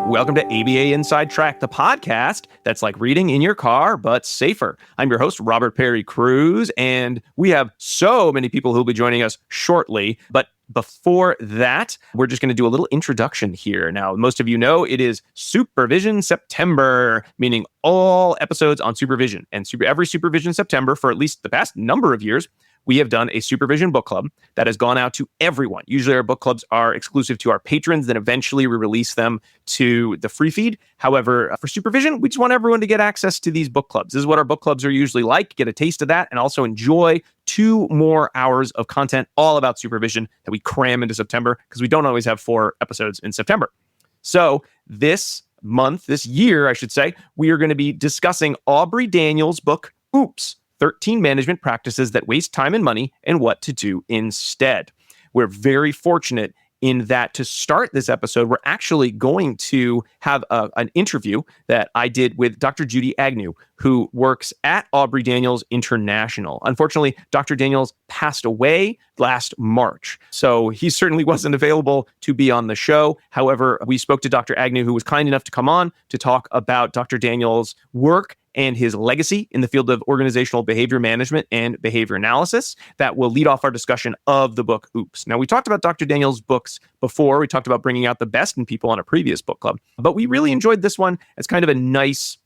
Welcome to ABA Inside Track, the podcast that's like reading in your car, but safer. I'm your host, Robert Perry Cruz, and we have so many people who will be joining us shortly. But before that, we're just going to do a little introduction here. Now, most of you know it is Supervision September, meaning all episodes on supervision. And every Supervision September, for at least the past number of years, we have done a supervision book club that has gone out to everyone. Usually our book clubs are exclusive to our patrons, then eventually we release them to the free feed. However, for supervision, we just want everyone to get access to these book clubs. This is what our book clubs are usually like. Get a taste of that and also enjoy 2 more hours of content all about supervision that we cram into September because we don't always have 4 episodes in September. So this year, I should say, we are going to be discussing Aubrey Daniels' book, Oops, 13 Management Practices That Waste Time and Money and What to Do Instead. We're very fortunate in that to start this episode, we're actually going to have an interview that I did with Dr. Judy Agnew, who works at Aubrey Daniels International. Unfortunately, Dr. Daniels passed away last March, so he certainly wasn't available to be on the show. However, we spoke to Dr. Agnew, who was kind enough to come on to talk about Dr. Daniels' work and his legacy in the field of organizational behavior management and behavior analysis that will lead off our discussion of the book Oops. Now, we talked about Dr. Daniels' books before. We talked about bringing out the best in people on a previous book club, but we really enjoyed this one as kind of a nice,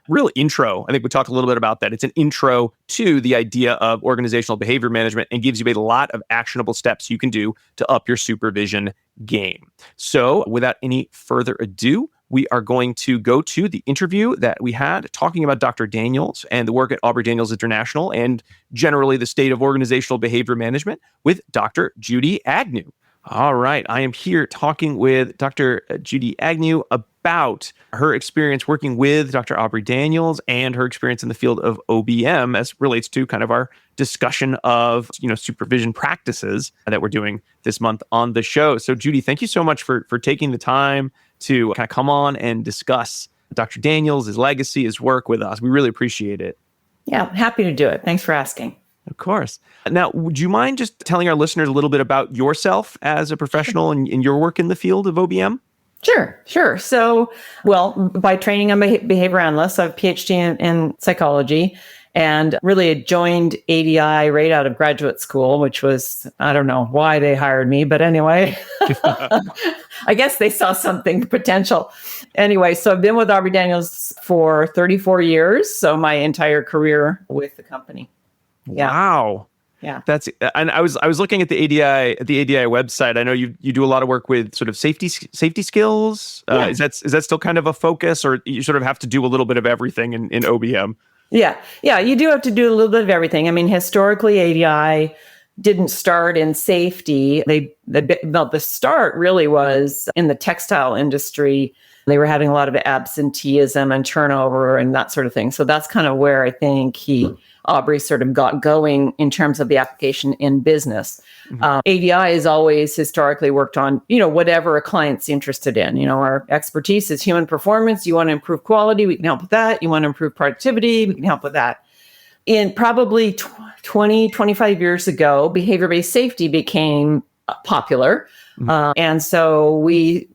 real intro. I think we talked a little bit about that. It's an intro to the idea of organizational behavior management and gives you a lot of actionable steps you can do to up your supervision game. So without any further ado, we are going to go to the interview that we had talking about Dr. Daniels and the work at Aubrey Daniels International and generally the state of organizational behavior management with Dr. Judy Agnew. All right, I am here talking with Dr. Judy Agnew about her experience working with Dr. Aubrey Daniels and her experience in the field of OBM as relates to kind of our discussion of, supervision practices that we're doing this month on the show. So Judy, thank you so much for taking the time to kind of come on and discuss Dr. Daniels, his legacy, his work with us. We really appreciate it. Yeah, happy to do it. Thanks for asking. Of course. Now, would you mind just telling our listeners a little bit about yourself as a professional and your work in the field of OBM? Sure. So, by training, I'm a behavior analyst. I have a PhD in psychology and really joined ADI right out of graduate school, which was, I don't know why they hired me, but anyway, I guess they saw something potential. Anyway, so I've been with Aubrey Daniels for 34 years. So my entire career with the company. Yeah. Wow. Yeah. And I was looking at the ADI website. I know you do a lot of work with sort of safety skills. Yeah. Is that still kind of a focus, or you sort of have to do a little bit of everything in OBM? Yeah, you do have to do a little bit of everything. I mean, historically, ADI didn't start in safety. The start really was in the textile industry. They were having a lot of absenteeism and turnover and that sort of thing. So that's kind of where I think Aubrey sort of got going in terms of the application in business. Mm-hmm. ADI has always historically worked on, whatever a client's interested in. Our expertise is human performance. You want to improve quality, we can help with that. You want to improve productivity, we can help with that. In probably 20, 25 years ago, behavior-based safety became popular. Mm-hmm. And so we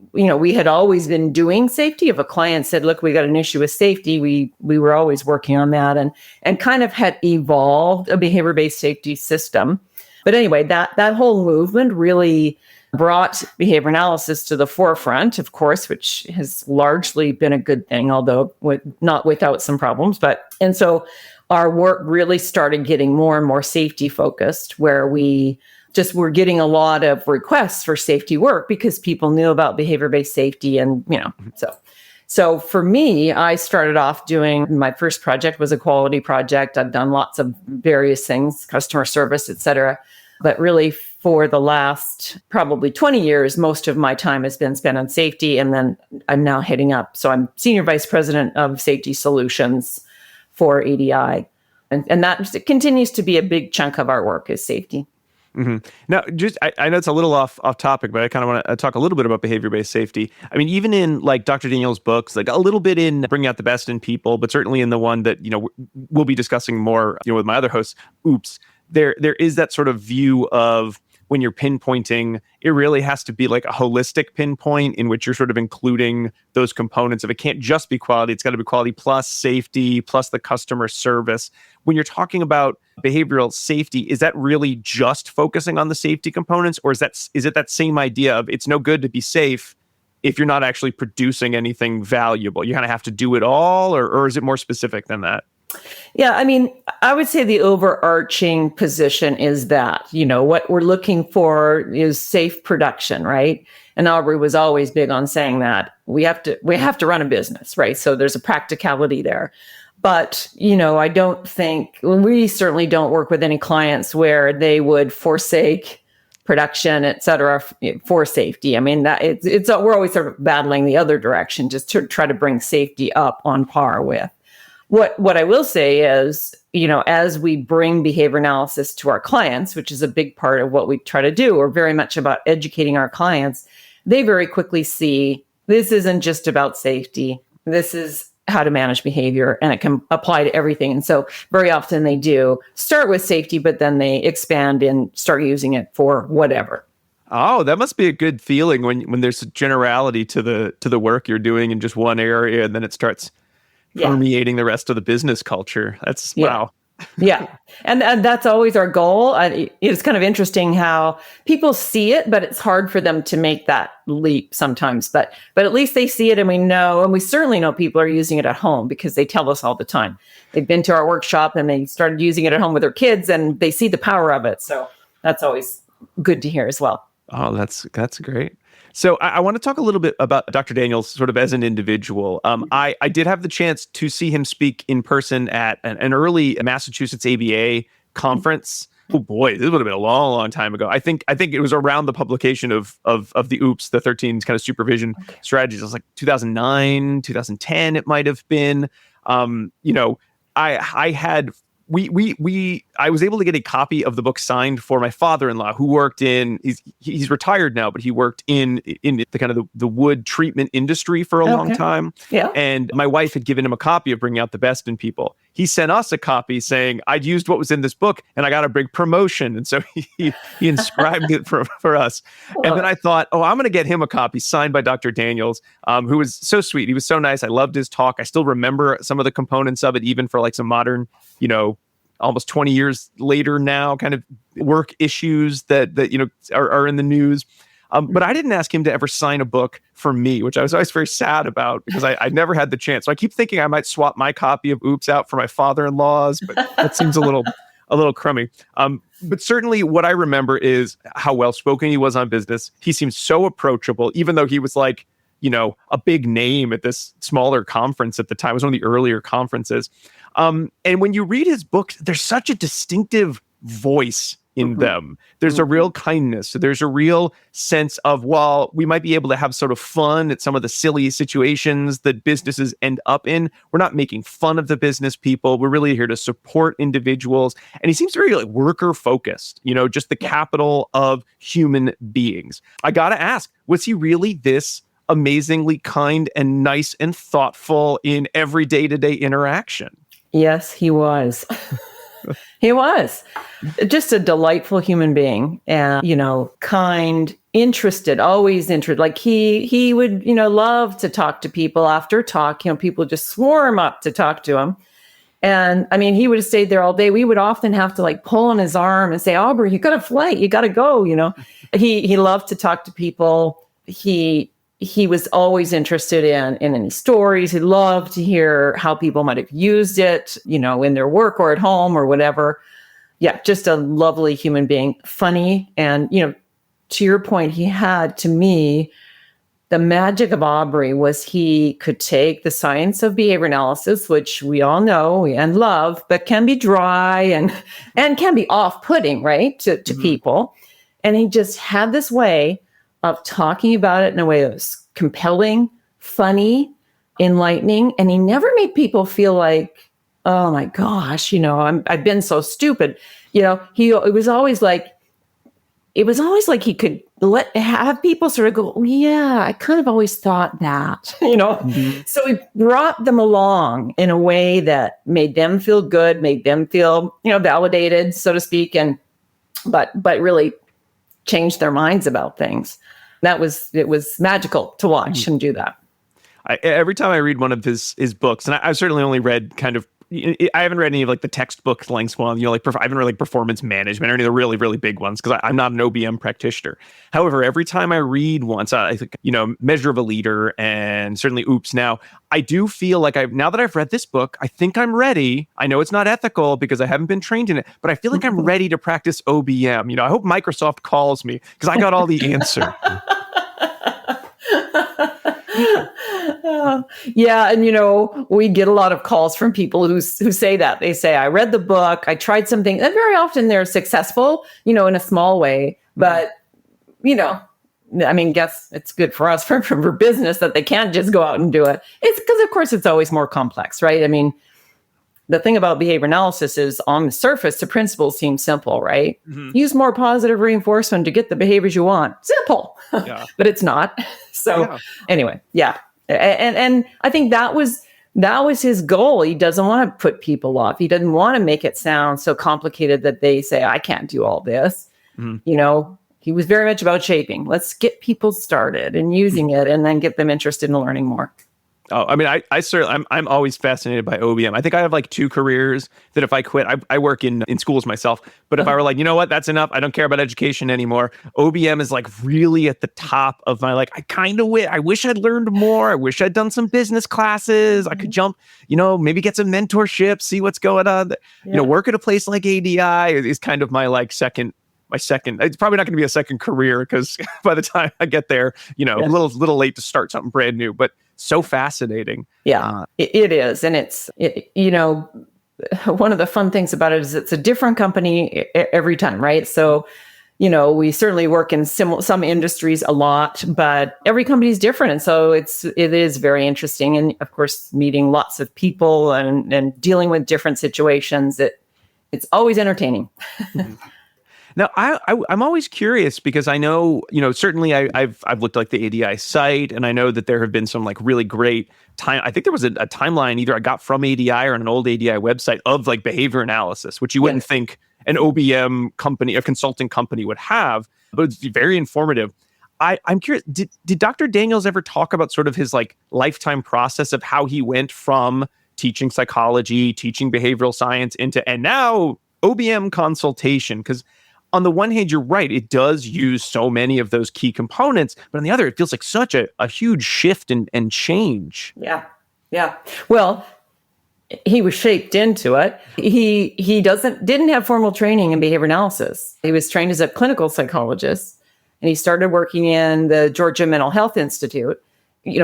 had always been doing safety. If a client said, look, we got an issue with safety, we were always working on that and kind of had evolved a behavior-based safety system. But anyway, that whole movement really brought behavior analysis to the forefront, of course, which has largely been a good thing, although not without some problems. And so our work really started getting more and more safety focused, where we just were getting a lot of requests for safety work because people knew about behavior-based safety. And, so for me, I started off doing, my first project was a quality project. I've done lots of various things, customer service, et cetera. But really for the last probably 20 years, most of my time has been spent on safety. And then I'm now heading up. So I'm Senior Vice President of Safety Solutions for ADI. And that continues to be a big chunk of our work is safety. Mm-hmm. Now, I know it's a little off topic, but I kind of want to talk a little bit about behavior-based safety. I mean, even in like Dr. Daniels' books, like a little bit in Bringing Out the Best in People, but certainly in the one that, we'll be discussing more, with my other hosts, Oops, there is that sort of view of when you're pinpointing, it really has to be like a holistic pinpoint in which you're sort of including those components of it can't just be quality. It's got to be quality plus safety plus the customer service. When you're talking about behavioral safety, is that really just focusing on the safety components, or is it that same idea of it's no good to be safe if you're not actually producing anything valuable? You kind of have to do it all, or is it more specific than that? Yeah, I mean, I would say the overarching position is that, what we're looking for is safe production, right? And Aubrey was always big on saying that we have to run a business, right? So there's a practicality there. But, I don't think, we certainly don't work with any clients where they would forsake production, et cetera, for safety. I mean, that we're always sort of battling the other direction, just to try to bring safety up on par with. What I will say is, as we bring behavior analysis to our clients, which is a big part of what we try to do, we're very much about educating our clients. They very quickly see this isn't just about safety. This is how to manage behavior, and it can apply to everything. And so very often they do start with safety, but then they expand and start using it for whatever. Oh, that must be a good feeling when there's a generality to the work you're doing in just one area, and then it starts permeating the rest of the business culture. That's wow. Yeah. And that's always our goal. It's kind of interesting how people see it, but it's hard for them to make that leap sometimes. But at least they see it, and we know, and we certainly know people are using it at home because they tell us all the time. They've been to our workshop and they started using it at home with their kids, and they see the power of it. So that's always good to hear as well. Oh, that's great. So I want to talk a little bit about Dr. Daniels sort of as an individual. I did have the chance to see him speak in person at an early Massachusetts ABA conference. Oh boy, this would have been a long, long time ago. I think it was around the publication of the OOPS, the 13 kind of supervision strategies. It was like 2009, 2010, it might have been. I had I was able to get a copy of the book signed for my father-in-law, who worked he's retired now, but he worked in the kind of the wood treatment industry for a long time. Yeah. And my wife had given him a copy of Bringing Out the Best in People. He sent us a copy saying, I'd used what was in this book and I got a big promotion. And so he inscribed it for us. And then I thought, I'm going to get him a copy signed by Dr. Daniels, who was so sweet. He was so nice. I loved his talk. I still remember some of the components of it, even for like some modern, almost 20 years later now, kind of work issues that are in the news. But I didn't ask him to ever sign a book for me, which I was always very sad about because I never had the chance. So I keep thinking I might swap my copy of OOPS out for my father-in-law's, but that seems a little crummy. But certainly what I remember is how well-spoken he was on business. He seemed so approachable, even though he was like, a big name at this smaller conference at the time. It was one of the earlier conferences. And when you read his books, there's such a distinctive voice in them. There's a real kindness. There's a real sense of, while we might be able to have sort of fun at some of the silly situations that businesses end up in, we're not making fun of the business people. We're really here to support individuals. And he seems very worker focused, just the capital of human beings. I got to ask, was he really this amazingly kind and nice and thoughtful in every day-to-day interaction? Yes, he was. He was just a delightful human being, and, kind, interested, always interested. Like he would, love to talk to people after talk. People just swarm up to talk to him. And I mean, he would have stayed there all day. We would often have to pull on his arm and say, Aubrey, you got a flight, you got to go. He loved to talk to people. He was always interested in any stories. He loved to hear how people might have used it, in their work or at home or whatever. Yeah, just a lovely human being, funny. And, to your point, he had, to me, the magic of Aubrey was he could take the science of behavior analysis, which we all know and love, but can be dry and can be off-putting, right, to people. And he just had this way of talking about it in a way that was compelling, funny, enlightening. And he never made people feel like, oh my gosh, I've been so stupid. It was always like he could have people sort of go, oh, yeah, I kind of always thought that, So he brought them along in a way that made them feel good, made them feel, validated, so to speak. But really their minds about things. It was magical to watch him do that. Every time I read one of his books, and I've certainly only read kind of, I haven't read any of like the textbook length one, like I haven't read like performance management or any of the really, really big ones because I'm not an OBM practitioner. However, every time I read one, so I think, Measure of a Leader and certainly Oops Now, I do feel like now that I've read this book, I think I'm ready. I know it's not ethical because I haven't been trained in it, but I feel like I'm ready to practice OBM. I hope Microsoft calls me because I got all the answer. Yeah. And, we get a lot of calls from people who say that. They say, I read the book, I tried something. And very often they're successful, in a small way. But, guess it's good for us for business that they can't just go out and do it. It's because, of course, it's always more complex, right? The thing about behavior analysis is on the surface, the principles seem simple, right? Mm-hmm. Use more positive reinforcement to get the behaviors you want. Simple, yeah. But it's not. So anyway, yeah. And I think that was his goal. He doesn't want to put people off. He doesn't want to make it sound so complicated that they say, I can't do all this. Mm-hmm. He was very much about shaping. Let's get people started and using it and then get them interested in learning more. Oh, I certainly, I'm always fascinated by OBM. I think I have like two careers that if I quit, I work in schools myself. But if I were like, you know what, that's enough. I don't care about education anymore. OBM is like really at the top of my, like, I wish I'd learned more. I wish I'd done some business classes. I could jump, maybe get some mentorship, see what's going on. Work at a place like ADI is kind of my like second, it's probably not going to be a second career because by the time I get there, a little late to start something brand new, but so fascinating. Yeah, it is. And it's, one of the fun things about it is it's a different company every time, right? So, we certainly work in some industries a lot, but every company is different. And so it is very interesting. And of course, meeting lots of people and dealing with different situations, it's always entertaining. Now, I'm always curious because I know, certainly I've looked like the ADI site, and I know that there have been some like really great time. I think there was a timeline either I got from ADI or on an old ADI website of like behavior analysis, which you wouldn't think an OBM company, a consulting company would have, but it's very informative. I'm curious, did Dr. Daniels ever talk about sort of his like lifetime process of how he went from teaching psychology, teaching behavioral science and now OBM consultation? Because on the one hand, you're right, it does use so many of those key components, but on the other, it feels like such a huge shift and change. Yeah. Yeah. Well, he was shaped into it. He didn't have formal training in behavior analysis. He was trained as a clinical psychologist, and he started working in the Georgia Mental Health Institute,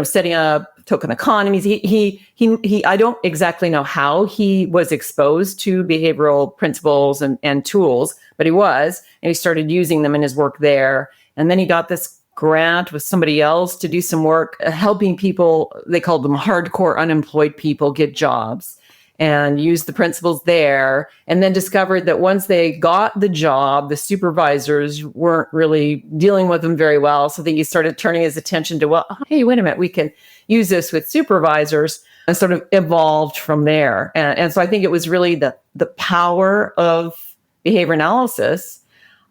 setting up token economies. He I don't exactly know how he was exposed to behavioral principles and tools, but he was, and he started using them in his work there. And then he got this grant with somebody else to do some work helping people. They called them hardcore unemployed people get jobs, and used the principles there, and then discovered that once they got the job, the supervisors weren't really dealing with them very well. So then he started turning his attention to, well, hey, wait a minute, we can use this with supervisors, and sort of evolved from there. And so I think it was really the power of behavior analysis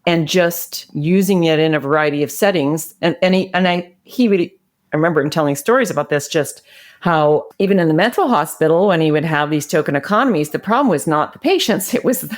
and just using it in a variety of settings. I remember him telling stories about this, just how even in the mental hospital, when he would have these token economies, the problem was not the patients, it was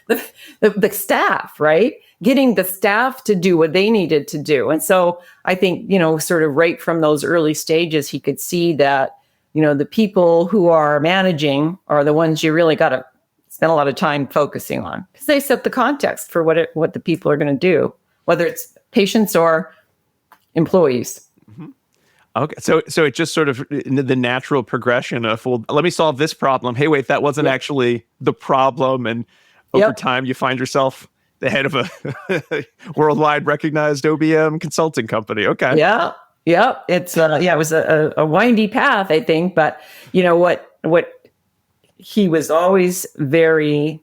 the staff, right? Getting the staff to do what they needed to do. And so I think, sort of right from those early stages, he could see that, the people who are managing are the ones you really got to spend a lot of time focusing on, because they set the context for what the people are going to do, whether it's patients or employees. Okay, so it just sort of the natural progression of, well, let me solve this problem. Hey, wait, that wasn't actually the problem, and over time you find yourself the head of a worldwide recognized OBM consulting company. Okay. Yeah. It's it was a windy path, I think, but what he was always very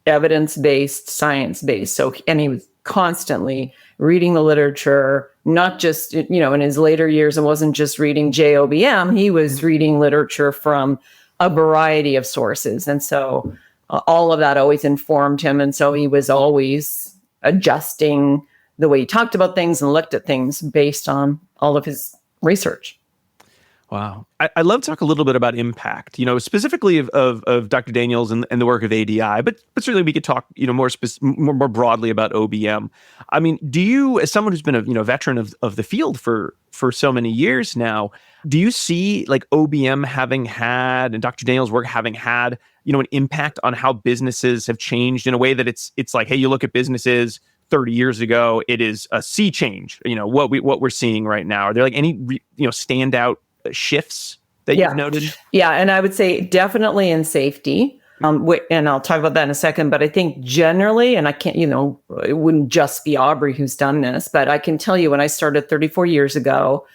evidence-based, science-based. So, and he was constantly reading the literature, not just, in his later years, it wasn't just reading JOBM, he was reading literature from a variety of sources. And so all of that always informed him. And so he was always adjusting the way he talked about things and looked at things based on all of his research. Wow. I'd love to talk a little bit about impact, specifically of Dr. Daniels and the work of ADI, but certainly we could talk, more broadly about OBM. I mean, do you, as someone who's been a veteran of the field for so many years now, do you see like OBM having had and Dr. Daniels' work having had, an impact on how businesses have changed in a way that it's like, hey, you look at businesses 30 years ago, it is a sea change, what we're seeing right now. Are there like any, standout shifts that you've noted? Yeah. And I would say definitely in safety. And I'll talk about that in a second, but I think generally, and I can't, it wouldn't just be Aubrey who's done this, but I can tell you when I started 34 years ago,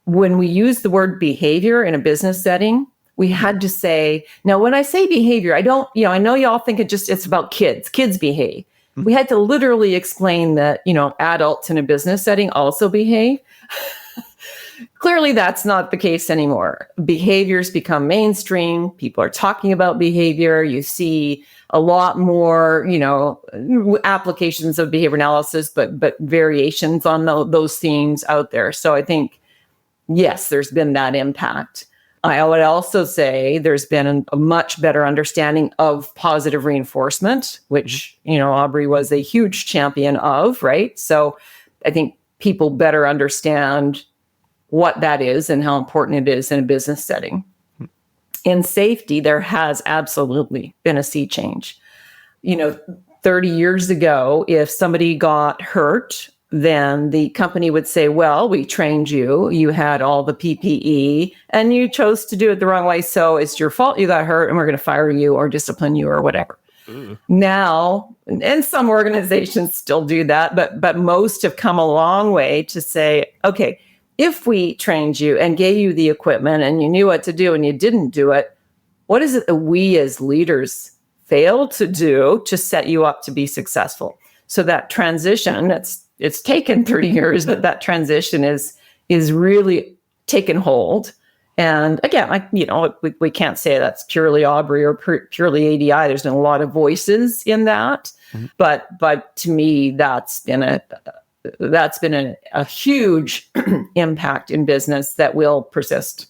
when we use the word behavior in a business setting, we had to say, now when I say behavior, I don't, I know y'all think it's about kids behave. Mm-hmm. We had to literally explain that, adults in a business setting also behave. Clearly, that's not the case anymore. Behaviors become mainstream. People are talking about behavior. You see a lot more, applications of behavior analysis, but variations on those themes out there. So I think, yes, there's been that impact. I would also say there's been a much better understanding of positive reinforcement, which, Aubrey was a huge champion of, right? So I think people better understand what that is and how important it is in a business setting. In safety, there has absolutely been a sea change. 30 years ago, if somebody got hurt, then the company would say, well, we trained you, you had all the PPE, and you chose to do it the wrong way. So it's your fault you got hurt, and we're going to fire you or discipline you or whatever. Now, and some organizations still do that, but most have come a long way to say, okay, if we trained you and gave you the equipment and you knew what to do and you didn't do it, what is it that we as leaders failed to do to set you up to be successful? So that transition, it's taken 30 years, but that transition is really taken hold. And again, we can't say that's purely Aubrey or purely ADI. There's been a lot of voices in that, but to me, that's been a huge impact in business that will persist.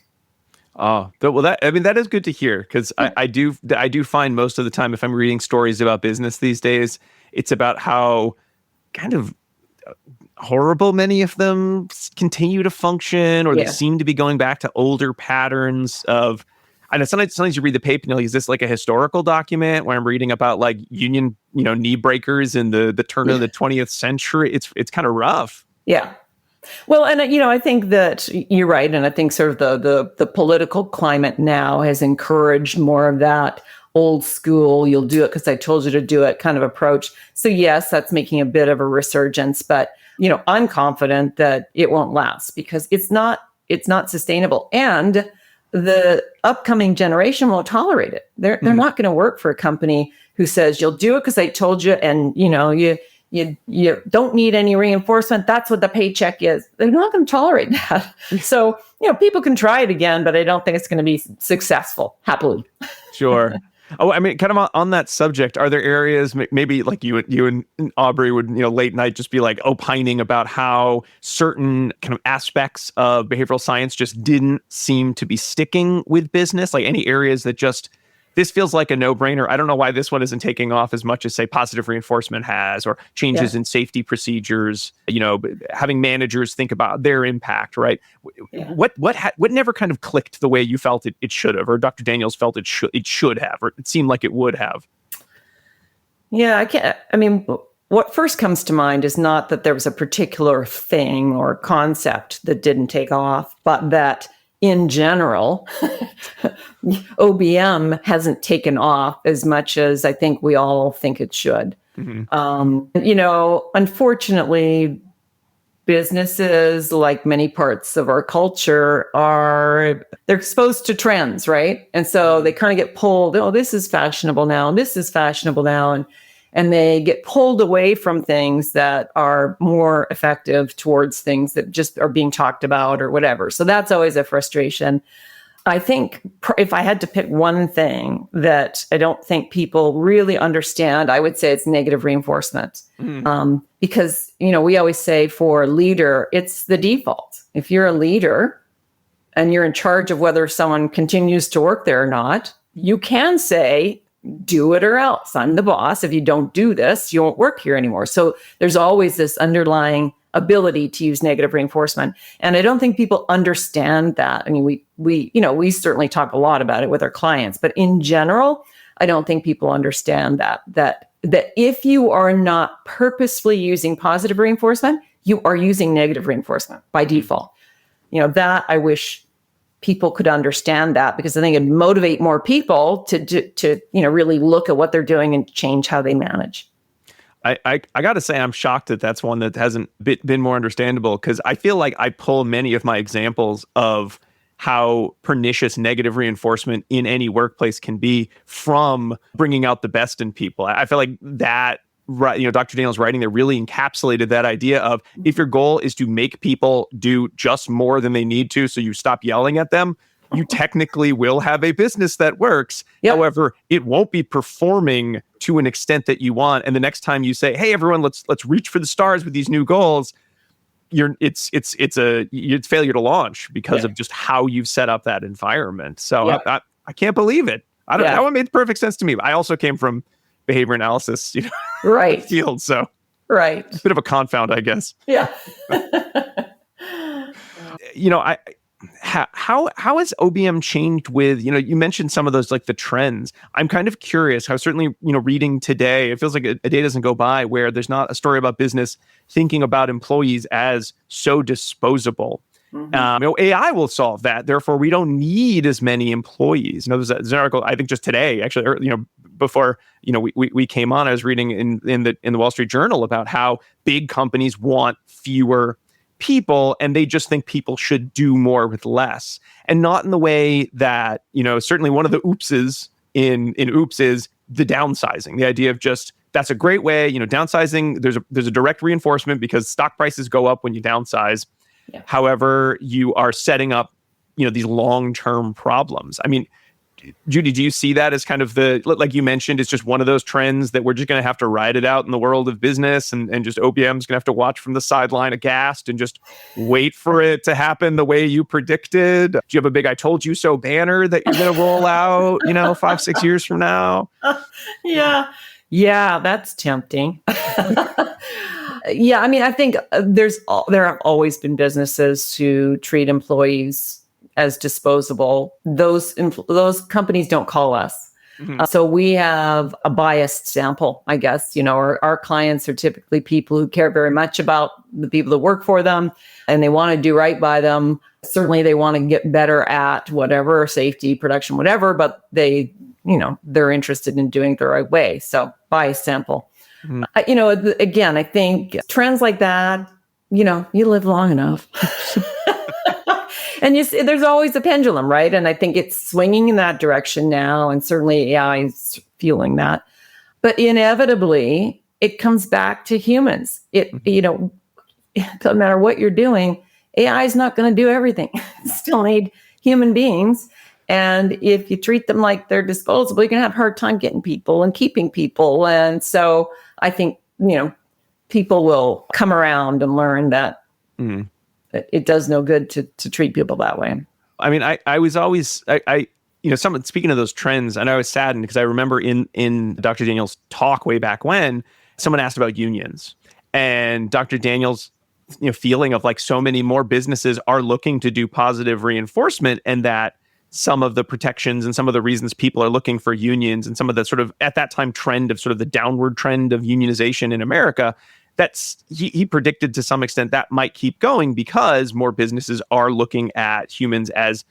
Oh, well, that is good to hear, because I do find most of the time if I'm reading stories about business these days, it's about how kind of horrible many of them continue to function, or they seem to be going back to older patterns of. I know sometimes you read the paper and you're like, is this like a historical document where I'm reading about like union, knee breakers in the turn of the 20th century? It's kind of rough. Yeah. Well, and I think that you're right. And I think sort of the political climate now has encouraged more of that old school, you'll do it because I told you to do it kind of approach. So yes, that's making a bit of a resurgence, but I'm confident that it won't last because it's not sustainable. And the upcoming generation won't tolerate it. They're not going to work for a company who says you'll do it because I told you, and you don't need any reinforcement. That's what the paycheck is. They're not going to tolerate that. So people can try it again, but I don't think it's going to be successful happily. Sure. Oh, I mean, kind of on that subject, are there areas maybe like you and Aubrey would, late night just be like opining about how certain kind of aspects of behavioral science just didn't seem to be sticking with business? Like any areas that just, this feels like a no-brainer. I don't know why this one isn't taking off as much as, say, positive reinforcement has, or changes in safety procedures, having managers think about their impact, right? Yeah. What never kind of clicked the way you felt it should have, or Dr. Daniels felt it should have, or it seemed like it would have? Yeah, what first comes to mind is not that there was a particular thing or concept that didn't take off, but that in general, OBM hasn't taken off as much as I think we all think it should. Mm-hmm. Unfortunately, businesses, like many parts of our culture, they're exposed to trends, right? And so they kind of get pulled, this is fashionable now, and they get pulled away from things that are more effective towards things that just are being talked about or whatever. So that's always a frustration. I think if I had to pick one thing that I don't think people really understand, I would say it's negative reinforcement. Because, we always say for a leader, it's the default. If you're a leader and you're in charge of whether someone continues to work there or not, you can say, do it or else. I'm the boss. If you don't do this, you won't work here anymore. So there's always this underlying ability to use negative reinforcement. And I don't think people understand that. I mean, we certainly talk a lot about it with our clients, but in general, I don't think people understand that if you are not purposefully using positive reinforcement, you are using negative reinforcement by default. That I wish people could understand that, because I think it'd motivate more people to really look at what they're doing and change how they manage. I got to say, I'm shocked that that's one that hasn't been more understandable, because I feel like I pull many of my examples of how pernicious negative reinforcement in any workplace can be from bringing out the best in people. I feel like that, right, Dr. Daniels' writing there really encapsulated that idea of, if your goal is to make people do just more than they need to, so you stop yelling at them, you technically will have a business that works. Yep. However, it won't be performing to an extent that you want. And the next time you say, "Hey, everyone, let's reach for the stars with these new goals," it's failure to launch because of just how you've set up that environment. So I can't believe it. That one made perfect sense to me. I also came from behavior analysis, right field, so right, a bit of a confound, I guess. Yeah. How has OBM changed with, you mentioned some of those, like the trends. I'm kind of curious how, certainly, reading today, it feels like a day doesn't go by where there's not a story about business thinking about employees as so disposable. AI will solve that. Therefore, we don't need as many employees. There's an article, I think just today, actually, before we came on, I was reading in the Wall Street Journal about how big companies want fewer people, and they just think people should do more with less, and not in the way that, certainly one of the oopses in Oops is the downsizing, the idea of just, that's a great way, downsizing, there's a direct reinforcement because stock prices go up when you downsize. Yeah. However, you are setting up, these long-term problems. I mean, Judy, do you see that as kind of like you mentioned, it's just one of those trends that we're just going to have to ride it out in the world of business, and just OBM's going to have to watch from the sideline aghast and just wait for it to happen the way you predicted? Do you have a big "I told you so" banner that you're going to roll out, 5-6 years from now? Yeah, that's tempting. Yeah, I mean, I think there have always been businesses who treat employees as disposable. Those companies don't call us. So we have a biased sample, I guess. Our clients are typically people who care very much about the people that work for them, and they want to do right by them. Certainly they want to get better at whatever, safety, production, whatever, but they're interested in doing it the right way. So biased sample. Again, I think trends like that, you live long enough. And there's always a pendulum, right? And I think it's swinging in that direction now, and certainly AI is fueling that. But inevitably, it comes back to humans. It doesn't matter what you're doing, AI is not going to do everything. You still need human beings. And if you treat them like they're disposable, you're going to have a hard time getting people and keeping people. And so I think, people will come around and learn that it does no good to treat people that way. I mean, I was always, someone speaking of those trends, and I was saddened because I remember in Dr. Daniels' talk way back when, someone asked about unions, and Dr. Daniels, feeling of like so many more businesses are looking to do positive reinforcement, and that some of the protections and some of the reasons people are looking for unions, and some of the sort of at that time trend of sort of the downward trend of unionization in America, he predicted to some extent that might keep going because more businesses are looking at humans as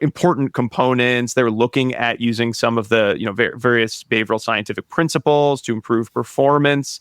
important components. They're looking at using some of the various behavioral scientific principles to improve performance.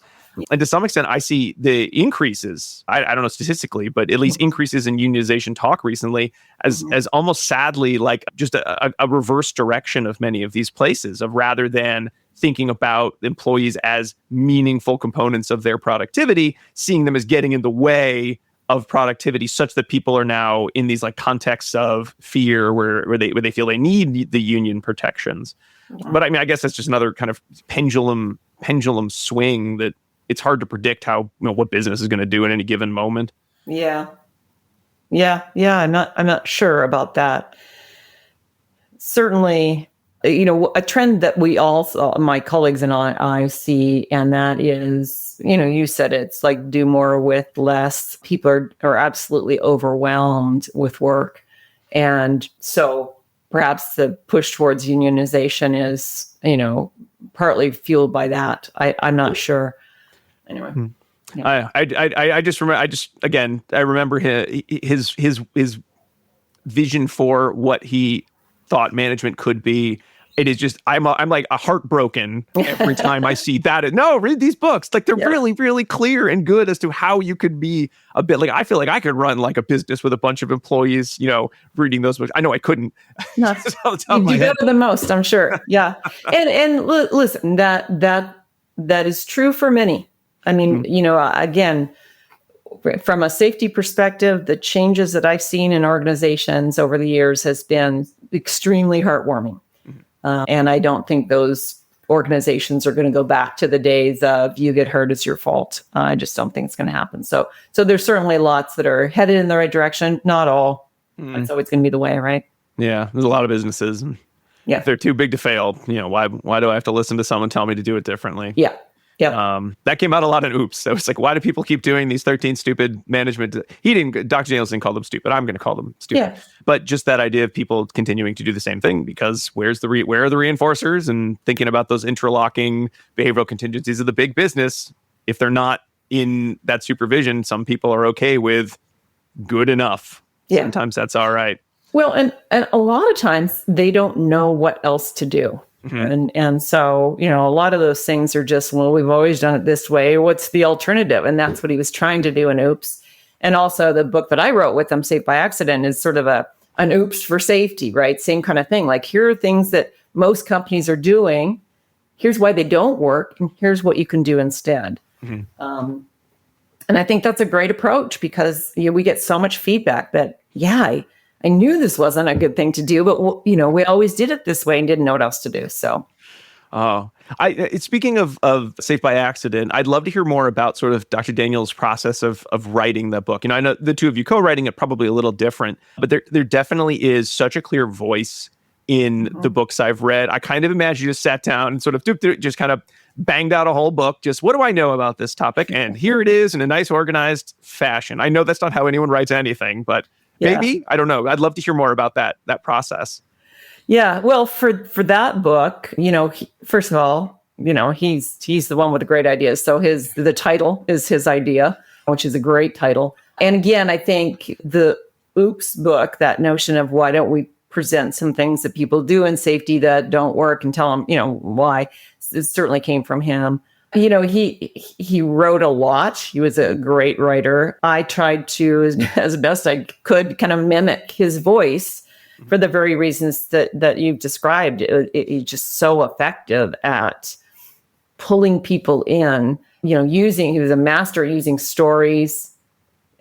And to some extent, I see the increases, I don't know statistically, but at least increases in unionization talk recently as almost sadly like just a reverse direction of many of these places, of rather than thinking about employees as meaningful components of their productivity, seeing them as getting in the way of productivity such that people are now in these like contexts of fear where they feel they need the union protections. Yeah. But I mean, I guess that's just another kind of pendulum swing that it's hard to predict how, what business is going to do in any given moment. Yeah. I'm not sure about that. Certainly, a trend that we all saw, my colleagues and I see, and that is, you said it's like do more with less. People are absolutely overwhelmed with work. And so perhaps the push towards unionization is, partly fueled by that. I'm not sure. Anyway. Yeah. I just remember his vision for what he thought management could be. It is just, I'm like heartbroken every time I see that. No, read these books. Like they're really, really clear and good as to how you could be a bit like, I feel like I could run like a business with a bunch of employees, reading those books. I know I couldn't. No, you do better than most, I'm sure. Yeah. And listen, that is true for many. I mean, again, from a safety perspective, the changes that I've seen in organizations over the years has been extremely heartwarming. And I don't think those organizations are going to go back to the days of you get hurt, it's your fault. I just don't think it's going to happen. So there's certainly lots that are headed in the right direction. Not all. That's always going to be the way, right? Yeah, there's a lot of businesses. If they're too big to fail, why do I have to listen to someone tell me to do it differently? Yeah. That came out a lot in Oops. So it's like, why do people keep doing these 13 stupid management? Dr. Daniels didn't call them stupid. I'm going to call them stupid. Yeah. But just that idea of people continuing to do the same thing, because where are the reinforcers, and thinking about those interlocking behavioral contingencies of the big business. If they're not in that supervision, some people are okay with good enough. Yeah. Sometimes that's all right. Well, and a lot of times they don't know what else to do. Mm-hmm. And so, a lot of those things are just, well, we've always done it this way. What's the alternative? And that's what he was trying to do in Oops. And also the book that I wrote with them, Safe by Accident, is sort of an Oops for safety, right? Same kind of thing. Like, here are things that most companies are doing. Here's why they don't work. And here's what you can do instead. Mm-hmm. And I think that's a great approach, because we get so much feedback that, I knew this wasn't a good thing to do, but we always did it this way and didn't know what else to do. So, speaking of Safe by Accident, I'd love to hear more about sort of Dr. Daniels' process of writing the book. I know the two of you co-writing it, probably a little different, but there definitely is such a clear voice in the books I've read. I kind of imagine you just sat down and sort of just kind of banged out a whole book. Just, what do I know about this topic? And here it is in a nice, organized fashion. I know that's not how anyone writes anything, but maybe, I don't know. I'd love to hear more about that process. Yeah. Well, for that book, first of all, he's the one with the great ideas. So the title is his idea, which is a great title. And again, I think the Oops book, that notion of why don't we present some things that people do in safety that don't work and tell them, why, it certainly came from him. He wrote a lot. He was a great writer. I tried to, as best I could, kind of mimic his voice for the very reasons that you've described. He's just so effective at pulling people in, he was a master at using stories,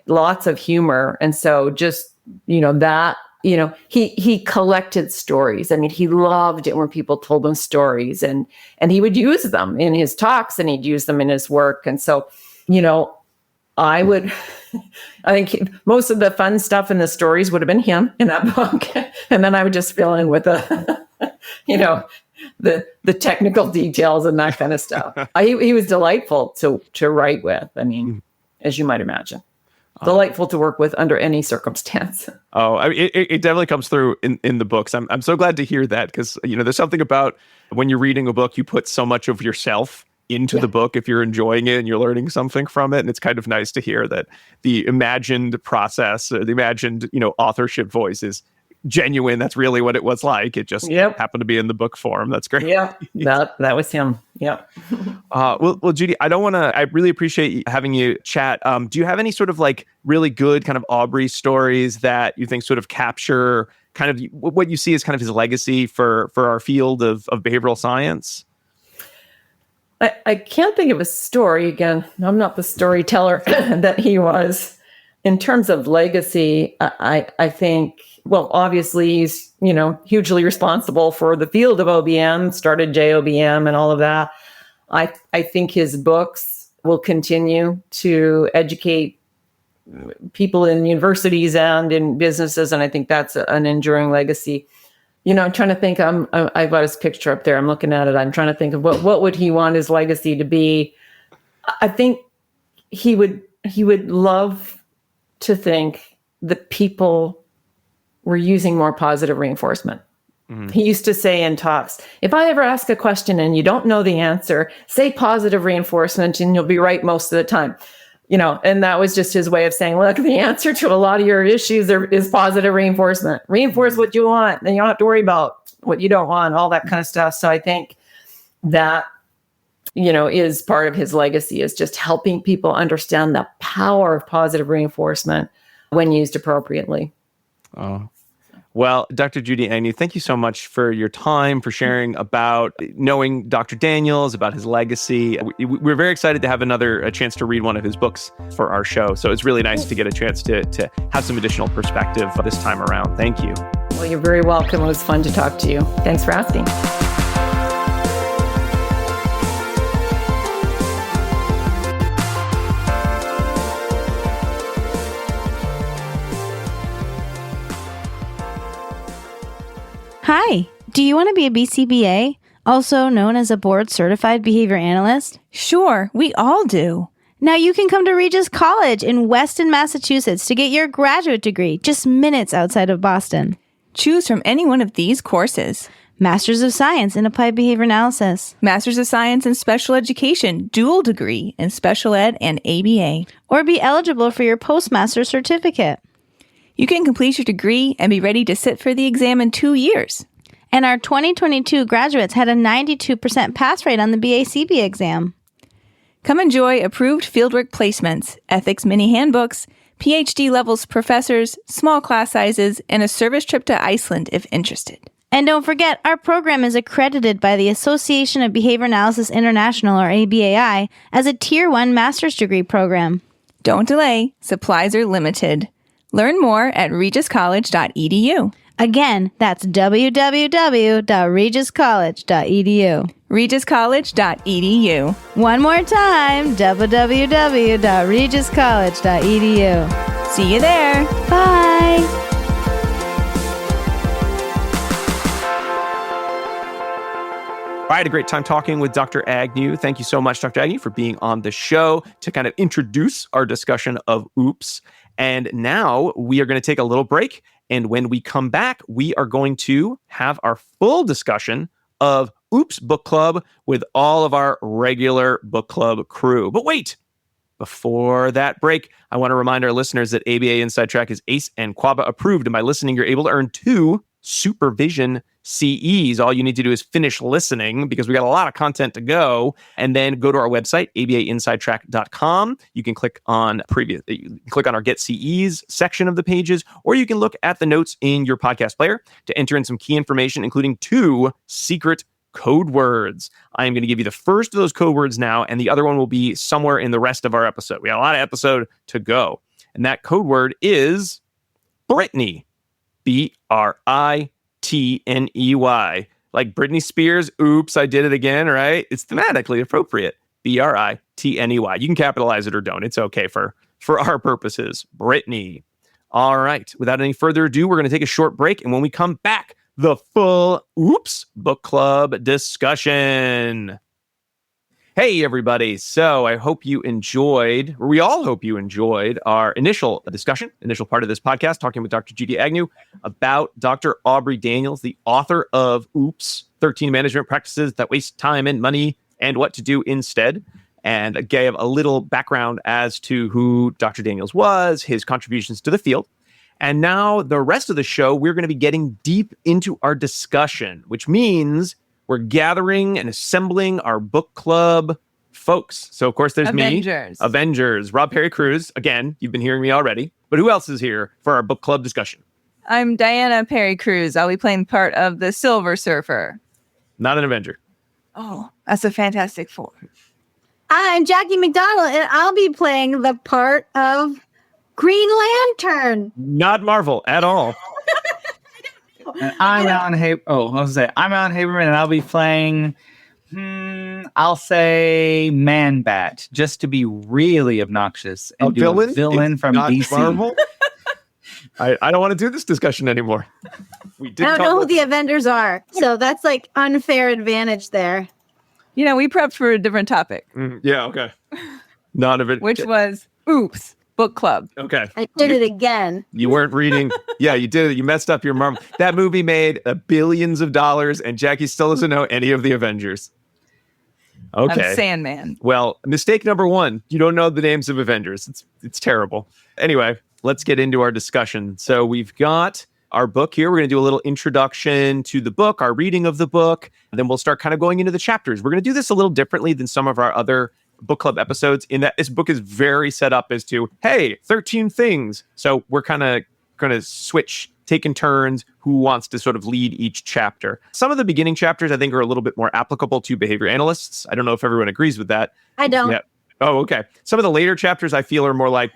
lots of humor. And so just, he collected stories. I mean, he loved it when people told him stories, and he would use them in his talks, and he'd use them in his work. And so, I think most of the fun stuff in the stories would have been him in that book. And then I would just fill in with the technical details and that kind of stuff. He was delightful to write with. I mean, as you might imagine. Delightful to work with under any circumstance. It definitely comes through in the books. I'm so glad to hear that, because there's something about when you're reading a book, you put so much of yourself into the book if you're enjoying it and you're learning something from it. And it's kind of nice to hear that the imagined process, the imagined authorship voice is genuine. That's really what it was like. It just happened to be in the book form. That's great. Yeah, that was him. Yeah. Well, Judy, I really appreciate having you chat. Do you have any sort of like really good kind of Aubrey stories that you think sort of capture kind of what you see as kind of his legacy for our field of behavioral science? I can't think of a story. Again, I'm not the storyteller that he was. In terms of legacy, I think, well, obviously he's, hugely responsible for the field of OBM, started JOBM and all of that. I think his books will continue to educate people in universities and in businesses, and I think that's an enduring legacy. I'm trying to think. I've got his picture up there. I'm looking at it. I'm trying to think of what would he want his legacy to be. I think he would love to think that people were using more positive reinforcement. Mm-hmm. He used to say in talks, if I ever ask a question and you don't know the answer, say positive reinforcement and you'll be right most of the time. And that was just his way of saying, look, the answer to a lot of your issues is positive reinforcement. Reinforce what you want, then you don't have to worry about what you don't want, all that kind of stuff. So I think that, is part of his legacy, is just helping people understand the power of positive reinforcement when used appropriately. Oh. Well, Dr. Judy Agnew, thank you so much for your time, for sharing about knowing Dr. Daniels, about his legacy. We're very excited to have a chance to read one of his books for our show. So it's really nice to get a chance to have some additional perspective this time around. Thank you. Well, you're very welcome. It was fun to talk to you. Thanks for asking. Hi, do you want to be a BCBA, also known as a board certified behavior analyst? Sure, we all do. Now you can come to Regis College in Weston, Massachusetts to get your graduate degree, just minutes outside of Boston. Choose from any one of these courses. Masters of Science in Applied Behavior Analysis. Masters of Science in Special Education, dual degree in Special Ed and ABA. Or be eligible for your postmaster certificate. You can complete your degree and be ready to sit for the exam in 2 years. And our 2022 graduates had a 92% pass rate on the BACB exam. Come enjoy approved fieldwork placements, ethics mini handbooks, PhD levels professors, small class sizes, and a service trip to Iceland if interested. And don't forget, our program is accredited by the Association of Behavior Analysis International, or ABAI, as a Tier 1 master's degree program. Don't delay. Supplies are limited. Learn more at regiscollege.edu. Again, that's www.regiscollege.edu. regiscollege.edu. One more time, www.regiscollege.edu. See you there. Bye. I had a great time talking with Dr. Agnew. Thank you so much, Dr. Agnew, for being on the show to kind of introduce our discussion of OOPS. And now we are going to take a little break. And when we come back, we are going to have our full discussion of OOPS Book Club with all of our regular book club crew. But wait, before that break, I want to remind our listeners that ABA Inside Track is ACE and QABA approved. And by listening, you're able to earn 2 Supervision CEs. All you need to do is finish listening because we got a lot of content to go, and then go to our website, abainsidetrack.com. You can click on our Get CEs section of the pages, or you can look at the notes in your podcast player to enter in some key information, including 2 secret code words. I am going to give you the first of those code words now, and the other one will be somewhere in the rest of our episode. We got a lot of episode to go, and that code word is Britney. Britney, like Britney Spears. Oops, I did it again, right? It's thematically appropriate. Britney. You can capitalize it or don't. It's okay for our purposes. Britney. All right. Without any further ado, we're going to take a short break. And when we come back, the full Oops Book Club discussion. Hey, everybody. So I hope you enjoyed, or we all hope you enjoyed, our initial part of this podcast, talking with Dr. Judy Agnew about Dr. Aubrey Daniels, the author of Oops, 13 Management Practices That Waste Time and Money and What to Do Instead. And gave a little background as to who Dr. Daniels was, his contributions to the field. And now the rest of the show, we're going to be getting deep into our discussion, which means we're gathering and assembling our book club folks. So, of course, there's Avengers, Rob Perry Cruz. Again, you've been hearing me already. But who else is here for our book club discussion? I'm Diana Perry Cruz. I'll be playing part of the Silver Surfer. Not an Avenger. Oh, that's a Fantastic Four. I'm Jackie McDonald, and I'll be playing the part of Green Lantern. Not Marvel at all. And I'm Alan Haberman, and I'll be playing, I'll say Man-Bat, just to be really obnoxious. And A villain? A villain It's from not DC. Marvel? I don't want to do this discussion anymore. We did I don't talk know who about- the Avengers are, so that's like unfair advantage there. You know, we prepped for a different topic, Yeah, okay. Not of it. which was Oops, book club. Okay. I did it again. You weren't reading. Yeah, you did it. You messed up your Marvel. That movie made billions of dollars, and Jackie still doesn't know any of the Avengers. Okay. I'm Sandman. Well, mistake number one, you don't know the names of Avengers. It's terrible. Anyway, let's get into our discussion. So we've got our book here. We're going to do a little introduction to the book, our reading of the book, and then we'll start kind of going into the chapters. We're going to do this a little differently than some of our other book club episodes in that this book is very set up as to, hey, 13 things. So we're kind of going to switch, taking turns, who wants to sort of lead each chapter. Some of the beginning chapters, I think, are a little bit more applicable to behavior analysts. I don't know if everyone agrees with that. I don't. Yeah. Oh, okay. Some of the later chapters I feel are more like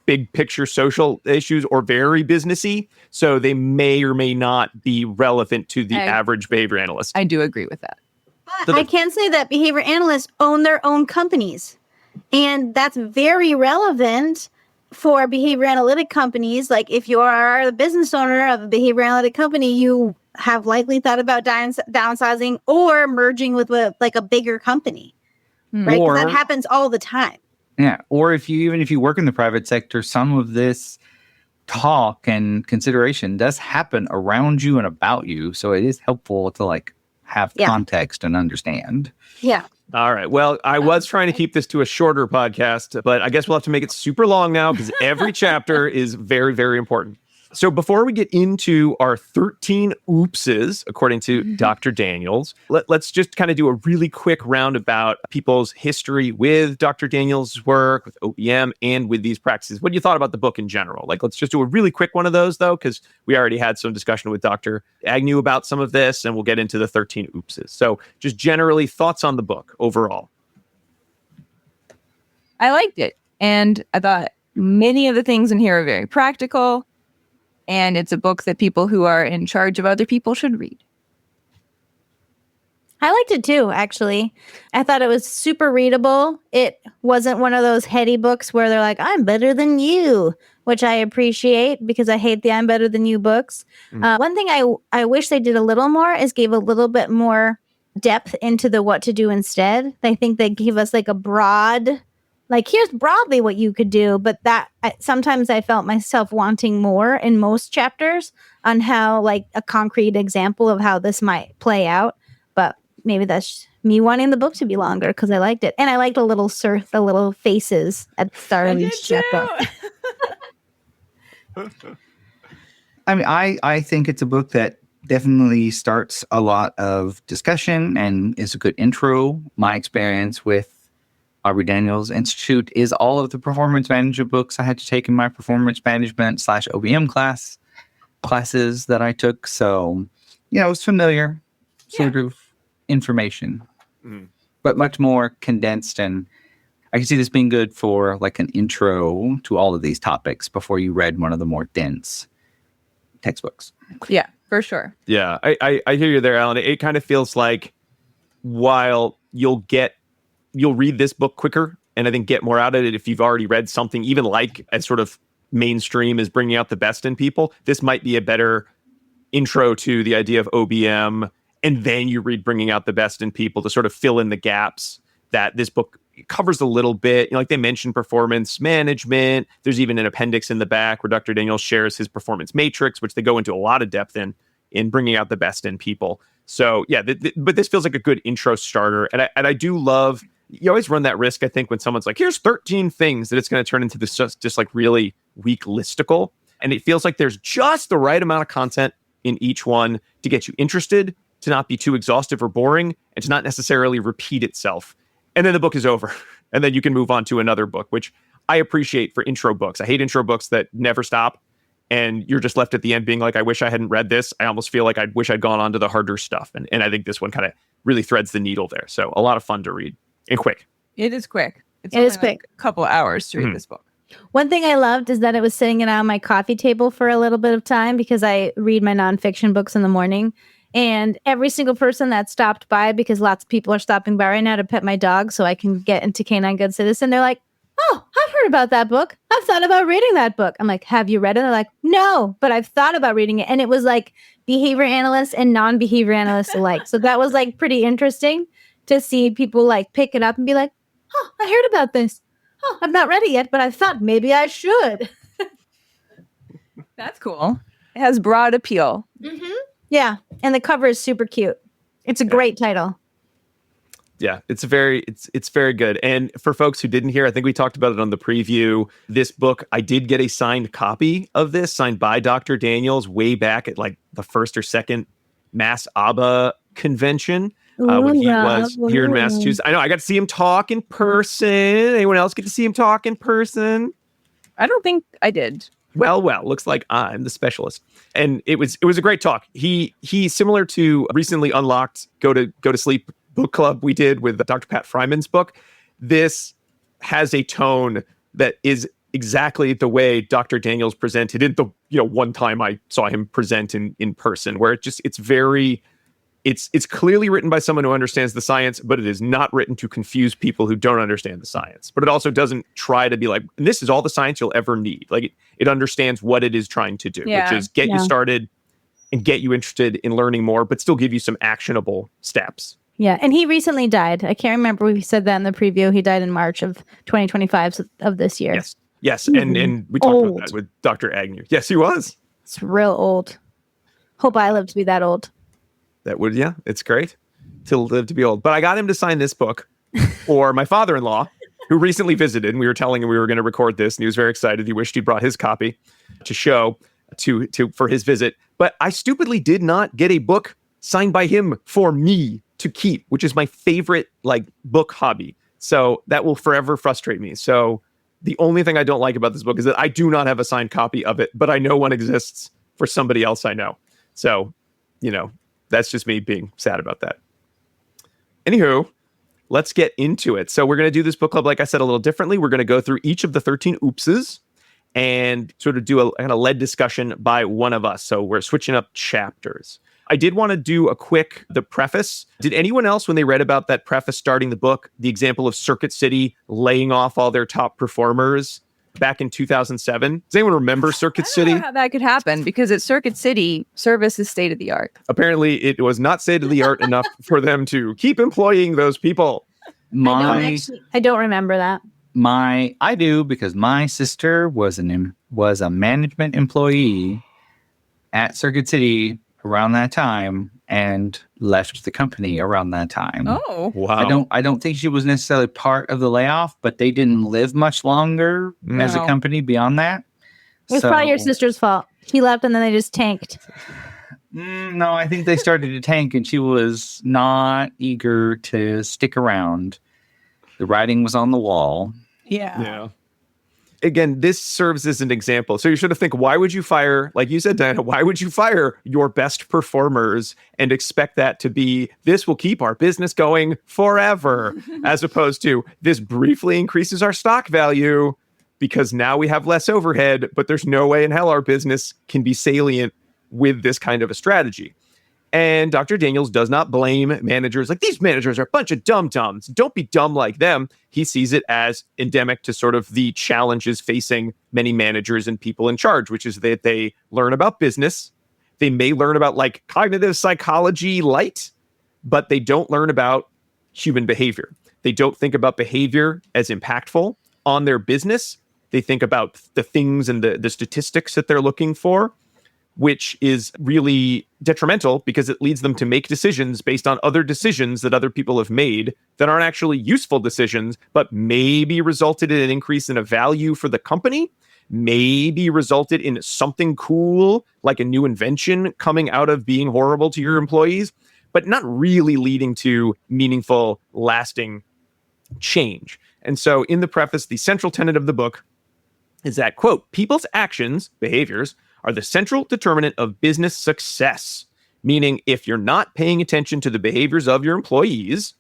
big picture social issues or very businessy. So they may or may not be relevant to the average behavior analyst. I do agree with that. But I can say that behavior analysts own their own companies. And that's very relevant for behavior analytic companies. Like if you are the business owner of a behavior analytic company, you have likely thought about downsizing or merging with a bigger company. Right? 'Cause that happens all the time. Yeah. Or if you work in the private sector, some of this talk and consideration does happen around you and about you. So it is helpful to have context and understand. Yeah. All right. Well, I was trying to keep this to a shorter podcast, but I guess we'll have to make it super long now because every chapter is very, very important. So before we get into our 13 oopses, according to Dr. Daniels, let's just kind of do a really quick round about people's history with Dr. Daniels' work, with OBM, and with these practices. What you thought about the book in general? Let's just do a really quick one of those, though, because we already had some discussion with Dr. Agnew about some of this, and we'll get into the 13 oopses. So just generally, thoughts on the book overall. I liked it. And I thought many of the things in here are very practical. And it's a book that people who are in charge of other people should read. I liked it too, actually. I thought it was super readable. It wasn't one of those heady books where they're like, I'm better than you, which I appreciate because I hate the I'm better than you books. One thing I wish they did a little more is gave a little bit more depth into the what to do instead. I think they gave us a broad, here's broadly what you could do, but sometimes I felt myself wanting more in most chapters on how a concrete example of how this might play out. But maybe that's me wanting the book to be longer because I liked it. And I liked the little faces at the start of each chapter. I mean, I think it's a book that definitely starts a lot of discussion and is a good intro. My experience with Aubrey Daniels Institute is all of the performance management books I had to take in my performance management / OBM classes that I took. So, it's familiar sort of information, but much more condensed. And I can see this being good for an intro to all of these topics before you read one of the more dense textbooks. Yeah, for sure. Yeah, I hear you there, Alan. It kind of feels like while you'll read this book quicker and I think get more out of it if you've already read something even as sort of mainstream as Bringing Out the Best in People, this might be a better intro to the idea of OBM. And then you read Bringing Out the Best in People to sort of fill in the gaps that this book covers a little bit. They mentioned performance management. There's even an appendix in the back where Dr. Daniels shares his performance matrix, which they go into a lot of depth in Bringing Out the Best in People. So yeah, but this feels like a good intro starter. And I do love, you always run that risk, I think, when someone's like, here's 13 things, that it's going to turn into this just really weak listicle. And it feels like there's just the right amount of content in each one to get you interested, to not be too exhaustive or boring, and to not necessarily repeat itself. And then the book is over. And then you can move on to another book, which I appreciate for intro books. I hate intro books that never stop. And you're just left at the end being like, I wish I hadn't read this. I almost feel like I wish I'd gone on to the harder stuff. And I think this one kind of really threads the needle there. So a lot of fun to read and quick. It is quick. It's It is only quick. a couple hours to read this book. One thing I loved is that it was sitting on my coffee table for a little bit of time because I read my nonfiction books in the morning. And every single person that stopped by, because lots of people are stopping by right now to pet my dog so I can get into Canine Good Citizen, they're like, oh, I've heard about that book. I've thought about reading that book. I'm like, have you read it? They're like, no, but I've thought about reading it. And it was like behavior analysts and non-behavior analysts alike. So that was like pretty interesting to see people like pick it up and be like, oh, I heard about this. Oh, I've not read it yet, but I thought maybe I should. That's cool. It has broad appeal. Mm-hmm. Yeah. And the cover is super cute. It's a great title. Yeah, it's very good. And for folks who didn't hear, I think we talked about it on the preview. This book, I did get a signed copy of this, signed by Dr. Daniels way back at like the first or second Mass ABBA convention when he was here in Massachusetts. I know, I got to see him talk in person. Anyone else get to see him talk in person? I don't think I did. Well, looks like I'm the specialist. And it was a great talk. He similar to recently unlocked Go to Sleep book club we did with Dr. Pat Fryman's book. This has a tone that is exactly the way Dr. Daniels presented it. The one time I saw him present in person, where it's clearly written by someone who understands the science, but it is not written to confuse people who don't understand the science. But it also doesn't try to be like, this is all the science you'll ever need. Like it understands what it is trying to do, which is get you started and get you interested in learning more, but still give you some actionable steps. Yeah, and he recently died. I can't remember if we said that in the preview. He died in March of 2025 of this year. Yes, and we talked about that with Dr. Agnew. Yes, he was. It's real old. Hope I live to be that old. That would, it's great to live to be old. But I got him to sign this book for my father-in-law, who recently visited, and we were telling him we were going to record this, and he was very excited. He wished he brought his copy to show for his visit. But I stupidly did not get a book signed by him for me to keep, which is my favorite book hobby. So that will forever frustrate me. So the only thing I don't like about this book is that I do not have a signed copy of it, but I know one exists for somebody else I know. So, that's just me being sad about that. Anywho, let's get into it. So we're going to do this book club, like I said, a little differently. We're going to go through each of the 13 oopses and sort of do a kind of led discussion by one of us. So we're switching up chapters. I did want to do the preface. Did anyone else, when they read about that preface starting the book, the example of Circuit City laying off all their top performers back in 2007? Does anyone remember Circuit City? I don't know how that could happen, because at Circuit City, service is state of the art. Apparently, it was not state of the art enough for them to keep employing those people. I don't remember that. I do, because my sister was a management employee at Circuit City around that time and left the company around that time. Oh, wow. I don't think she was necessarily part of the layoff, but they didn't live much longer as a company beyond that. It was probably your sister's fault. She left and then they just tanked. No, I think they started to tank and she was not eager to stick around. The writing was on the wall. Yeah. Again, this serves as an example. So you should have think, why would you fire, like you said, Diana, why would you fire your best performers and expect that to be, this will keep our business going forever, as opposed to this briefly increases our stock value because now we have less overhead, but there's no way in hell our business can be salient with this kind of a strategy. And Dr. Daniels does not blame managers like these managers are a bunch of dum-dums. Don't be dumb like them. He sees it as endemic to sort of the challenges facing many managers and people in charge, which is that they learn about business. They may learn about cognitive psychology light, but they don't learn about human behavior. They don't think about behavior as impactful on their business. They think about the things and the statistics that they're looking for, which is really detrimental because it leads them to make decisions based on other decisions that other people have made that aren't actually useful decisions, but maybe resulted in an increase in a value for the company, maybe resulted in something cool, like a new invention coming out of being horrible to your employees, but not really leading to meaningful, lasting change. And so in the preface, the central tenet of the book is that, quote, people's actions, behaviors, are the central determinant of business success. Meaning, if you're not paying attention to the behaviors of your employees,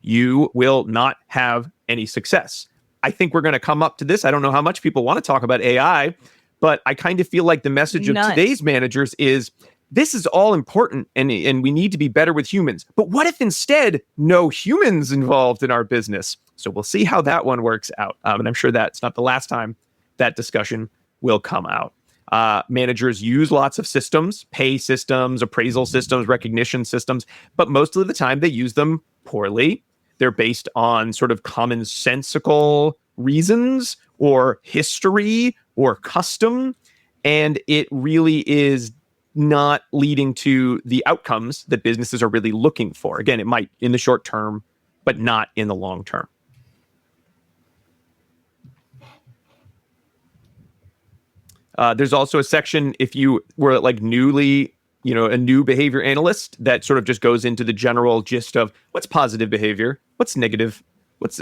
you will not have any success. I think we're going to come up to this. I don't know how much people want to talk about AI, but I kind of feel like the message of today's managers is this is all important and we need to be better with humans. But what if instead no humans involved in our business? So we'll see how that one works out. And I'm sure that's not the last time that discussion will come out. Managers use lots of systems, pay systems, appraisal systems, recognition systems, but most of the time they use them poorly. They're based on sort of commonsensical reasons or history or custom. And it really is not leading to the outcomes that businesses are really looking for. Again, it might in the short term, but not in the long term. There's also a section if you were like newly, a new behavior analyst that sort of just goes into the general gist of what's positive behavior, what's negative, what's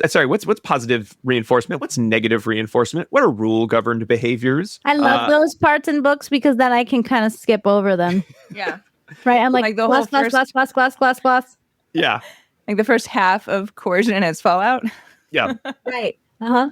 positive reinforcement, what's negative reinforcement, what are rule governed behaviors. I love those parts in books because then I can kind of skip over them. Yeah. Right. I'm like the whole class. Yeah. Like the first half of coercion and its fallout. Yeah. Right. Uh-huh.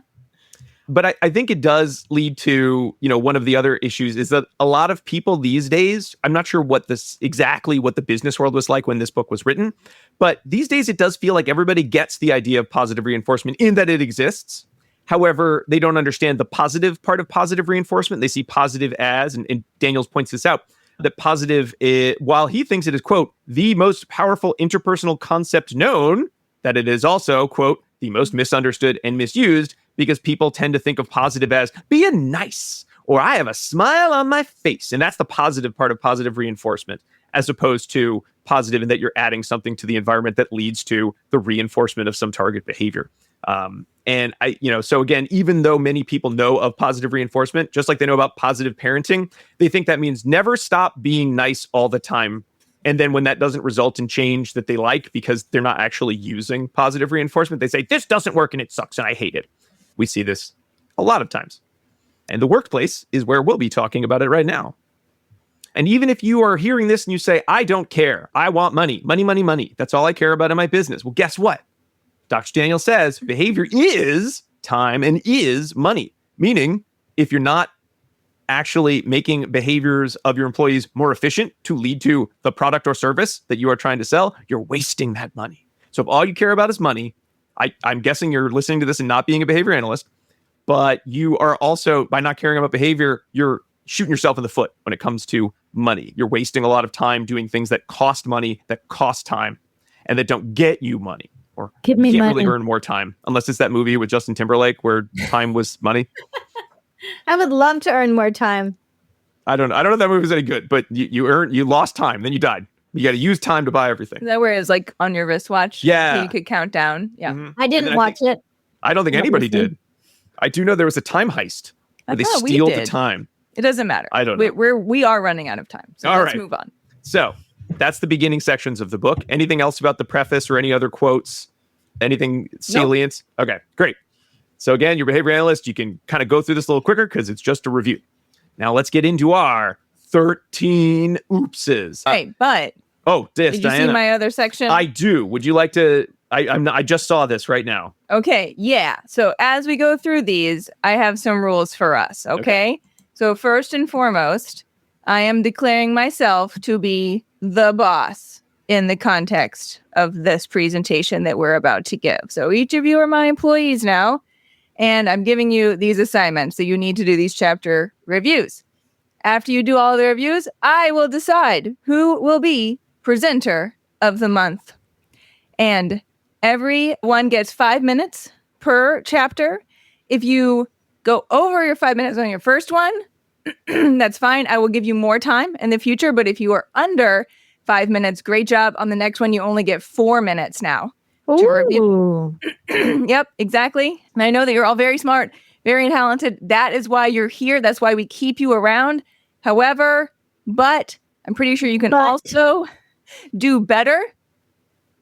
But I think it does lead to, one of the other issues is that a lot of people these days, I'm not sure what the business world was like when this book was written, but these days it does feel like everybody gets the idea of positive reinforcement in that it exists. However, they don't understand the positive part of positive reinforcement. They see positive as, and Daniels points this out, that positive, while he thinks it is, quote, the most powerful interpersonal concept known, that it is also, quote, the most misunderstood and misused, because people tend to think of positive as being nice, or I have a smile on my face. And that's the positive part of positive reinforcement, as opposed to positive in that you're adding something to the environment that leads to the reinforcement of some target behavior. So again, even though many people know of positive reinforcement, just like they know about positive parenting, they think that means never stop being nice all the time. And then when that doesn't result in change that they like because they're not actually using positive reinforcement, they say, this doesn't work and it sucks and I hate it. We see this a lot of times. And the workplace is where we'll be talking about it right now. And even if you are hearing this and you say, I don't care, I want money, money, money, money. That's all I care about in my business. Well, guess what? Dr. Daniel says behavior is time and is money. Meaning, if you're not actually making behaviors of your employees more efficient to lead to the product or service that you are trying to sell, you're wasting that money. So if all you care about is money, I'm guessing you're listening to this and not being a behavior analyst, but you are also, by not caring about behavior, you're shooting yourself in the foot when it comes to money. You're wasting a lot of time doing things that cost money, that cost time, and that don't get you money. Or Give me you can't money. really earn more time, unless it's that movie with Justin Timberlake where time was money. I would love to earn more time. I don't know if that movie was any good, but you lost time, then you died. You got to use time to buy everything. Is that where it's like on your wristwatch? Yeah. So you could count down. Yeah. Mm-hmm. I didn't watch it. I don't think anybody did. I do know there was a time heist where they thought we steal the did. time. It doesn't matter. I don't know. We are running out of time. So All let's right. move on. So that's the beginning sections of the book. Anything else about the preface or any other quotes? Anything salient? Nope. Okay, great. So again, your behavior analyst, you can kind of go through this a little quicker because it's just a review. Now let's get into our 13 oopses. Hey, but did you Diana, see my other section? I do. Would you like to? I just saw this right now. Okay, yeah. So as we go through these, I have some rules for us. Okay. So first and foremost, I am declaring myself to be the boss in the context of this presentation that we're about to give. So each of you are my employees now, and I'm giving you these assignments. So you need to do these chapter reviews. After you do all the reviews, I will decide who will be presenter of the month. And everyone gets 5 minutes per chapter. If you go over your 5 minutes on your first one, that's fine. I will give you more time in the future. But if you are under 5 minutes, great job. On the next one, you only get 4 minutes now. To review. Yep, exactly. And I know that you're all very smart, very talented. That is why you're here. That's why we keep you around. However, but I'm pretty sure you can also do better.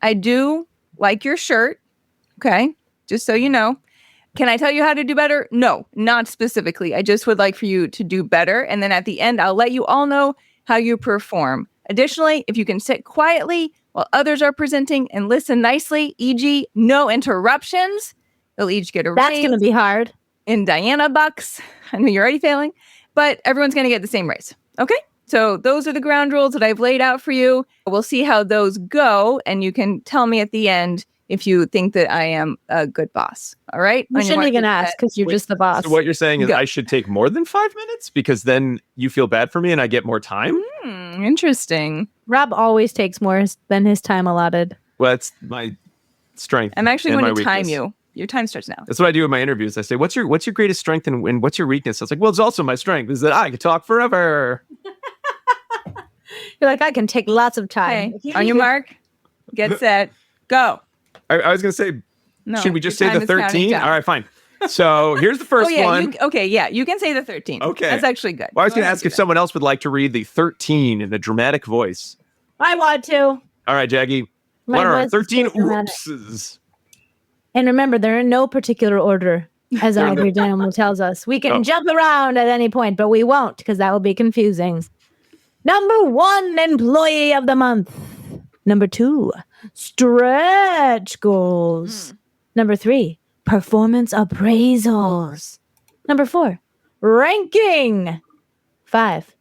I do like your shirt. Okay, just so you know. Can I tell you how to do better? No, not specifically. I just would like for you to do better. And then at the end, I'll let you all know how you perform. Additionally, if you can sit quietly while others are presenting and listen nicely, e.g., no interruptions, They'll each get a That's raise going to be hard. in Diana bucks. I know you're already failing, but everyone's going to get the same raise. Okay? So those are the ground rules that I've laid out for you. We'll see how those go, and you can tell me at the end if you think that I am a good boss. All right? You shouldn't even ask because you're just the boss. So what you're saying is Go. I should take more than 5 minutes because then you feel bad for me and I get more time? Interesting. Rob always takes more than his time allotted. Well, that's my strength. I'm actually and going my to time weakness. you. Your time starts now. That's what I do in my interviews. I say, what's your greatest strength and what's your weakness? I was like, well, it's also my strength is that I could talk forever. You're like, I can take lots of time. Okay. On your mark, get set, go. I was going to say, No, should we just your say time the is counting 13? down. All right, fine. So here's the first one. You can say the 13. Okay. That's actually good. Well, I was Go going to ahead ask and if do someone else would like to read the 13 in a dramatic voice. I want to. All right, Jackie. My What are our voice is 13 too dramatic. oopses? And remember, they're in no particular order, as Aubrey Daniels tells us. We can jump around at any point, but we won't because that will be confusing. Number 1, employee of the month. Number 2, stretch goals. Number 3, performance appraisals. Number 4, ranking. 5,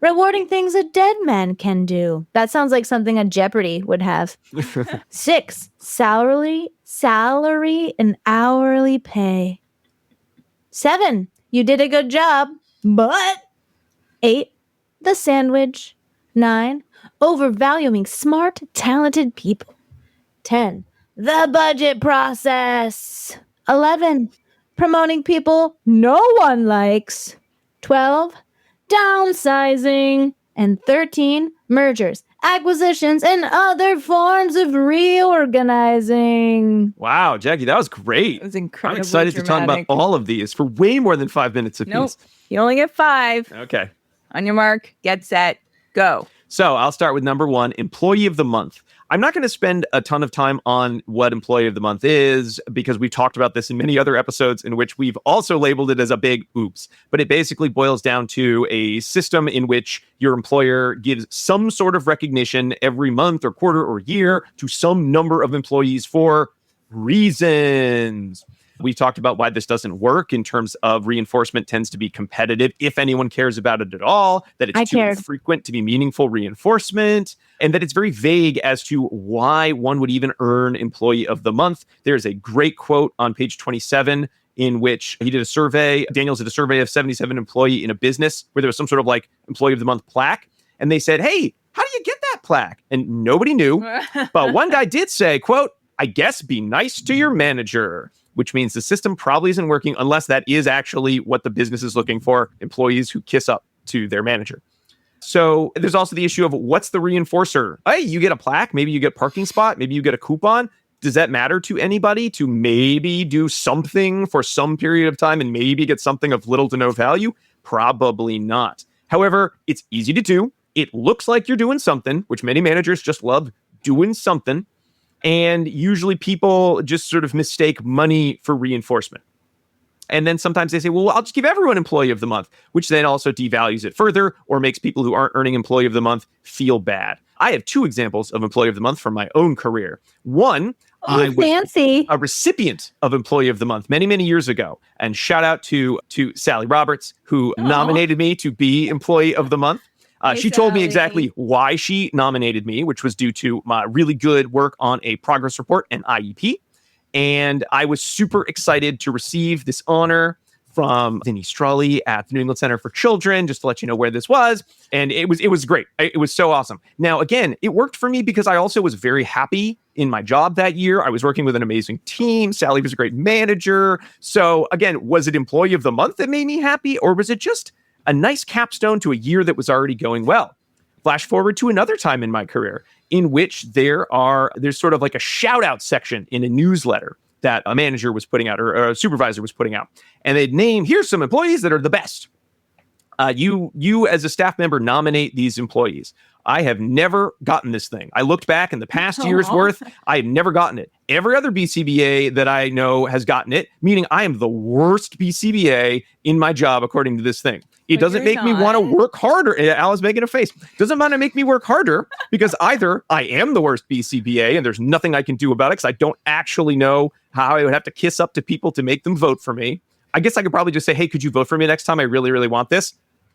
rewarding things a dead man can do. That sounds like something a Jeopardy would have. 6, salary and hourly pay. 7, you did a good job, but. 8, the sandwich. 9, overvaluing smart, talented people. 10, the budget process. 11, promoting people no one likes. 12, downsizing. And 13, mergers, acquisitions, and other forms of reorganizing. Wow, Jackie, that was great. It was I'm incredibly excited to talk about dramatic. all of these for way more than 5 minutes apiece. Nope. You only get 5. Okay. On your mark, get set, go. So I'll start with number 1, employee of the month. I'm not going to spend a ton of time on what employee of the month is because we've talked about this in many other episodes in which we've also labeled it as a big oops. But it basically boils down to a system in which your employer gives some sort of recognition every month or quarter or year to some number of employees for reasons. We talked about why this doesn't work in terms of reinforcement tends to be competitive if anyone cares about it at all, that it's too infrequent to be meaningful reinforcement, and that it's very vague as to why one would even earn employee of the month. There's a great quote on page 27 in which he did a survey. Daniels did a survey of 77 employee in a business where there was some sort of like employee of the month plaque. And they said, hey, how do you get that plaque? And nobody knew. But one guy did say, quote, I guess be nice to your manager, which means the system probably isn't working unless that is actually what the business is looking for, employees who kiss up to their manager. So there's also the issue of what's the reinforcer? Hey, you get a plaque, maybe you get a parking spot, maybe you get a coupon. Does that matter to anybody to maybe do something for some period of time and maybe get something of little to no value? Probably not. However, it's easy to do. It looks like you're doing something, which many managers just love doing something. And usually people just sort of mistake money for reinforcement. And then sometimes they say, well, I'll just give everyone employee of the month, which then also devalues it further or makes people who aren't earning employee of the month feel bad. I have 2 examples of employee of the month from my own career. One, I was fancy. a recipient of employee of the month many, many years ago. And shout out to Sally Roberts, who nominated me to be employee of the month. She told me exactly why she nominated me, which was due to my really good work on a progress report and IEP. And I was super excited to receive this honor from Vinnie Strully at the New England Center for Children, just to let you know where this was. And it was great. It was so awesome. Now, again, it worked for me because I also was very happy in my job that year. I was working with an amazing team. Sally was a great manager. So again, was it employee of the month that made me happy, or was it just a nice capstone to a year that was already going well? Flash forward to another time in my career in which there's sort of like a shout out section in a newsletter that a manager was putting out or a supervisor was putting out. And they'd name, here's some employees that are the best. You as a staff member nominate these employees. I have never gotten this thing. I looked back in the past year's worth. I have never gotten it. Every other BCBA that I know has gotten it, meaning I am the worst BCBA in my job, according to this thing. It doesn't make me want to work harder. Alice making a face. Doesn't want to make me work harder because either I am the worst BCBA and there's nothing I can do about it because I don't actually know how I would have to kiss up to people to make them vote for me. I guess I could probably just say, hey, could you vote for me next time? I really, really want this.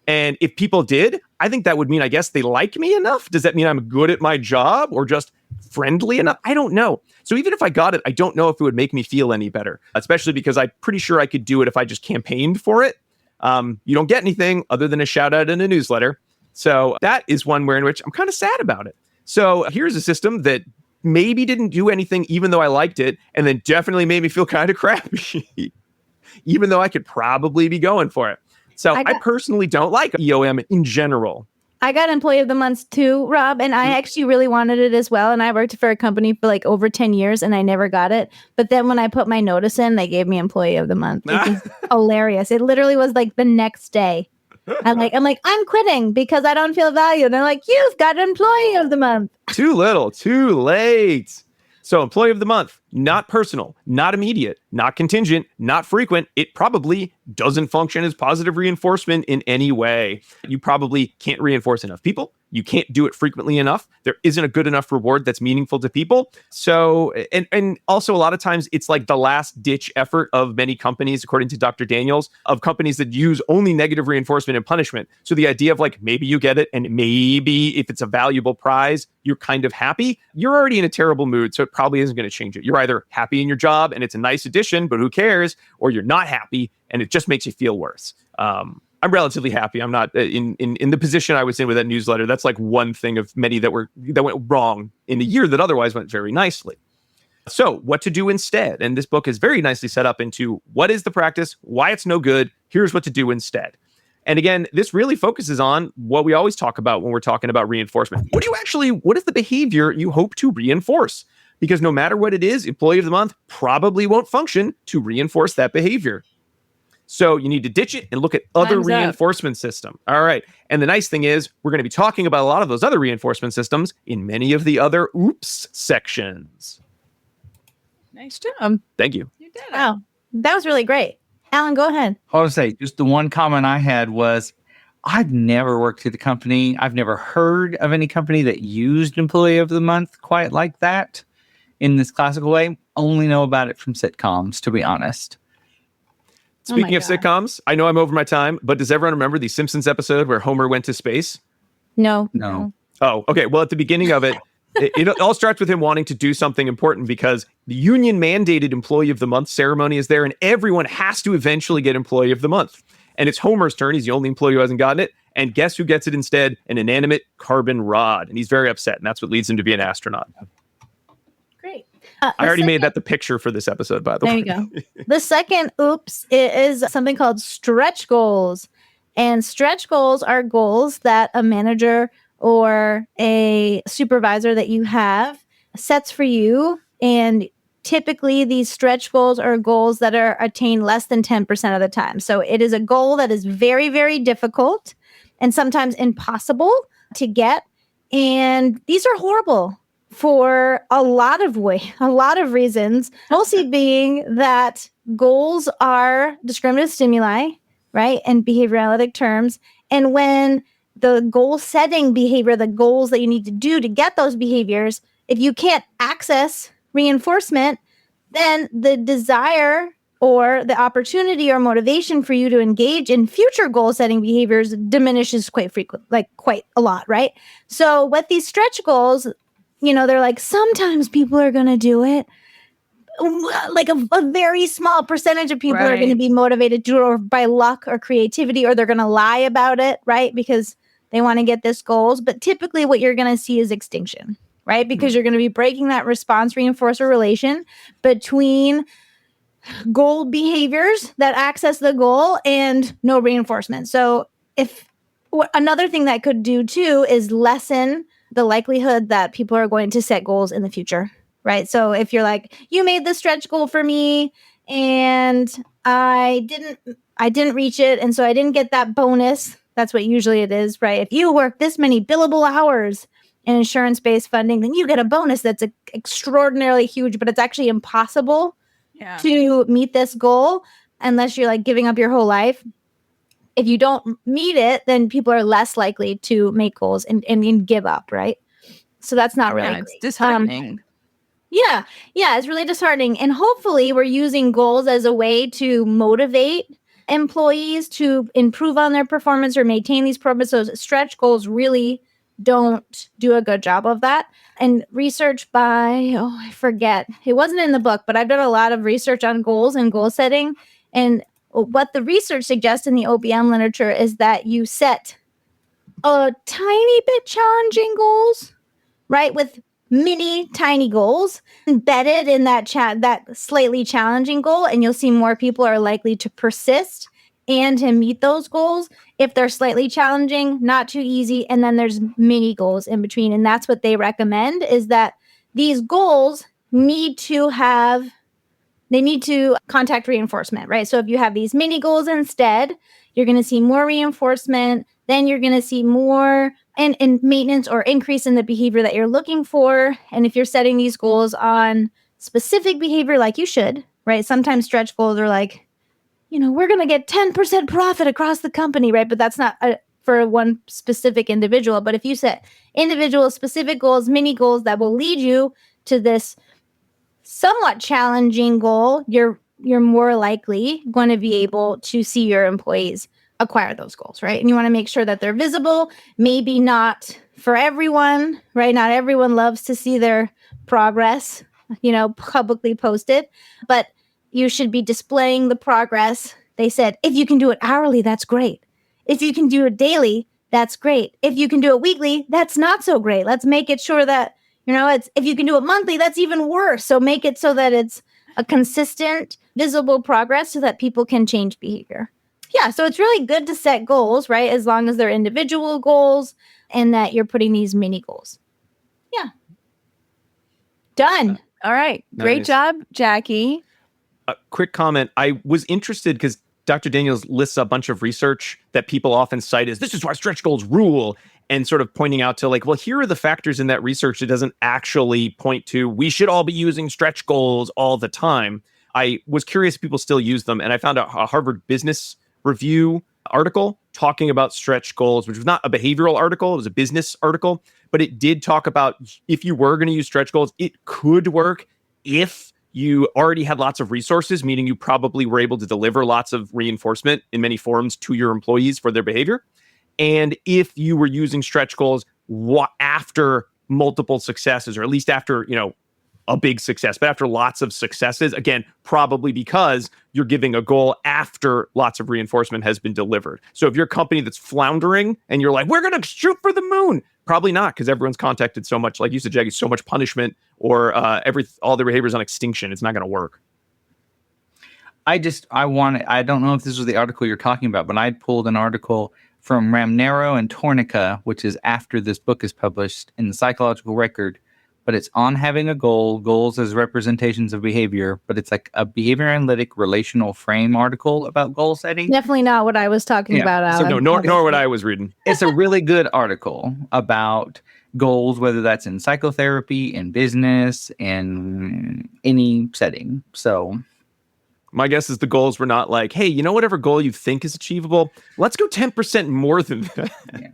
And if people did, I think that would mean, I guess, they like me enough. Does that mean I'm good at my job or just friendly enough? I don't know. So even if I got it, I don't know if it would make me feel any better, especially because I'm pretty sure I could do it if I just campaigned for it. You don't get anything other than a shout out in a newsletter. So that is one where in which I'm kind of sad about it. So here's a system that maybe didn't do anything, even though I liked it, and then definitely made me feel kind of crappy, even though I could probably be going for it. So I personally don't like EOM in general. I got Employee of the Month too, Rob, and I actually really wanted it as well. And I worked for a company for like over 10 years and I never got it. But then when I put my notice in, they gave me Employee of the Month. It was hilarious. It literally was like the next day. I'm like, I'm quitting because I don't feel valued. They're like, you've got Employee of the Month. Too little, too late. So Employee of the Month, not personal, not immediate, not contingent, not frequent. It probably doesn't function as positive reinforcement in any way. You probably can't reinforce enough people. You can't do it frequently enough. There isn't a good enough reward that's meaningful to people. So, and also a lot of times it's like the last ditch effort of many companies, according to Dr. Daniels, of companies that use only negative reinforcement and punishment. So the idea of like, maybe you get it and maybe if it's a valuable prize, you're kind of happy. You're already in a terrible mood, so it probably isn't going to change it. You're either happy in your job and it's a nice addition, but who cares? Or you're not happy and it just makes you feel worse. I'm relatively happy. I'm not in the position I was in with that newsletter. That's like one thing of many that went wrong in a year that otherwise went very nicely. So what to do instead? And this book is very nicely set up into what is the practice, why it's no good, here's what to do instead. And again, this really focuses on what we always talk about when we're talking about reinforcement. What is the behavior you hope to reinforce? Because no matter what it is, Employee of the Month probably won't function to reinforce that behavior. So you need to ditch it and look at other reinforcement system. All right. And the nice thing is we're going to be talking about a lot of those other reinforcement systems in many of the other oops sections. Nice job. Thank you. You did it. Wow. That was really great. Alan, go ahead. I would say just the one comment I had was I've never worked at a company. I've never heard of any company that used Employee of the Month quite like that in this classical way. Only know about it from sitcoms, to be honest. Speaking of sitcoms, I know I'm over my time, but does everyone remember the Simpsons episode where Homer went to space? No. Oh, okay. Well, at the beginning of it, it all starts with him wanting to do something important because the union mandated Employee of the Month ceremony is there and everyone has to eventually get Employee of the Month. And it's Homer's turn. He's the only employee who hasn't gotten it. And guess who gets it instead? An inanimate carbon rod. And he's very upset. And that's what leads him to be an astronaut. Great. I already made that the picture for this episode, by the way. There you go. The second oops is something called stretch goals. And stretch goals are goals that a manager or a supervisor that you have sets for you. And typically these stretch goals are goals that are attained less than 10% of the time. So it is a goal that is very, very difficult and sometimes impossible to get. And these are horrible for a lot of reasons, mostly being that goals are discriminative stimuli, right? In behavior analytic terms. And when the goal setting behavior, the goals that you need to do to get those behaviors, if you can't access reinforcement, then the desire or the opportunity or motivation for you to engage in future goal setting behaviors diminishes quite a lot, right? So with these stretch goals, they're like, sometimes people are going to do it. Like a very small percentage of people are going to be motivated to do it or by luck or creativity, or they're going to lie about it, right? Because they want to get this goals. But typically what you're going to see is extinction, right? Because you're going to be breaking that response reinforcer relation between goal behaviors that access the goal and no reinforcement. So another thing that could do too is lessen the likelihood that people are going to set goals in the future, right? So if you're like, you made this stretch goal for me and I didn't reach it. And so I didn't get that bonus That's what usually it is, right? If you work this many billable hours in insurance-based funding, then you get a bonus that's extraordinarily huge, but it's actually impossible to meet this goal unless you're like giving up your whole life. If you don't meet it, then people are less likely to make goals and give up, right? So that's not really it's great. disheartening. Yeah, it's really disheartening. And hopefully we're using goals as a way to motivate employees to improve on their performance or maintain these performances. So stretch goals really don't do a good job of that. And research by, I forget, it wasn't in the book, but I've done a lot of research on goals and goal setting. And what the research suggests in the OBM literature is that you set a tiny bit challenging goals, right? With mini tiny goals embedded in that slightly challenging goal, and you'll see more people are likely to persist and to meet those goals if they're slightly challenging, not too easy, and then there's mini goals in between. And that's what they recommend, is that these goals need to contact reinforcement, right? So if you have these mini goals instead, you're going to see more reinforcement, then you're going to see more and maintenance or increase in the behavior that you're looking for. And if you're setting these goals on specific behavior, like you should, right? Sometimes stretch goals are like, we're going to get 10% profit across the company, right? But that's not for one specific individual. But if you set individual specific goals, mini goals that will lead you to this somewhat challenging goal, you're more likely going to be able to see your employees acquire those goals, right? And you want to make sure that they're visible, maybe not for everyone, right? Not everyone loves to see their progress, publicly posted, but you should be displaying the progress. They said, if you can do it hourly, that's great. If you can do it daily, that's great. If you can do it weekly, that's not so great. Let's make it sure that, if you can do it monthly, that's even worse. So make it so that it's a consistent, visible progress so that people can change behavior. Yeah, so it's really good to set goals, right? As long as they're individual goals and that you're putting these mini goals. Yeah. Done. All right. Great Nice. job, Jackie. A quick comment. I was interested because Dr. Daniels lists a bunch of research that people often cite as this is why stretch goals rule, and sort of pointing out to well, here are the factors in that research that doesn't actually point to we should all be using stretch goals all the time. I was curious if people still use them, and I found a Harvard Business Review article talking about stretch goals, which was not a behavioral article, it was a business article, but it did talk about if you were going to use stretch goals, it could work if you already had lots of resources, meaning you probably were able to deliver lots of reinforcement in many forms to your employees for their behavior. And if you were using stretch goals after multiple successes, or at least after, a big success, but after lots of successes, again, probably because you're giving a goal after lots of reinforcement has been delivered. So if you're a company that's floundering and you're like, we're going to shoot for the moon, probably not, because everyone's contacted so much, like you said, Jackie, so much punishment or all their behaviors on extinction. It's not going to work. I don't know if this was the article you're talking about, but I pulled an article from Ramnero and Tornica, which is after this book is published in the Psychological Record, but it's on having a goal, goals as representations of behavior, but it's like a behavior analytic relational frame article about goal setting. Definitely not what I was talking about, Alan. So nor what I was reading. It's a really good article about goals, whether that's in psychotherapy, in business, in any setting. So my guess is the goals were not like, hey, whatever goal you think is achievable, let's go 10% more than that. Yeah.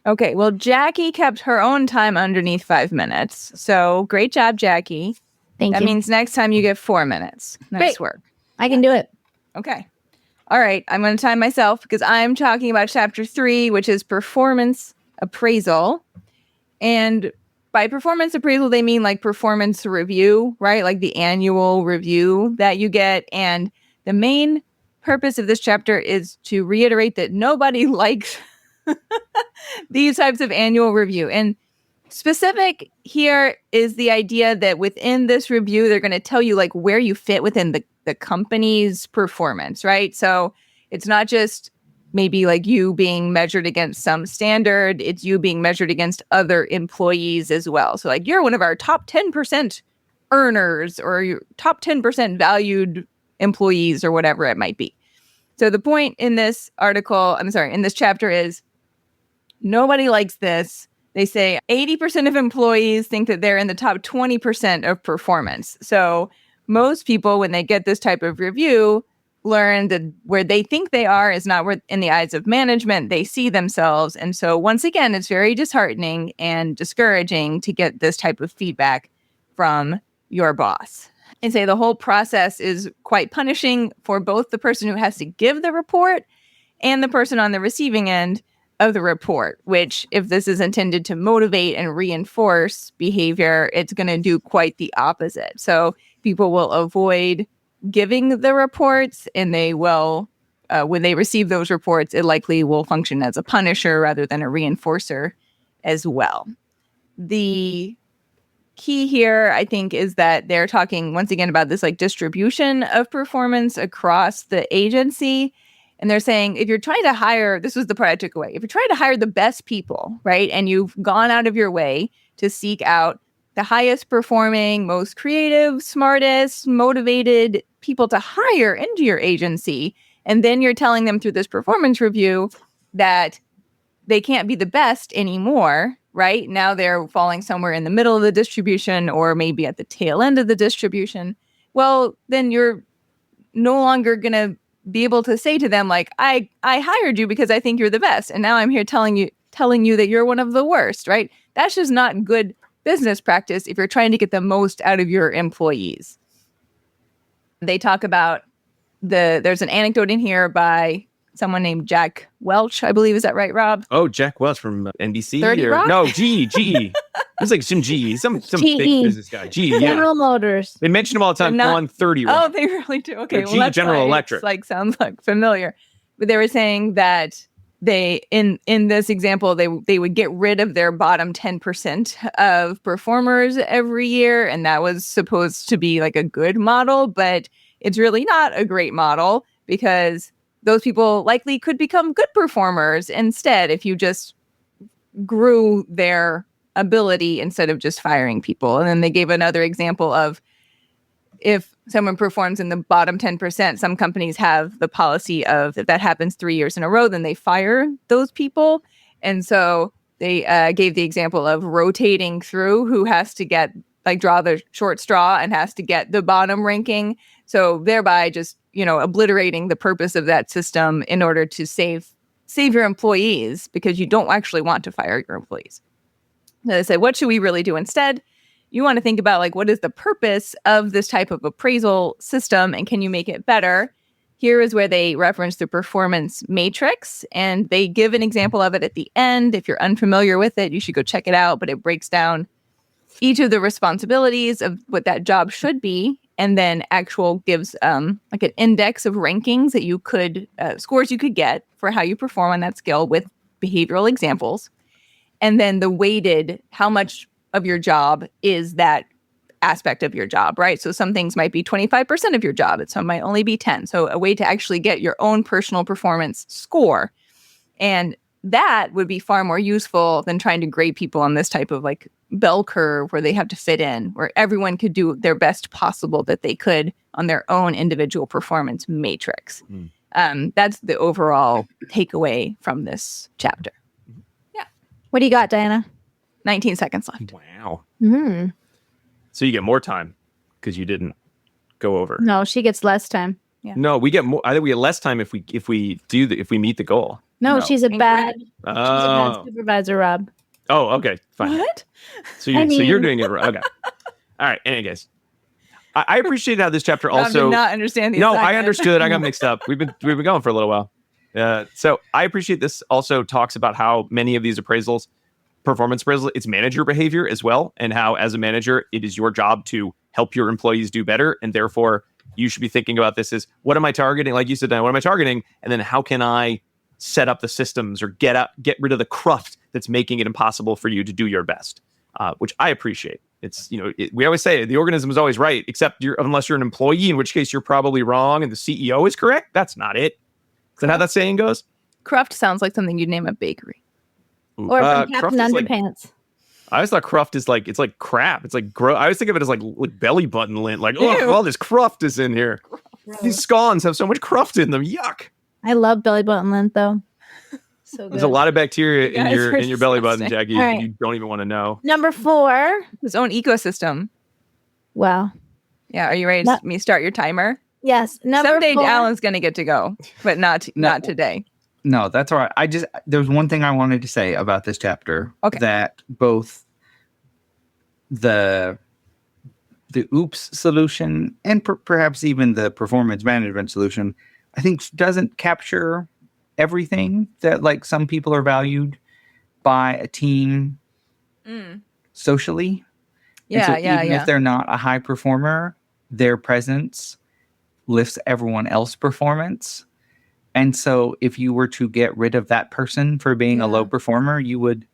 Okay, well, Jackie kept her own time underneath 5 minutes. So great job, Jackie. Thank That you. means next time you get 4 minutes. Nice Great. work. I can do it. Okay. All right, I'm going to time myself because I'm talking about chapter 3, which is performance appraisal. And by performance appraisal, they mean like performance review, right? Like the annual review that you get. And the main purpose of this chapter is to reiterate that nobody likes these types of annual review. And specific here is the idea that within this review, they're going to tell you like where you fit within the company's performance, right? So it's not just maybe like you being measured against some standard, it's you being measured against other employees as well. So like you're one of our top 10% earners or your top 10% valued employees or whatever it might be. So the point in this in this chapter is nobody likes this. They say 80% of employees think that they're in the top 20% of performance. So most people, when they get this type of review, learn that where they think they are is not where, in the eyes of management, they see themselves. And so once again, it's very disheartening and discouraging to get this type of feedback from your boss. And say the whole process is quite punishing for both the person who has to give the report and the person on the receiving end of the report, which if this is intended to motivate and reinforce behavior, it's going to do quite the opposite. So people will avoid giving the reports, and they will, when they receive those reports, it likely will function as a punisher rather than a reinforcer as well. The key here, I think, is that they're talking once again about this like distribution of performance across the agency. And they're saying, if you're trying to hire, this was the part I took away, if you're trying to hire the best people, right, and you've gone out of your way to seek out the highest performing, most creative, smartest, motivated people to hire into your agency, and then you're telling them through this performance review that they can't be the best anymore, right? Now they're falling somewhere in the middle of the distribution or maybe at the tail end of the distribution. Well, then you're no longer going to be able to say to them, like, I hired you because I think you're the best. And now I'm here telling you that you're one of the worst, right? That's just not good business practice if you're trying to get the most out of your employees. They talk about there's an anecdote in here by someone named Jack Welch, I believe. Is that right, Rob? Oh, Jack Welch from NBC? 30 Rock? No, GE. It's like some GE, some big business guy. GE, yeah. General Motors. They mention him all the time on 30 Rock. Oh, they really do. Okay, GE, that's General Electric. Like sounds like familiar. But they were saying that they in this example they would get rid of their bottom 10% of performers every year, and that was supposed to be like a good model, but it's really not a great model because those people likely could become good performers instead if you just grew their ability instead of just firing people. And then they gave another example of if someone performs in the bottom 10%, some companies have the policy of if that happens 3 years in a row, then they fire those people. And so they gave the example of rotating through who has to get, like, draw the short straw and has to get the bottom ranking. So thereby just, obliterating the purpose of that system in order to save your employees, because you don't actually want to fire your employees. So they said, what should we really do instead? You want to think about, like, what is the purpose of this type of appraisal system, and can you make it better? Here is where they reference the performance matrix, and they give an example of it at the end. If you're unfamiliar with it, you should go check it out, but it breaks down each of the responsibilities of what that job should be, and then gives like an index of rankings that you could, scores you could get for how you perform on that skill with behavioral examples. And then the weighted, how much of your job is that aspect of your job, right? So some things might be 25% of your job, and some might only be 10. So a way to actually get your own personal performance score. And that would be far more useful than trying to grade people on this type of like bell curve where they have to fit in, where everyone could do their best possible that they could on their own individual performance matrix. That's the overall takeaway from this chapter. Yeah. What do you got, Diana? 19 seconds left. Wow. Mm. So you get more time because you didn't go over. No, she gets less time. Yeah. No, we get more. I think we get less time if we meet the goal. No, she's a bad Oh. supervisor, Rob. Oh, okay, fine. What? So you're doing it right. Okay. All right. Anyways, I appreciate how this chapter Rob also. did not understand the No, I assignment. understood. I got mixed up. We've been going for a little while. So I appreciate this also talks about how many of these appraisals, performance appraisals, it's manager behavior as well, and how as a manager, it is your job to help your employees do better, and therefore you should be thinking about this as, what am I targeting? Like you said, Dan, what am I targeting? And then how can I set up the systems or get rid of the cruft that's making it impossible for you to do your best, which I appreciate. It's, we always say the organism is always right, except unless you're an employee, in which case you're probably wrong and the CEO is correct. That's not it. Is that how that saying goes? Cruft sounds like something you'd name a bakery. Or from Cruft Captain is like- Underpants. I always thought cruft is like, it's like crap. It's like gross. I always think of it as like belly button lint. Like, Ew. oh, all this cruft is in here. These scones have so much cruft in them. Yuck. I love belly button lint though. So good. There's a lot of bacteria You guys are in your belly button, disgusting. Jackie. All right. You don't even want to know. Number 4. His own ecosystem. Wow. Yeah. Are you ready to me start your timer? Yes. Number Someday 4. Alan's going to get to go, but not today. No, that's all right. There's one thing I wanted to say about this chapter. Okay. That both the OOPS solution and perhaps even the performance management solution, I think doesn't capture everything that like some people are valued by a team socially. Yeah, Even if they're not a high performer, their presence lifts everyone else's performance. And so if you were to get rid of that person for being a low performer, you would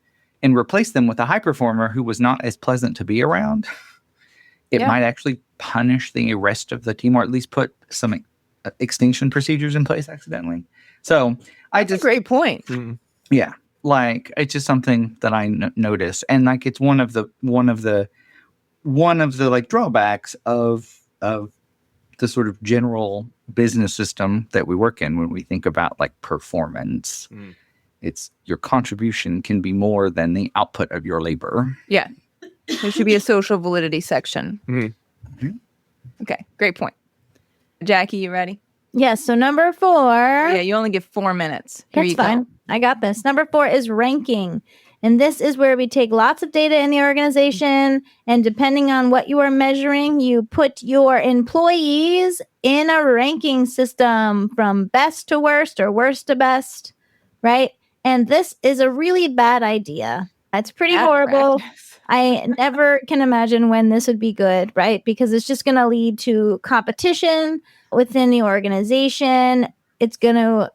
and replace them with a high performer who was not as pleasant to be around. It might actually punish the rest of the team, or at least put some extinction procedures in place accidentally. So That's a great point. Yeah, like it's just something that I notice, and like it's one of the like drawbacks of the sort of general business system that we work in when we think about like performance. It's your contribution can be more than the output of your labor. Yeah. There should be a social validity section. Okay, great point. Jackie, you ready? Yes. So number 4. Yeah, you only get 4 minutes. Here That's you go. fine. I got this. Number 4 is ranking. And this is where we take lots of data in the organization. And depending on what you are measuring, you put your employees in a ranking system from best to worst or worst to best, right? And this is a really bad idea. It's pretty Bad horrible. practice. I never can imagine when this would be good, right? Because it's just going to lead to competition within the organization. It's going to,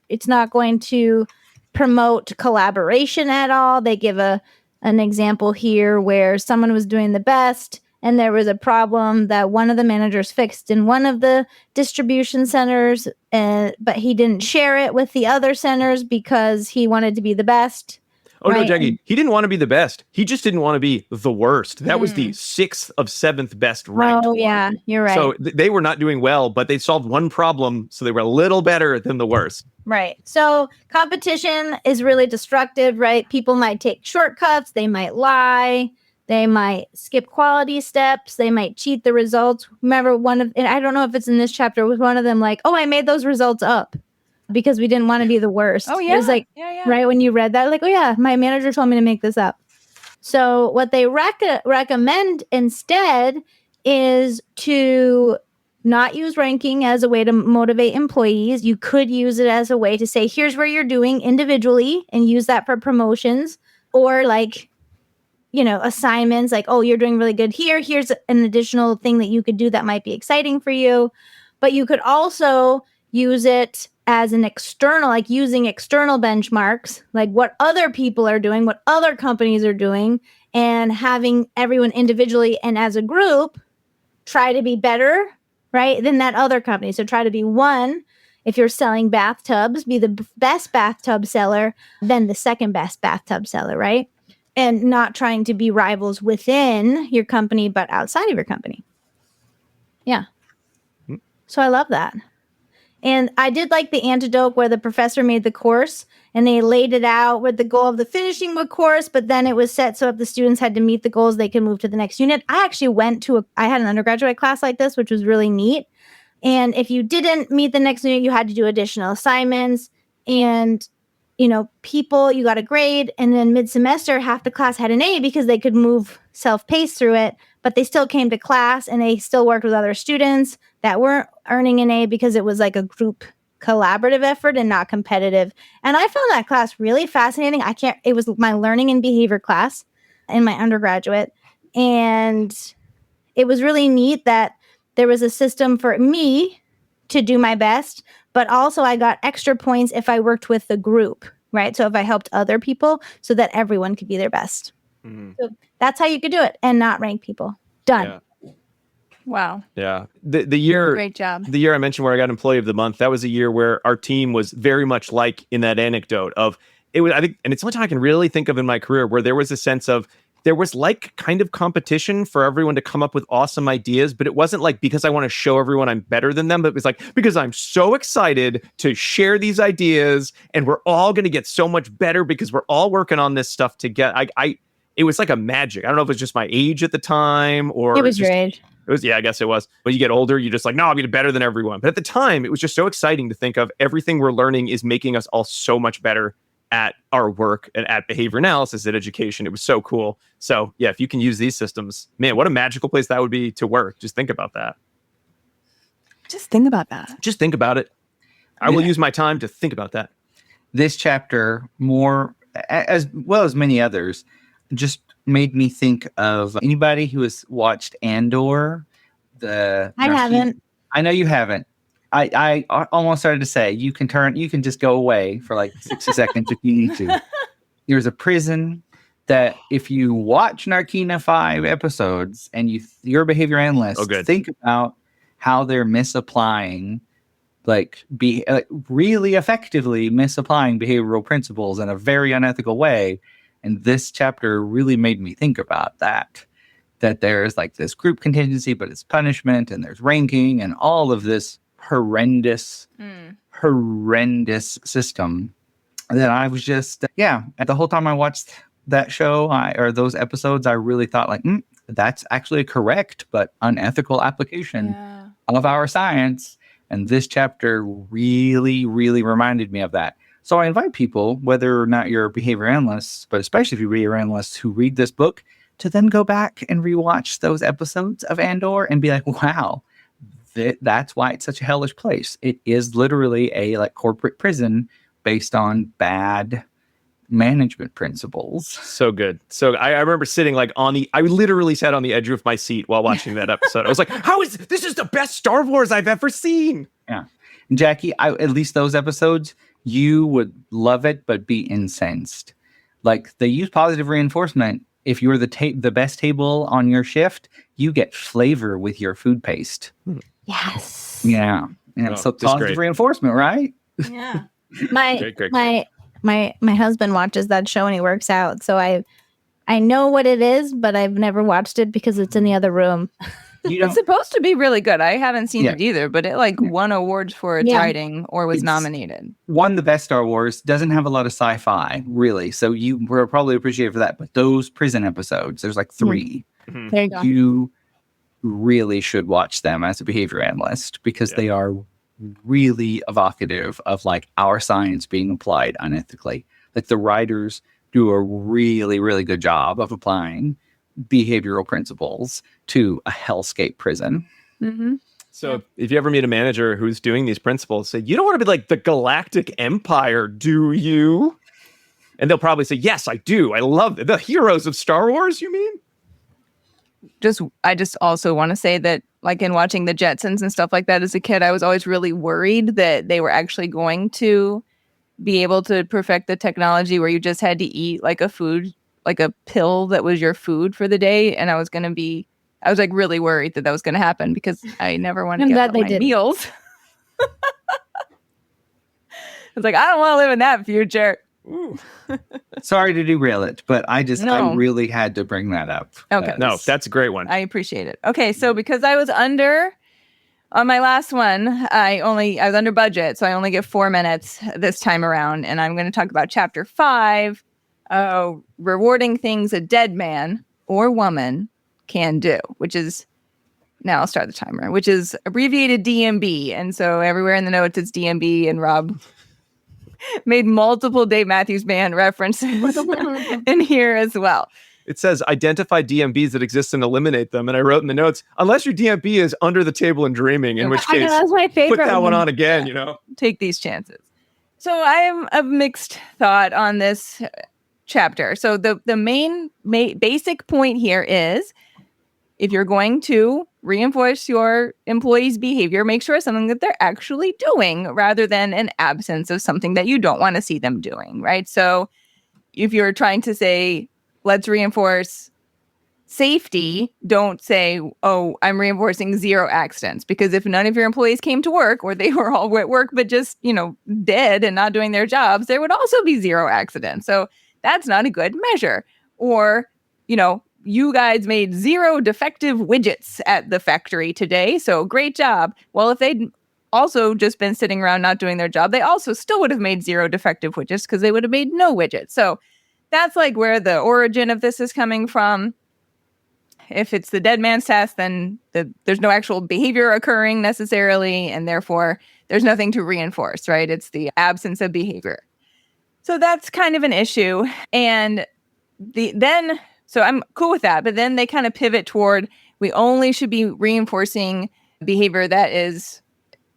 it's not going to promote collaboration at all. They give an example here where someone was doing the best and there was a problem that one of the managers fixed in one of the distribution centers, but he didn't share it with the other centers because he wanted to be the best. Oh, no, Right. Jackie, he didn't want to be the best. He just didn't want to be the worst. That was the 6th of 7th best ranked. Oh, yeah, you're right. So they were not doing well, but they solved one problem, so they were a little better than the worst. Right. So competition is really destructive, right? People might take shortcuts. They might lie. They might skip quality steps. They might cheat the results. Remember and I don't know if it's in this chapter, was one of them like, oh, I made those results up because we didn't want to be the worst. Oh, yeah. It was like, right, when you read that, like, oh, yeah, my manager told me to make this up. So what they recommend instead is to not use ranking as a way to motivate employees. You could use it as a way to say, here's where you're doing individually and use that for promotions, or like, assignments like, oh, you're doing really good here. Here's an additional thing that you could do that might be exciting for you. But you could also use it as an external, like using external benchmarks, like what other people are doing, what other companies are doing, and having everyone individually and as a group try to be better, right, than that other company. So try to be one. If you're selling bathtubs, be the best bathtub seller, then the second best bathtub seller, right? And not trying to be rivals within your company, but outside of your company. Yeah. So I love that. And I did like the antidote where the professor made the course and they laid it out with the goal of the finishing the course, but then it was set so if the students had to meet the goals, they could move to the next unit. I actually I had an undergraduate class like this, which was really neat. And if you didn't meet the next unit, you had to do additional assignments and, you got a grade, and then mid-semester, half the class had an A because they could move self-paced through it, but they still came to class and they still worked with other students that weren't earning an A because it was like a group collaborative effort and not competitive. And I found that class really fascinating. It was my learning and behavior class in my undergraduate. And it was really neat that there was a system for me to do my best, but also I got extra points if I worked with the group, right? So if I helped other people so that everyone could be their best. So that's how you could do it and not rank people. Done. Yeah. Wow. Yeah. The year, Great job. The year I mentioned where I got Employee of the Month, that was a year where our team was very much like in that anecdote of it was, I think, and it's the only time I can really think of in my career where there was a sense of there was like kind of competition for everyone to come up with awesome ideas, but it wasn't like because I want to show everyone I'm better than them, but it was like because I'm so excited to share these ideas and we're all going to get so much better because we're all working on this stuff together. It was like a magic. I don't know if it was just my age at the time or It was just, your age. it was, yeah, I guess it was. When you get older, you're just like, no, I'm going to be better than everyone. But at the time, it was just so exciting to think of everything we're learning is making us all so much better at our work and at behavior analysis, at education. It was so cool. So yeah, if you can use these systems, man, what a magical place that would be to work. Just think about that. Just think about that. Just think about it. I will use my time to think about that. This chapter, more as well as many others, just made me think of anybody who has watched Andor. I haven't. I know you haven't. I almost started to say you can just go away for like 60 seconds if you need to. There's a prison that if you watch Narkina 5 episodes and you're a behavior analyst, think about how they're misapplying, really effectively misapplying behavioral principles in a very unethical way. And this chapter really made me think about that there's like this group contingency, but it's punishment and there's ranking and all of this horrendous system that I was just, the whole time I watched that show or those episodes, I really thought like, that's actually a correct but unethical application of our science. And this chapter really, really reminded me of that. So I invite people, whether or not you're behavior analysts, but especially if you're behavior analysts who read this book, to then go back and rewatch those episodes of Andor and be like, wow, that's why it's such a hellish place. It is literally a corporate prison based on bad management principles. So good. So I remember sitting I literally sat on the edge of my seat while watching that episode. I was like, this is the best Star Wars I've ever seen. Yeah. And Jackie, at least those episodes, you would love it, but be incensed. Like they use positive reinforcement. If you're the best table on your shift, you get flavor with your food paste. Yes. Yeah. And so positive reinforcement, right? Yeah. Great. My husband watches that show and he works out. So I know what it is, but I've never watched it because it's in the other room. It's supposed to be really good. I haven't seen it either, but it won awards for its writing or was nominated. Won the best Star Wars. Doesn't have a lot of sci-fi, really. So you were probably appreciated for that. But those prison episodes, there's 3. Mm-hmm. There you go. You really should watch them as a behavior analyst because they are really evocative of our science being applied unethically. The writers do a really, really good job of applying behavioral principles to a hellscape prison. Mm-hmm. So if you ever meet a manager who's doing these principles, say, you don't want to be like the Galactic Empire, do you? And they'll probably say, yes, I do. I love it. The heroes of Star Wars, you mean? I just also want to say that in watching the Jetsons and stuff like that as a kid, I was always really worried that they were actually going to be able to perfect the technology where you just had to eat a pill that was your food for the day. And I was really worried that was going to happen because I never wanted to get my meals. I was like, I don't want to live in that future. Sorry to derail it, but I really had to bring that up. Okay. No, that's a great one. I appreciate it. Okay. So because I was under on my last one, I was under budget. So I only get 4 minutes this time around. And I'm going to talk about chapter 5. Rewarding things a dead man or woman can do, which is, now I'll start the timer, which is abbreviated DMB. And so everywhere in the notes, it's DMB, and Rob made multiple Dave Matthews Band references in here as well. It says identify DMBs that exist and eliminate them. And I wrote in the notes, unless your DMB is under the table and dreaming, in which case, that's my favorite put that one on again, Take these chances. So I have a mixed thought on this chapter. So the main basic point here is if you're going to reinforce your employees' behavior, make sure it's something that they're actually doing rather than an absence of something that you don't want to see them doing, right? So if you're trying to say, let's reinforce safety, don't say, oh, I'm reinforcing 0 accidents. Because if none of your employees came to work or they were all at work, but just, dead and not doing their jobs, there would also be 0 accidents. So that's not a good measure. Or you guys made 0 defective widgets at the factory today, so great job. Well, if they'd also just been sitting around not doing their job, they also still would have made 0 defective widgets because they would have made no widgets. So that's like where the origin of this is coming from. If it's the dead man's test, then there's no actual behavior occurring necessarily, and therefore there's nothing to reinforce, right? It's the absence of behavior. So that's kind of an issue. And so I'm cool with that. But then they kind of pivot toward we only should be reinforcing behavior that is,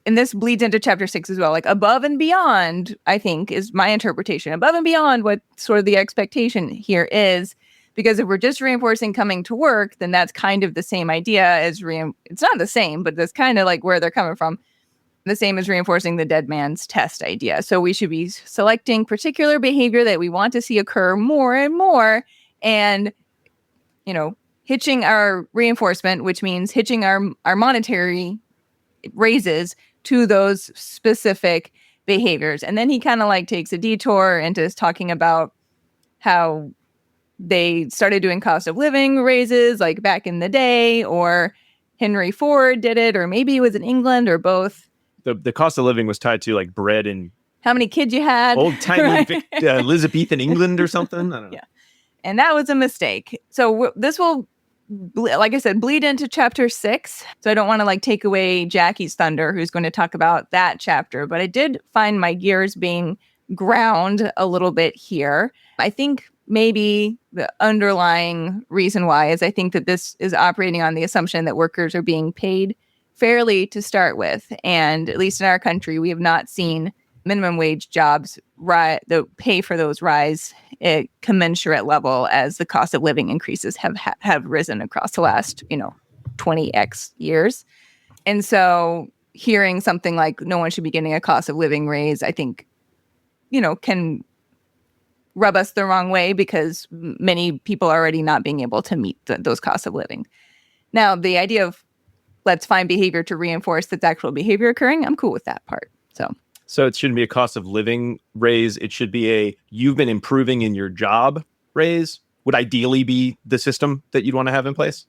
and this bleeds into chapter 6 as well, like above and beyond, I think, is my interpretation, above and beyond what sort of the expectation here is. Because if we're just reinforcing coming to work, then that's kind of the same idea as it's not the same, but that's kind of like where they're coming from. The same as reinforcing the dead man's test idea. So we should be selecting particular behavior that we want to see occur more and more, and hitching our reinforcement, which means hitching our monetary raises to those specific behaviors. And then he kind of like takes a detour into talking about how they started doing cost of living raises like back in the day, or Henry Ford did it, or maybe it was in England, or both. The cost of living was tied to like bread and how many kids you had. Old timey Elizabethan England or something. I don't know. Yeah. And that was a mistake. So this will, like I said, bleed into chapter 6. So I don't want to like take away Jackie's thunder, who's going to talk about that chapter. But I did find my gears being ground a little bit here. I think maybe the underlying reason why is I think that this is operating on the assumption that workers are being paid fairly to start with. And at least in our country, we have not seen minimum wage jobs the pay for those rise at commensurate level as the cost of living increases have risen across the last 20x years. And so hearing something like no one should be getting a cost of living raise, I think can rub us the wrong way, because many people are already not being able to meet those costs of living. Now, the idea of let's find behavior to reinforce that's actual behavior occurring, I'm cool with that part. So it shouldn't be a cost of living raise. It should be you've been improving in your job raise would ideally be the system that you'd want to have in place.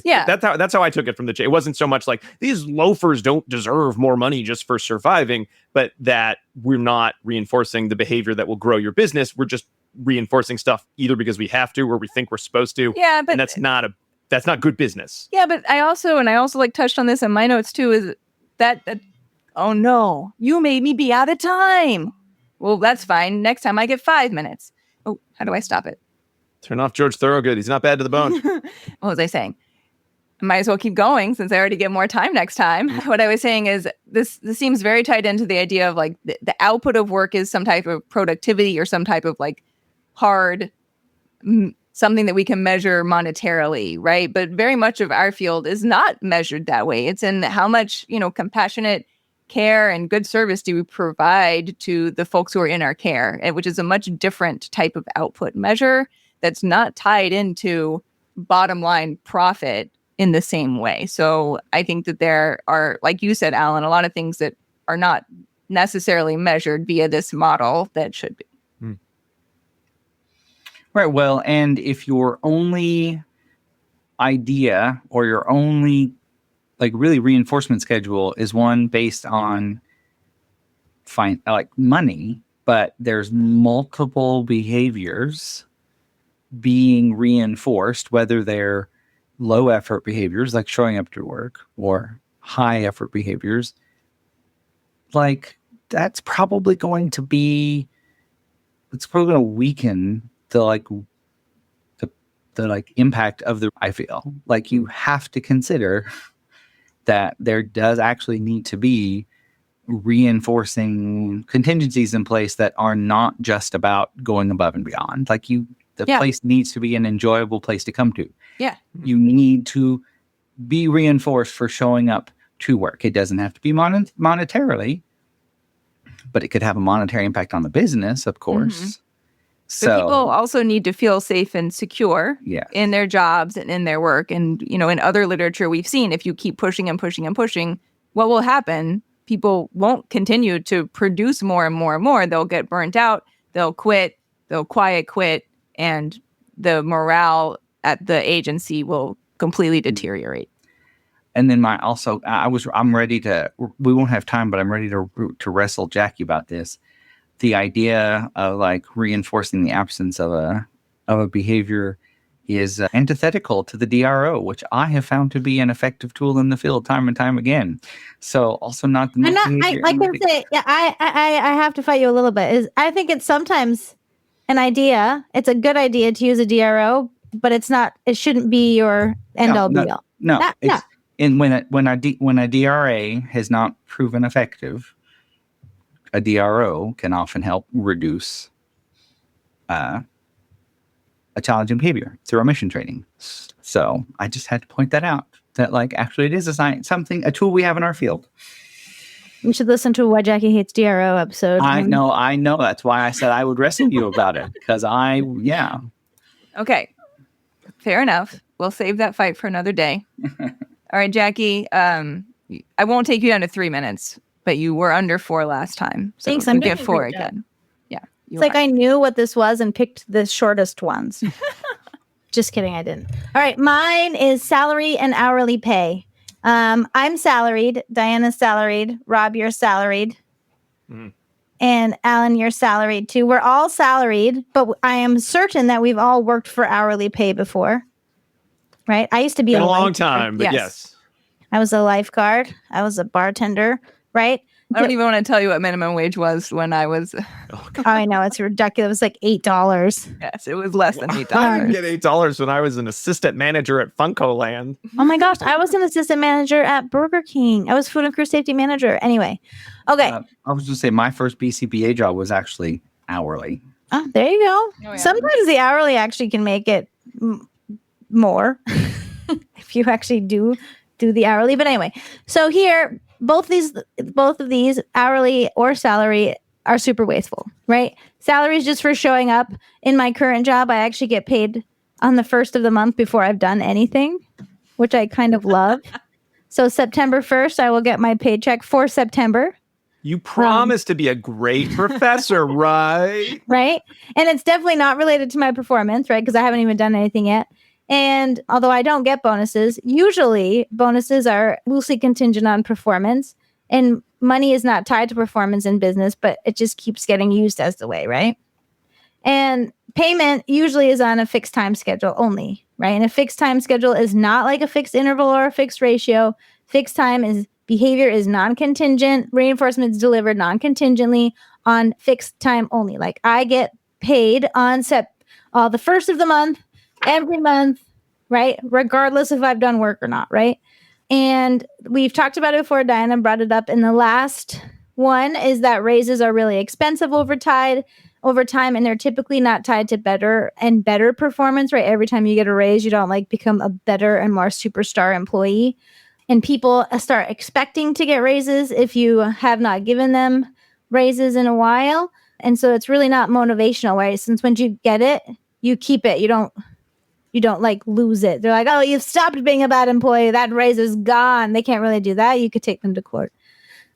Yeah. That's how I took it from it wasn't so much like these loafers don't deserve more money just for surviving, but that we're not reinforcing the behavior that will grow your business. We're just reinforcing stuff either because we have to or we think we're supposed to. Yeah, but and that's not good business. Yeah, but I also like touched on this in my notes too, is that oh no, you made me be out of time. Well, that's fine. Next time I get 5 minutes. Oh, how do I stop it? Turn off George Thorogood. He's not bad to the bone. What was I saying? I might as well keep going since I already get more time next time. What I was saying is this seems very tied into the idea of like the output of work is some type of productivity or some type of like hard something that we can measure monetarily, right? But very much of our field is not measured that way. It's in how much, compassionate care and good service do we provide to the folks who are in our care, which is a much different type of output measure that's not tied into bottom line profit in the same way. So I think that there are, like you said, Alan, a lot of things that are not necessarily measured via this model that should be. Right. Well, and if your only idea or your only really reinforcement schedule is one based on money, but there's multiple behaviors being reinforced, whether they're low effort behaviors like showing up to work or high effort behaviors, that's probably going to weaken the impact of I feel like you have to consider that there does actually need to be reinforcing contingencies in place that are not just about going above and beyond. Place needs to be an enjoyable place to come to. Yeah. You need to be reinforced for showing up to work. It doesn't have to be monetarily, but it could have a monetary impact on the business, of course. Mm-hmm. So but people also need to feel safe and secure in their jobs and in their work. And, in other literature we've seen, if you keep pushing and pushing and pushing, what will happen? People won't continue to produce more and more and more. They'll get burnt out. They'll quit. They'll quiet quit. And the morale at the agency will completely deteriorate. And then I'm ready to, we won't have time, but I'm ready to wrestle Jackie about this. The idea of like reinforcing the absence of a behavior is antithetical to the DRO, which I have found to be an effective tool in the field time and time again. So also not the I can say, yeah, I have to fight you a little bit. I think it's sometimes an idea. It's a good idea to use a DRO, but it shouldn't be your end all be all. No. And when a DRA has not proven effective, a DRO can often help reduce a challenging behavior through omission training. So I just had to point that out. That like actually it is a tool we have in our field. You should listen to Why Jackie Hates DRO episode. I know. That's why I said I would wrestle you about it because Okay, fair enough. We'll save that fight for another day. All right, Jackie, I won't take you down to 3 minutes, but you were under 4 last time. So Thanks, you I'm get doing 4 great job. again. Yeah. It's like I knew what this was and picked the shortest ones. Just kidding, I didn't. All right, mine is salary and hourly pay. I'm salaried. Diana's salaried. Rob, you're salaried. And Alan, you're salaried too. We're all salaried, but I am certain that we've all worked for hourly pay before. Right? I used to be a long time, but yes. I was a lifeguard. I was a bartender, right? I don't even want to tell you what minimum wage was when I was. I know, it's ridiculous. It was like $8. Yes, it was less than $8. I didn't get $8 when I was an assistant manager at Funko Land. Oh my gosh, I was an assistant manager at Burger King. I was food and crew safety manager. Anyway, okay. I was going to say my first BCBA job was actually hourly. Oh, there you go. Oh, yeah. Sometimes the hourly actually can make it more if you actually do the hourly. But anyway, so here both of these hourly or salary are super wasteful, right? Salary is just for showing up. In my current job, I actually get paid on the first of the month before I've done anything, which I kind of love. So September 1st, I will get my paycheck for September. You promised to be a great professor, right? Right. And it's definitely not related to my performance, right? Because I haven't even done anything yet. And although I don't get bonuses, usually bonuses are loosely contingent on performance, and money is not tied to performance in business, but it just keeps getting used as the way, right? And payment usually is on a fixed time schedule only, right? And a fixed time schedule is not like a fixed interval or a fixed ratio. Fixed time is behavior is non-contingent. Reinforcement is delivered non-contingently on fixed time only. Like I get paid on the first of the month, every month, right? Regardless if I've done work or not, right? And we've talked about it before. Diana brought it up in the last one, is that raises are really expensive over time, and they're typically not tied to better performance, right? Every time you get a raise, you don't like become a better and more superstar employee. And people start expecting to get raises if you have not given them raises in a while. And so it's really not motivational, right? Since when you get it, you keep it. You don't like lose it. They're like, oh, you've stopped being a bad employee. That raise is gone. They can't really do that. You could take them to court.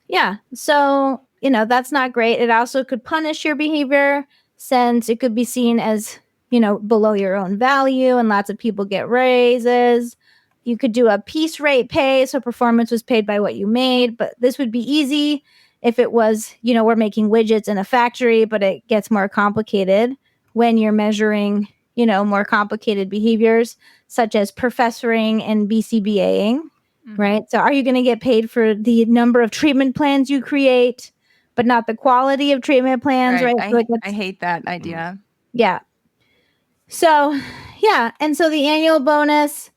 Yeah. So, that's not great. It also could punish your behavior since it could be seen as, below your own value, and lots of people get raises. You could do a piece rate pay. So performance was paid by what you made, but this would be easy if it was, we're making widgets in a factory, but it gets more complicated when you're measuring, more complicated behaviors such as professoring and BCBAing, right? So are you going to get paid for the number of treatment plans you create, but not the quality of treatment plans, right? I hate that idea. Yeah. So, yeah. And so the annual bonus,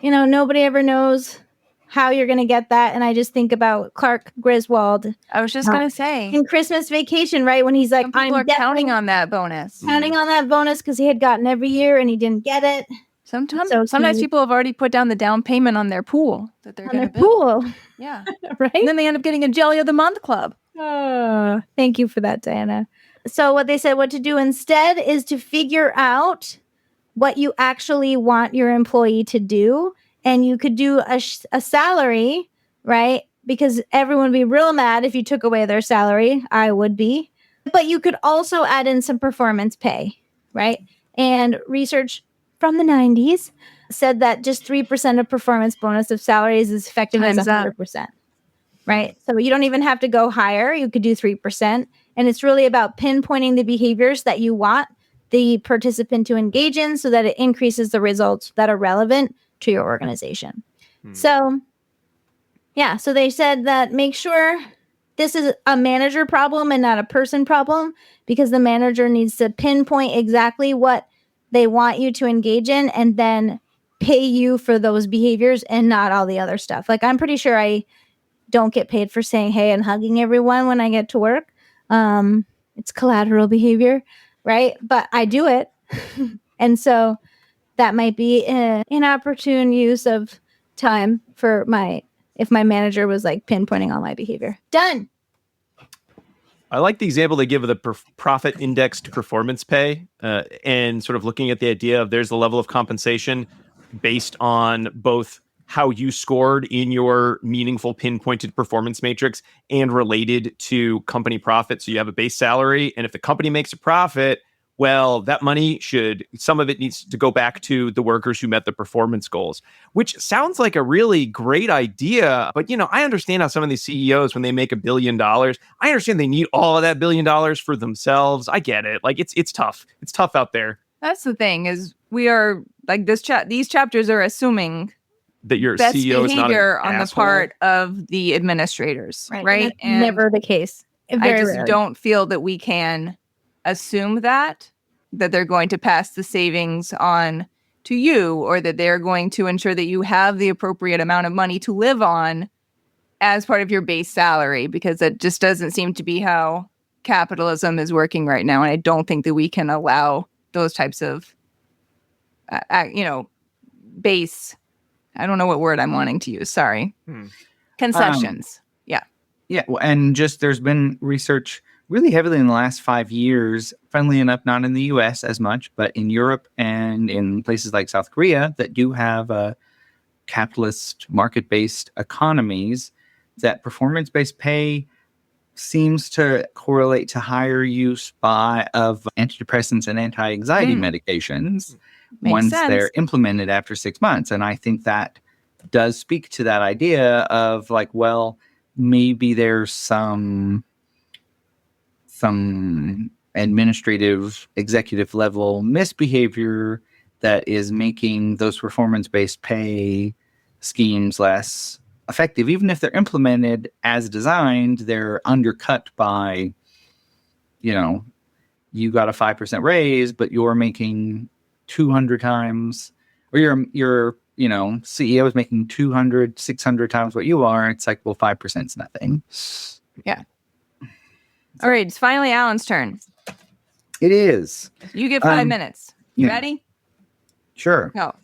nobody ever knows how you're going to get that. And I just think about Clark Griswold. I was just going to say. In Christmas Vacation, right? When he's like, I'm counting on that bonus. Counting on that bonus because he had gotten every year and he didn't get it. Sometimes people have already put down the down payment on their pool that they're going to build. Pool. Yeah. Right? And then they end up getting a Jelly of the Month club. Thank you for that, Diana. So what they said what to do instead is to figure out what you actually want your employee to do. And you could do a salary, right? Because everyone would be real mad if you took away their salary. I would be. But you could also add in some performance pay, right? And research from the 90s said that just 3% of performance bonus of salaries is effective as Time's up. 100%. Right? So you don't even have to go higher. You could do 3%. And it's really about pinpointing the behaviors that you want the participant to engage in so that it increases the results that are relevant to your organization. So, yeah. So they said that make sure this is a manager problem and not a person problem, because the manager needs to pinpoint exactly what they want you to engage in and then pay you for those behaviors and not all the other stuff. Like, I'm pretty sure I don't get paid for saying hey and hugging everyone when I get to work. It's collateral behavior, right? But I do it. And so that might be an inopportune use of time for if my manager was like pinpointing all my behavior. Done. I like the example they give of the profit indexed performance pay and sort of looking at the idea of there's the level of compensation based on both how you scored in your meaningful pinpointed performance matrix and related to company profit. So you have a base salary, and if the company makes a profit, well, that money some of it needs to go back to the workers who met the performance goals, which sounds like a really great idea. But, I understand how some of these CEOs, when they make $1 billion, I understand they need all of that $1 billion for themselves. I get it. Like, it's tough. It's tough out there. That's the thing, is we are like these chapters are assuming that your best CEO is not behavior an on asshole. The part of the administrators, right? And never the case. I just don't feel that we can assume that they're going to pass the savings on to you, or that they're going to ensure that you have the appropriate amount of money to live on as part of your base salary, because that just doesn't seem to be how capitalism is working right now. And I don't think that we can allow those types of, base, I don't know what word I'm wanting to use. Sorry. Concessions. Yeah. Well, and just there's been research really heavily in the last 5 years, funnily enough, not in the US as much, but in Europe and in places like South Korea that do have capitalist market-based economies, that performance-based pay seems to correlate to higher use of antidepressants and anti-anxiety medications once they're implemented after 6 months. And I think that does speak to that idea of like, well, maybe there's some administrative executive level misbehavior that is making those performance-based pay schemes less effective. Even if they're implemented as designed, they're undercut by, you got a 5% raise, but you're making 200 times, or your CEO is making 200, 600 times what you are. It's like, well, 5% is nothing. Yeah. All right, it's finally Alan's turn. It is. You get 5 minutes. You ready? Sure. Go.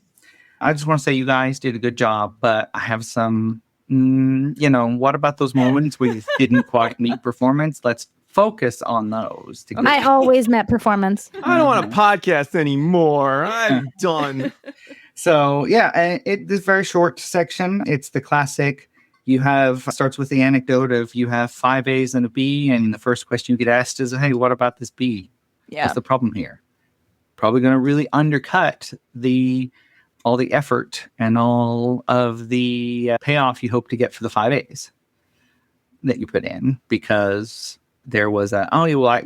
I just want to say you guys did a good job, but I have some, what about those moments where you didn't quite meet performance? Let's focus on those. I always met performance. I don't want to podcast anymore. I'm done. So, it's a very short section. It's the classic. Starts with the anecdote of you have 5 A's and a B, and the first question you get asked is, hey, what about this B? Yeah. What's the problem here? Probably going to really undercut all the effort and all of the payoff you hope to get for the 5 A's that you put in, because there was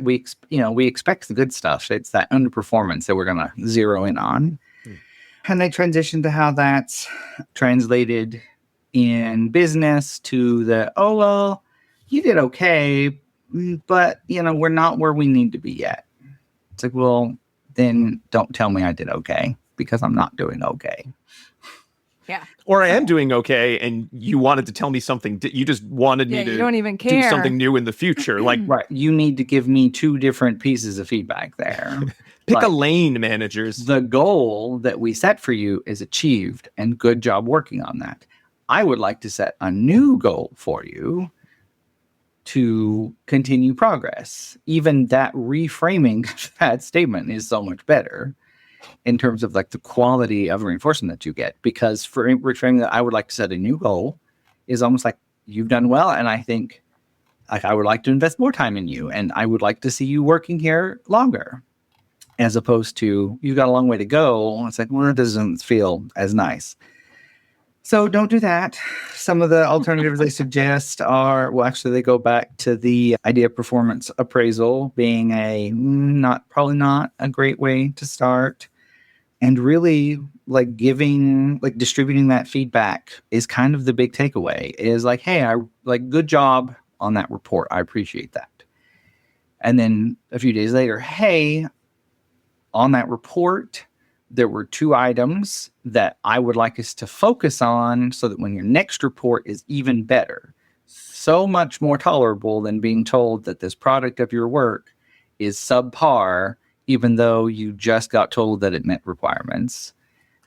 we expect the good stuff. It's that underperformance that we're going to zero in on. And they transitioned to how that's translated in business to you did okay, but we're not where we need to be yet. It's like, well, then don't tell me I did okay, because I'm not doing okay. Yeah. Or I am doing okay, and you wanted to tell me something. You just wanted me to you don't even do care. something new in the future. Like, right. You need to give me 2 different pieces of feedback there. Pick a lane, managers. The goal that we set for you is achieved, and good job working on that. I would like to set a new goal for you to continue progress. Even that reframing that statement is so much better in terms of like the quality of reinforcement that you get. Because for reframing that, I would like to set a new goal is almost like you've done well, and I think like I would like to invest more time in you, and I would like to see you working here longer. as opposed to you got a long way to go. It's like, well, it doesn't feel as nice. So don't do that. Some of the alternatives they suggest are, well, actually, they go back to the idea of performance appraisal being probably not a great way to start. And really, like distributing that feedback is kind of the big takeaway. Is like, hey, good job on that report. I appreciate that. And then a few days later, hey, on that report, there were 2 items that I would like us to focus on so that when your next report is even better, so much more tolerable than being told that this product of your work is subpar, even though you just got told that it met requirements.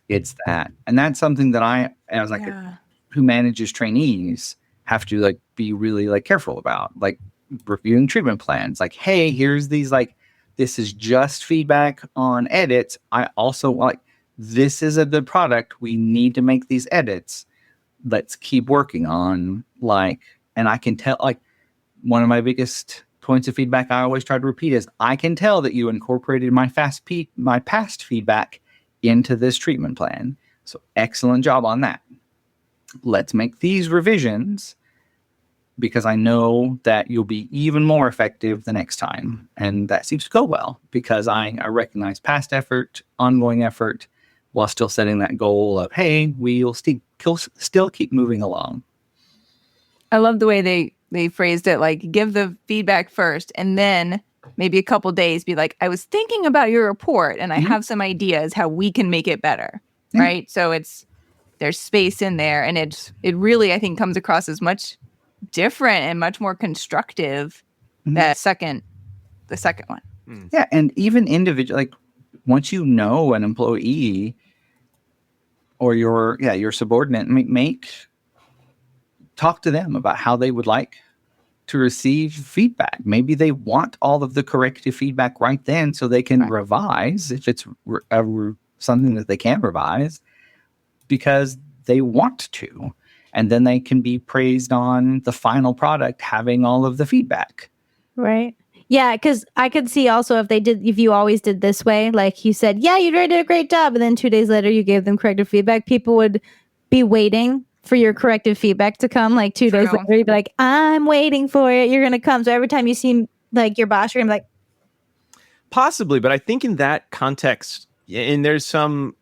It's that. And that's something that I, as who manages trainees, have to be really careful about, reviewing treatment plans. Hey, here's these this is just feedback on edits. I also this is a good product. We need to make these edits. Let's keep working on and I can tell one of my biggest points of feedback I always try to repeat is I can tell that you incorporated my past feedback into this treatment plan. So excellent job on that. Let's make these revisions because I know that you'll be even more effective the next time. And that seems to go well because I recognize past effort, ongoing effort, while still setting that goal of, hey, we'll still keep moving along. I love the way they phrased it, give the feedback first and then maybe a couple days be like, I was thinking about your report and I have some ideas how we can make it better, right? So there's space in there and it really, I think, comes across as much different and much more constructive the second one. Yeah, and even individual, once you know an employee or your subordinate, talk to them about how they would like to receive feedback. Maybe they want all of the corrective feedback right then so they can revise if it's something that they can revise because they want to. And then they can be praised on the final product having all of the feedback. Right. Yeah, because I could see also if you always did this way, like you said, yeah, you did a great job. And then 2 days later, you gave them corrective feedback. People would be waiting for your corrective feedback to come. 2 days later, you'd be like, I'm waiting for it. You're going to come. So every time you see your boss, you're going to be like. Possibly. But I think in that context, and there's some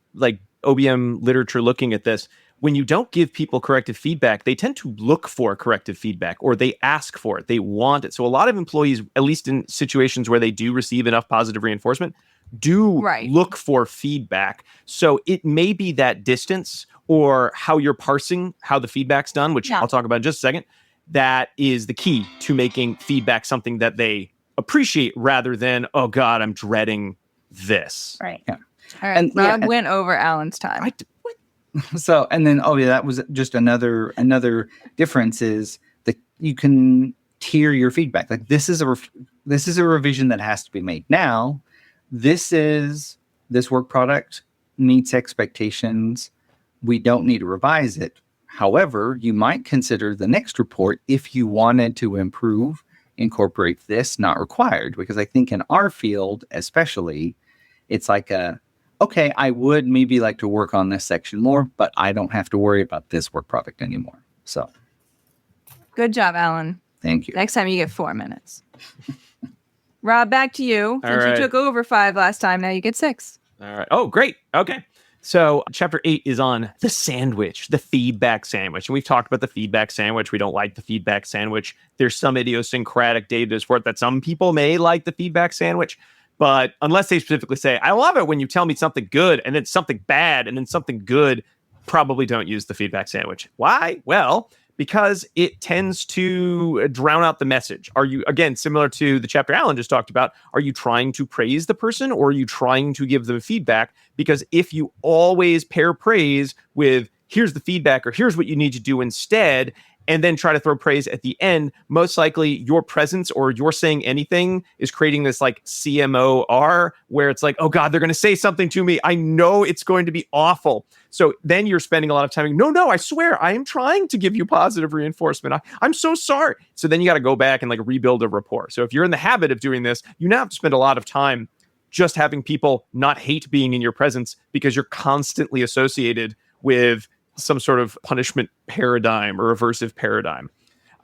OBM literature looking at this, when you don't give people corrective feedback, they tend to look for corrective feedback or they ask for it. They want it. So a lot of employees, at least in situations where they do receive enough positive reinforcement, do look for feedback. So it may be that distance or how you're parsing how the feedback's done, which I'll talk about in just a second. That is the key to making feedback something that they appreciate rather than, oh God, I'm dreading this. Right. Yeah. All right. And Rob went over Alan's time. So, and then, that was just another difference is that you can tier your feedback. This is a revision that has to be made now. This work product meets expectations. We don't need to revise it. However, you might consider the next report if you wanted to improve, incorporate this, not required. Because I think in our field, especially, it's okay, I would maybe like to work on this section more, but I don't have to worry about this work product anymore. So. Good job, Alan. Thank you. Next time you get 4 minutes. Rob, back to you. Since right. you took over 5 last time, now you get 6. All right. Oh, great. Okay. So chapter 8 is on the sandwich, the feedback sandwich. And we've talked about the feedback sandwich. We don't like the feedback sandwich. There's some idiosyncratic data to support that some people may like the feedback sandwich. But unless they specifically say, I love it when you tell me something good and then something bad and then something good, probably don't use the feedback sandwich. Why? Well, because it tends to drown out the message. Are you, again, similar to the chapter Alan just talked about, are you trying to praise the person or are you trying to give them feedback? Because if you always pair praise with here's the feedback or here's what you need to do instead, and then try to throw praise at the end, most likely your presence or your saying anything is creating this CMOR where it's like, oh God, they're going to say something to me. I know it's going to be awful. So then you're spending a lot of time, no, I swear I am trying to give you positive reinforcement. I'm so sorry. So then you got to go back and rebuild a rapport. So if you're in the habit of doing this, you now have to spend a lot of time just having people not hate being in your presence because you're constantly associated with some sort of punishment paradigm or aversive paradigm.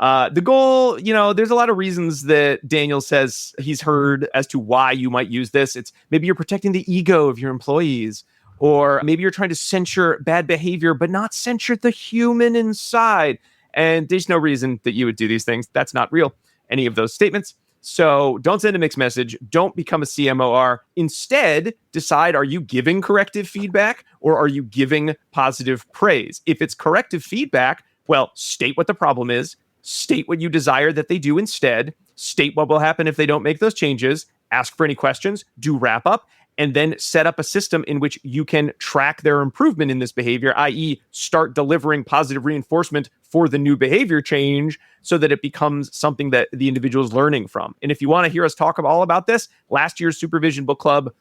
The goal, there's a lot of reasons that Daniel says he's heard as to why you might use this. It's maybe you're protecting the ego of your employees, or maybe you're trying to censure bad behavior, but not censure the human inside. And there's no reason that you would do these things. That's not real, any of those statements. So don't send a mixed message. Don't become a CMOR. Instead, decide, are you giving corrective feedback or are you giving positive praise? If it's corrective feedback, well, state what the problem is, state what you desire that they do instead, state what will happen if they don't make those changes, ask for any questions, do wrap up, and then set up a system in which you can track their improvement in this behavior, i.e. start delivering positive reinforcement for the new behavior change so that it becomes something that the individual is learning from. And if you want to hear us talk all about this, last year's Supervision Book Club,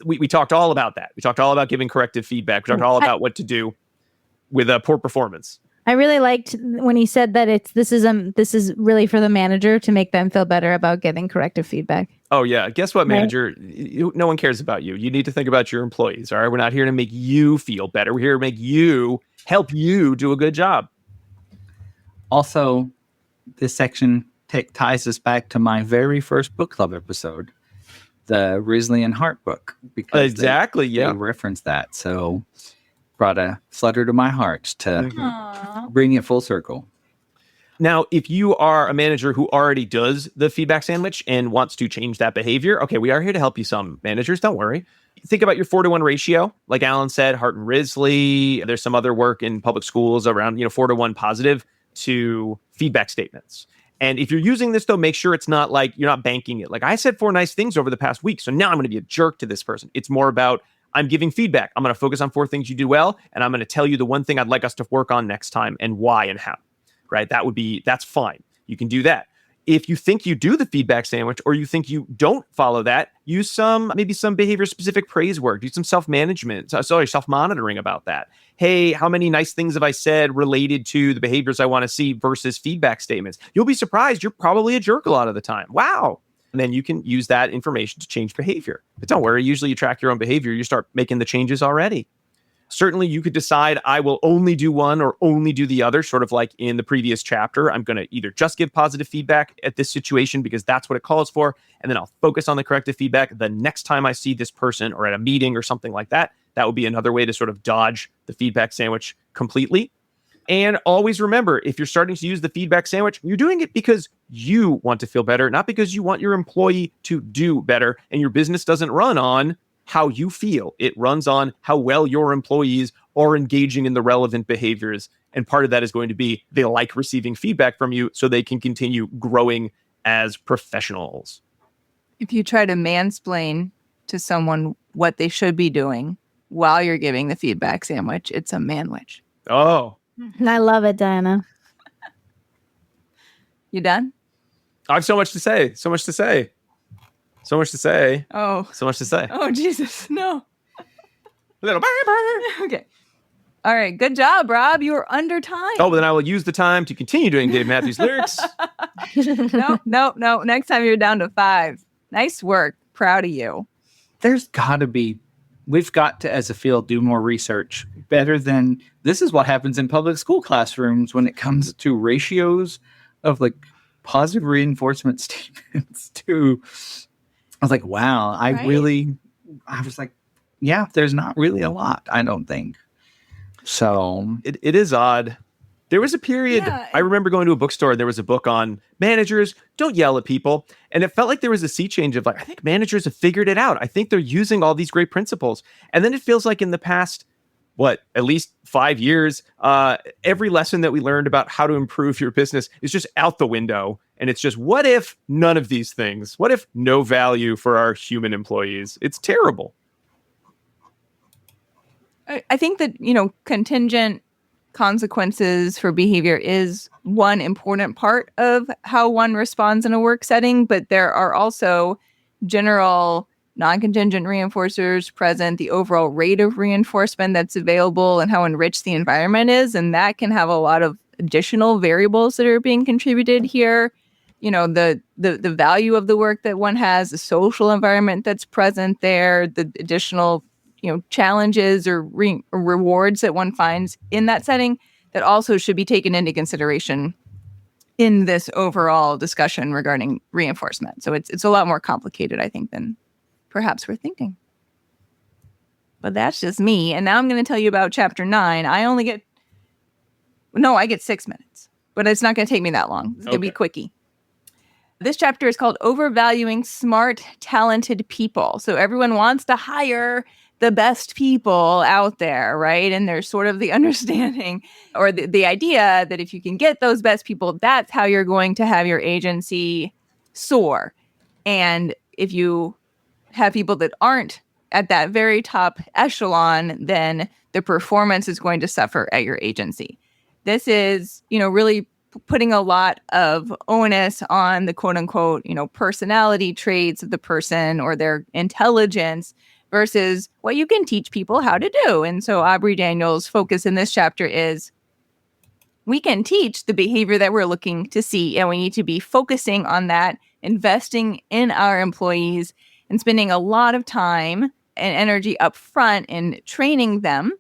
we talked all about that. We talked all about giving corrective feedback. We talked all about what to do with a poor performance. I really liked when he said that this is really for the manager to make them feel better about giving corrective feedback. Oh, yeah. Guess what, manager? No one cares about you. You need to think about your employees, all right? We're not here to make you feel better. We're here to help you do a good job. Also, this section ties us back to my very first book club episode, the Risley and Hart book. Because they referenced that. So brought a flutter to my heart to bring it full circle. Now, if you are a manager who already does the feedback sandwich and wants to change that behavior, okay, we are here to help you some managers. Don't worry. Think about your 4-to-1 ratio. Like Alan said, Hart and Risley. There's some other work in public schools around 4-to-1 positive to feedback statements. And if you're using this, though, make sure it's not like you're not banking it. Like I said 4 nice things over the past week, so now I'm going to be a jerk to this person. It's more about I'm giving feedback. I'm going to focus on 4 things you do well, and I'm going to tell you the one thing I'd like us to work on next time and why and how. Right? That's fine. You can do that. If you think you do the feedback sandwich or you think you don't follow that, use maybe some behavior specific praise work, do some self-monitoring about that. Hey, how many nice things have I said related to the behaviors I want to see versus feedback statements? You'll be surprised. You're probably a jerk a lot of the time. Wow. And then you can use that information to change behavior. But don't worry. Usually you track your own behavior. You start making the changes already. Certainly, you could decide I will only do one or only do the other, sort of like in the previous chapter. I'm going to either just give positive feedback at this situation because that's what it calls for, and then I'll focus on the corrective feedback the next time I see this person or at a meeting or something like that. That would be another way to sort of dodge the feedback sandwich completely. And always remember, if you're starting to use the feedback sandwich, you're doing it because you want to feel better, not because you want your employee to do better, and your business doesn't run on how you feel. It runs on how well your employees are engaging in the relevant behaviors. And part of that is going to be they like receiving feedback from you so they can continue growing as professionals. If you try to mansplain to someone what they should be doing while you're giving the feedback sandwich, it's a manwich. Oh. I love it, Diana. You done? I have so much to say. So much to say. So much to say. Oh. So much to say. Oh, Jesus. No. Little baby. Okay. All right. Good job, Rob. You were under time. Oh, well, then I will use the time to continue doing Dave Matthews lyrics. No. Next time you're down to 5. Nice work. Proud of you. We've got to, as a field, do more research better than this is what happens in public school classrooms when it comes to ratios of like positive reinforcement statements to... I was like, wow, I was like, yeah, there's not really a lot, I don't think. So it is odd. There was a period, I remember going to a bookstore and there was a book on managers, don't yell at people. And it felt like there was a sea change of like, I think managers have figured it out. I think they're using all these great principles. And then it feels like in the past, at least 5 years, every lesson that we learned about how to improve your business is just out the window. And it's just, what if none of these things? What if no value for our human employees? It's terrible. I think that, contingent consequences for behavior is one important part of how one responds in a work setting, but there are also general non-contingent reinforcers present, the overall rate of reinforcement that's available and how enriched the environment is. And that can have a lot of additional variables that are being contributed here. the value of the work that one has, the social environment that's present there, the additional, challenges or rewards that one finds in that setting that also should be taken into consideration in this overall discussion regarding reinforcement. So it's a lot more complicated, I think, than perhaps we're thinking. But that's just me. And now I'm going to tell you about chapter 9. I get 6 minutes, but it's not going to take me that long. It's going to be quickie. This chapter is called Overvaluing Smart, Talented People. So everyone wants to hire the best people out there, right? And there's sort of the understanding or the idea that if you can get those best people, that's how you're going to have your agency soar. And if you have people that aren't at that very top echelon, then the performance is going to suffer at your agency. This is, really putting a lot of onus on the quote unquote, personality traits of the person or their intelligence versus what you can teach people how to do. And so Aubrey Daniels' focus in this chapter is we can teach the behavior that we're looking to see, and we need to be focusing on that, investing in our employees and spending a lot of time and energy up front in training them.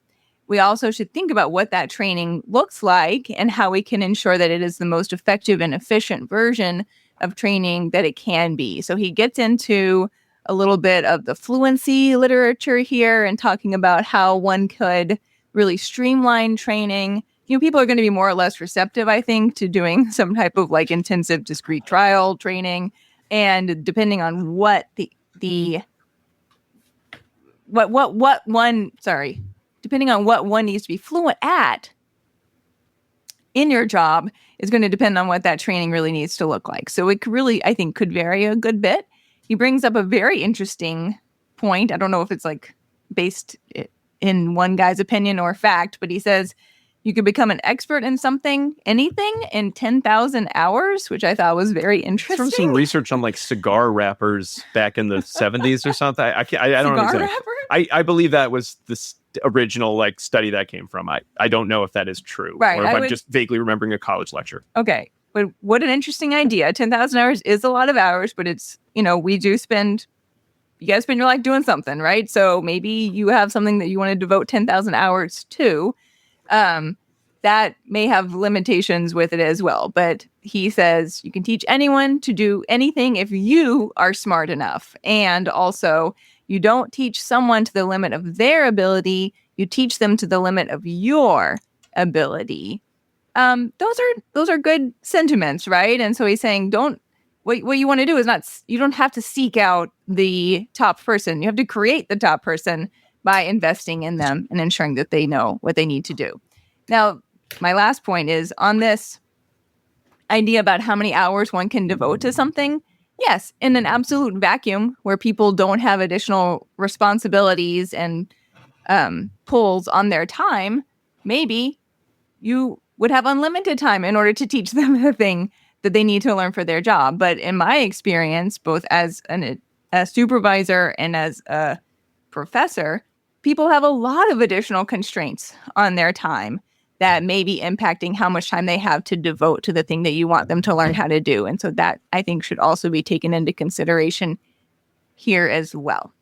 We also should think about what that training looks like and how we can ensure that it is the most effective and efficient version of training that it can be. So he gets into a little bit of the fluency literature here and talking about how one could really streamline training. People are going to be more or less receptive, I think, to doing some type of intensive discrete trial training. And depending on what depending on what one needs to be fluent at in your job is going to depend on what that training really needs to look like. So it really, I think, could vary a good bit. He brings up a very interesting point. I don't know if it's based in one guy's opinion or fact, but he says you could become an expert in anything in 10,000 hours, which I thought was very interesting. From some research on cigar wrappers back in the 70s or something. I don't know. Cigar wrapper? I believe that was the original study that came from. I don't know if that is true, right? Or if I'm just vaguely remembering a college lecture. Okay, but what an interesting idea. 10,000 hours is a lot of hours, but it's you guys spend your life doing something, right? So maybe you have something that you want to devote 10,000 hours to. That may have limitations with it as well. But he says you can teach anyone to do anything if you are smart enough. And also, you don't teach someone to the limit of their ability. You teach them to the limit of your ability. Those are good sentiments, right? And so he's saying, what you want to do is you don't have to seek out the top person. You have to create the top person by investing in them and ensuring that they know what they need to do. Now, my last point is on this idea about how many hours one can devote to something. Yes, in an absolute vacuum where people don't have additional responsibilities and pulls on their time, maybe you would have unlimited time in order to teach them the thing that they need to learn for their job. But in my experience, both as a supervisor and as a professor, people have a lot of additional constraints on their time that may be impacting how much time they have to devote to the thing that you want them to learn how to do. And so that, I think, should also be taken into consideration here as well.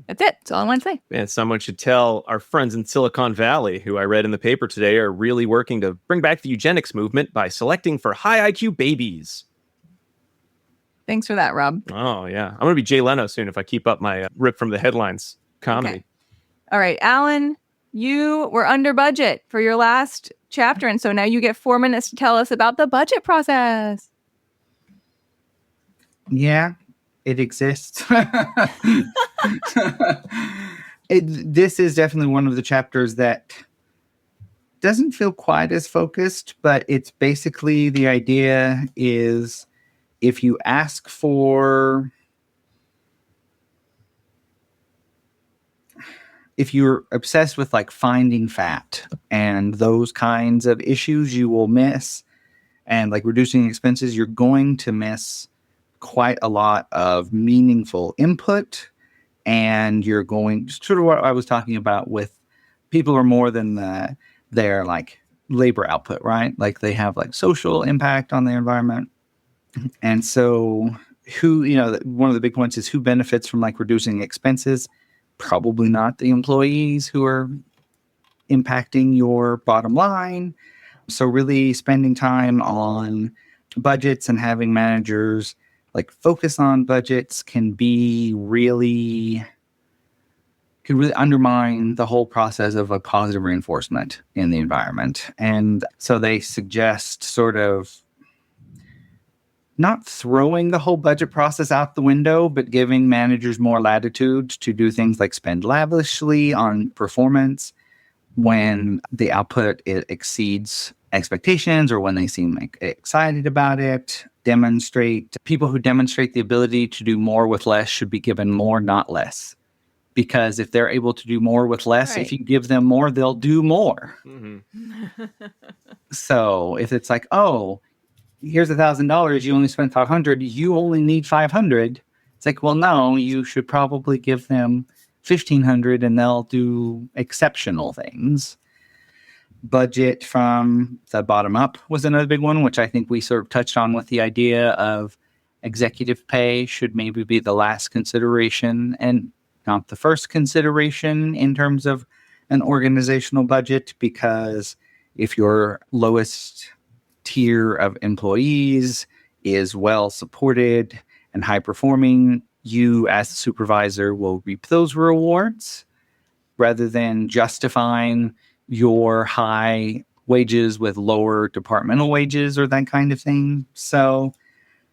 That's it. That's all I want to say. And someone should tell our friends in Silicon Valley, who I read in the paper today, are really working to bring back the eugenics movement by selecting for high IQ babies. Thanks for that, Rob. Oh, yeah. I'm going to be Jay Leno soon if I keep up my rip from the headlines comedy. Okay. All right, Alan, you were under budget for your last chapter, and so now you get 4 minutes to tell us about the budget process. Yeah, it exists. This is definitely one of the chapters that doesn't feel quite as focused, but it's basically the idea is if you ask for... If you're obsessed with finding fat and those kinds of issues, you will miss, and reducing expenses, you're going to miss quite a lot of meaningful input. And you're going sort of what I was talking about with people are more than their labor output, right? They have social impact on their environment. And so who, one of the big points is who benefits from like reducing expenses? Probably not the employees who are impacting your bottom line. So really spending time on budgets and having managers like focus on budgets can really undermine the whole process of a positive reinforcement in the environment. And so they suggest sort of not throwing the whole budget process out the window, but giving managers more latitude to do things like spend lavishly on performance when the output exceeds expectations or when they seem like excited about it. People who demonstrate the ability to do more with less should be given more, not less. Because if they're able to do more with less, if you give them more, they'll do more. Mm-hmm. So if it's like, oh, here's $1,000, you only spent $500, you only need 500. It's like, well, no, you should probably give them 1,500 and they'll do exceptional things. Budget from the bottom up was another big one, which I think we sort of touched on with the idea of executive pay should maybe be the last consideration and not the first consideration in terms of an organizational budget, because if your lowest tier of employees is well supported and high performing, you as the supervisor will reap those rewards rather than justifying your high wages with lower departmental wages or that kind of thing. So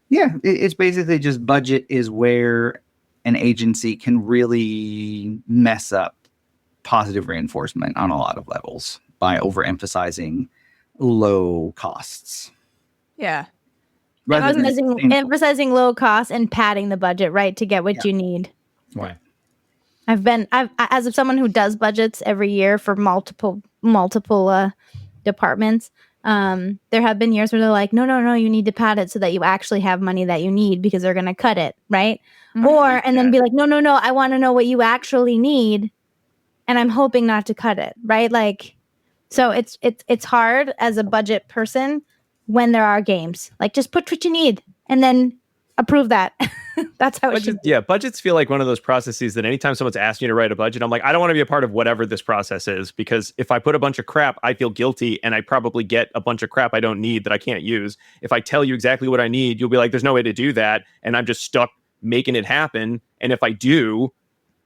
yeah, it's basically just budget is where an agency can really mess up positive reinforcement on a lot of levels by overemphasizing low costs. Yeah. Emphasizing low costs and padding the budget, right, to get what you need. Right. I've as of someone who does budgets every year for multiple departments. There have been years where they're like, no, you need to pad it so that you actually have money that you need because they're going to cut it, right? Mm-hmm. And then be like, no, I want to know what you actually need, and I'm hoping not to cut it, right? Like, so it's hard as a budget person when there are games. Like, just put what you need and then approve that. That's how it should be. Yeah, budgets feel like one of those processes that anytime someone's asking you to write a budget, I'm like, I don't want to be a part of whatever this process is, because if I put a bunch of crap, I feel guilty and I probably get a bunch of crap I don't need that I can't use. If I tell you exactly what I need, you'll be like, there's no way to do that. And I'm just stuck making it happen. And if I do,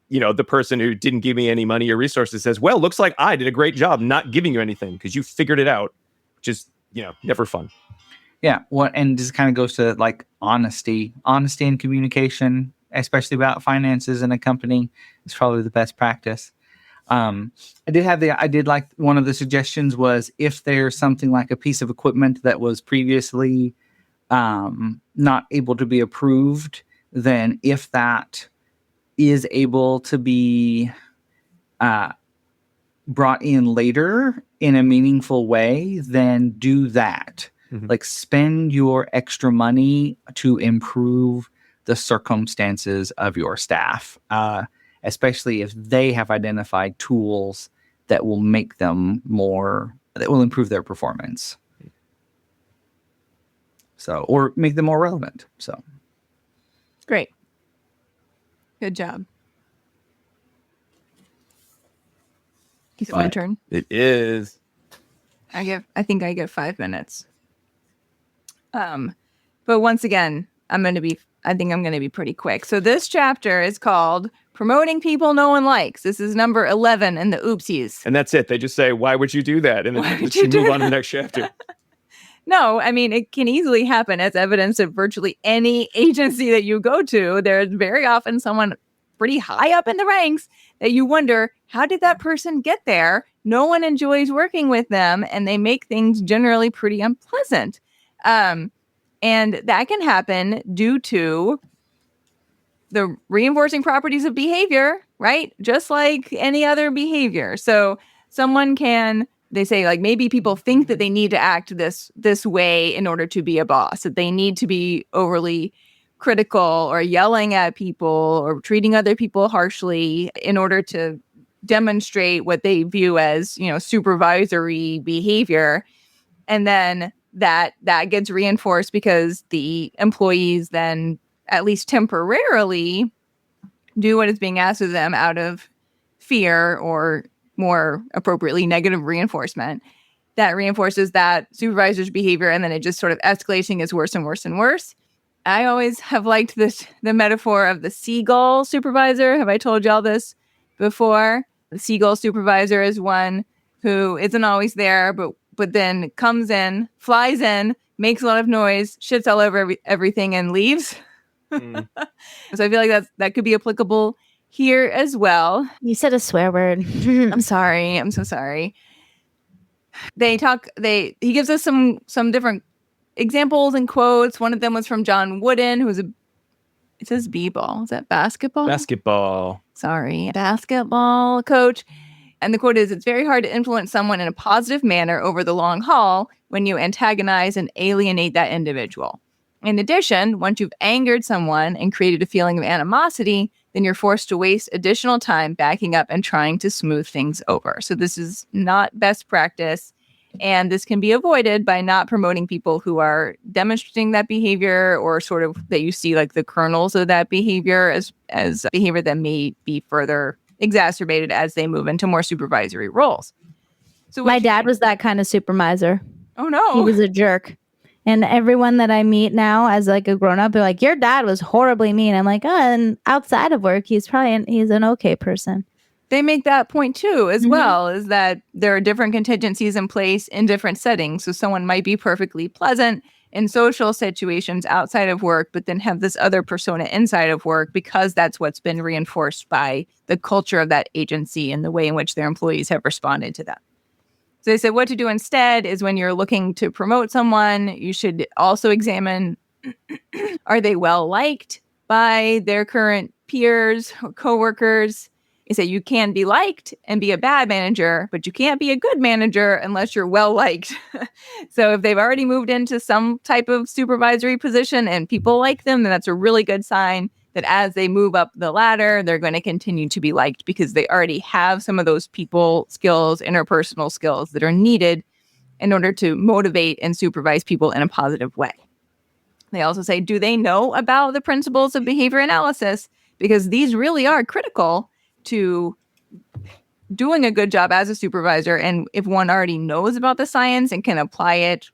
the person who didn't give me any money or resources says, well, looks like I did a great job not giving you anything because you figured it out, which is, never fun. Yeah. Well, and this kind of goes to like honesty and communication, especially about finances in a company, is probably the best practice. I did like one of the suggestions was if there's something like a piece of equipment that was previously not able to be approved, then if that is able to be brought in later in a meaningful way, then do that. Mm-hmm. Like, spend your extra money to improve the circumstances of your staff, especially if they have identified tools that will make them that will improve their performance. So, or make them more relevant. So, great. Good job. Is it my turn? It is. I think I get 5 minutes. But once again, I think I'm going to be pretty quick. So this chapter is called Promoting People No One Likes. This is number 11 in the oopsies. And that's it. They just say, why would you do that? And then you move on to the next chapter. No, I mean, it can easily happen as evidence of virtually any agency that you go to. There's very often someone pretty high up in the ranks that you wonder, how did that person get there? No one enjoys working with them, and they make things generally pretty unpleasant. And that can happen due to the reinforcing properties of behavior, right? Just like any other behavior. So they say, like, maybe people think that they need to act this way in order to be a boss, that they need to be overly critical or yelling at people or treating other people harshly in order to demonstrate what they view as, supervisory behavior. And then that gets reinforced because the employees then, at least temporarily, do what is being asked of them out of fear, or more appropriately, negative reinforcement. That reinforces that supervisor's behavior, and then it just sort of escalating is worse and worse and worse. I always have liked the metaphor of the seagull supervisor. Have I told y'all this before? The seagull supervisor is one who isn't always there, but then comes in, flies in, makes a lot of noise, shits all over everything, and leaves. So I feel like that could be applicable here as well. You said a swear word. I'm sorry. I'm so sorry. He gives us some different examples and quotes. One of them was from John Wooden, who was it says b-ball. Is that basketball? Basketball. Sorry, basketball coach. And the quote is, "It's very hard to influence someone in a positive manner over the long haul when you antagonize and alienate that individual. In addition, once you've angered someone and created a feeling of animosity, then you're forced to waste additional time backing up and trying to smooth things over." So this is not best practice. And this can be avoided by not promoting people who are demonstrating that behavior, or sort of that you see like the kernels of that behavior as behavior that may be further exacerbated as they move into more supervisory roles. So My dad was that kind of supervisor. Oh no. He was a jerk. And everyone that I meet now as like a grown up, they're like, your dad was horribly mean. I'm like, oh, and outside of work, he's an okay person. They make that point too, as well, is that there are different contingencies in place in different settings. So someone might be perfectly pleasant in social situations outside of work, but then have this other persona inside of work because that's what's been reinforced by the culture of that agency and the way in which their employees have responded to that. So they said what to do instead is, when you're looking to promote someone, you should also examine, are they well liked by their current peers or coworkers? He said you can be liked and be a bad manager, but you can't be a good manager unless you're well liked. So if they've already moved into some type of supervisory position and people like them, then that's a really good sign that as they move up the ladder, they're going to continue to be liked because they already have some of those people skills, interpersonal skills that are needed in order to motivate and supervise people in a positive way. They also say, do they know about the principles of behavior analysis? Because these really are critical to doing a good job as a supervisor. And if one already knows about the science and can apply it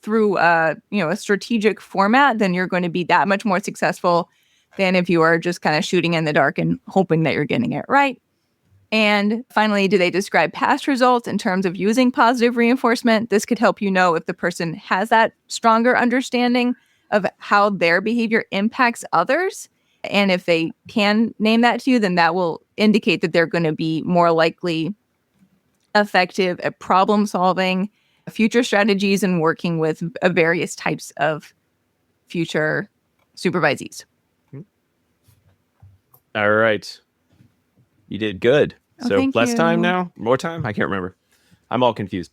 through a strategic format, then you're going to be that much more successful than if you are just kind of shooting in the dark and hoping that you're getting it right. And finally, do they describe past results in terms of using positive reinforcement? This could help you know if the person has that stronger understanding of how their behavior impacts others. And if they can name that to you, then that will indicate that they're going to be more likely effective at problem solving, future strategies, and working with various types of future supervisees. All right. You did good. Oh, So thank less you. time now? More time? I can't remember. I'm all confused.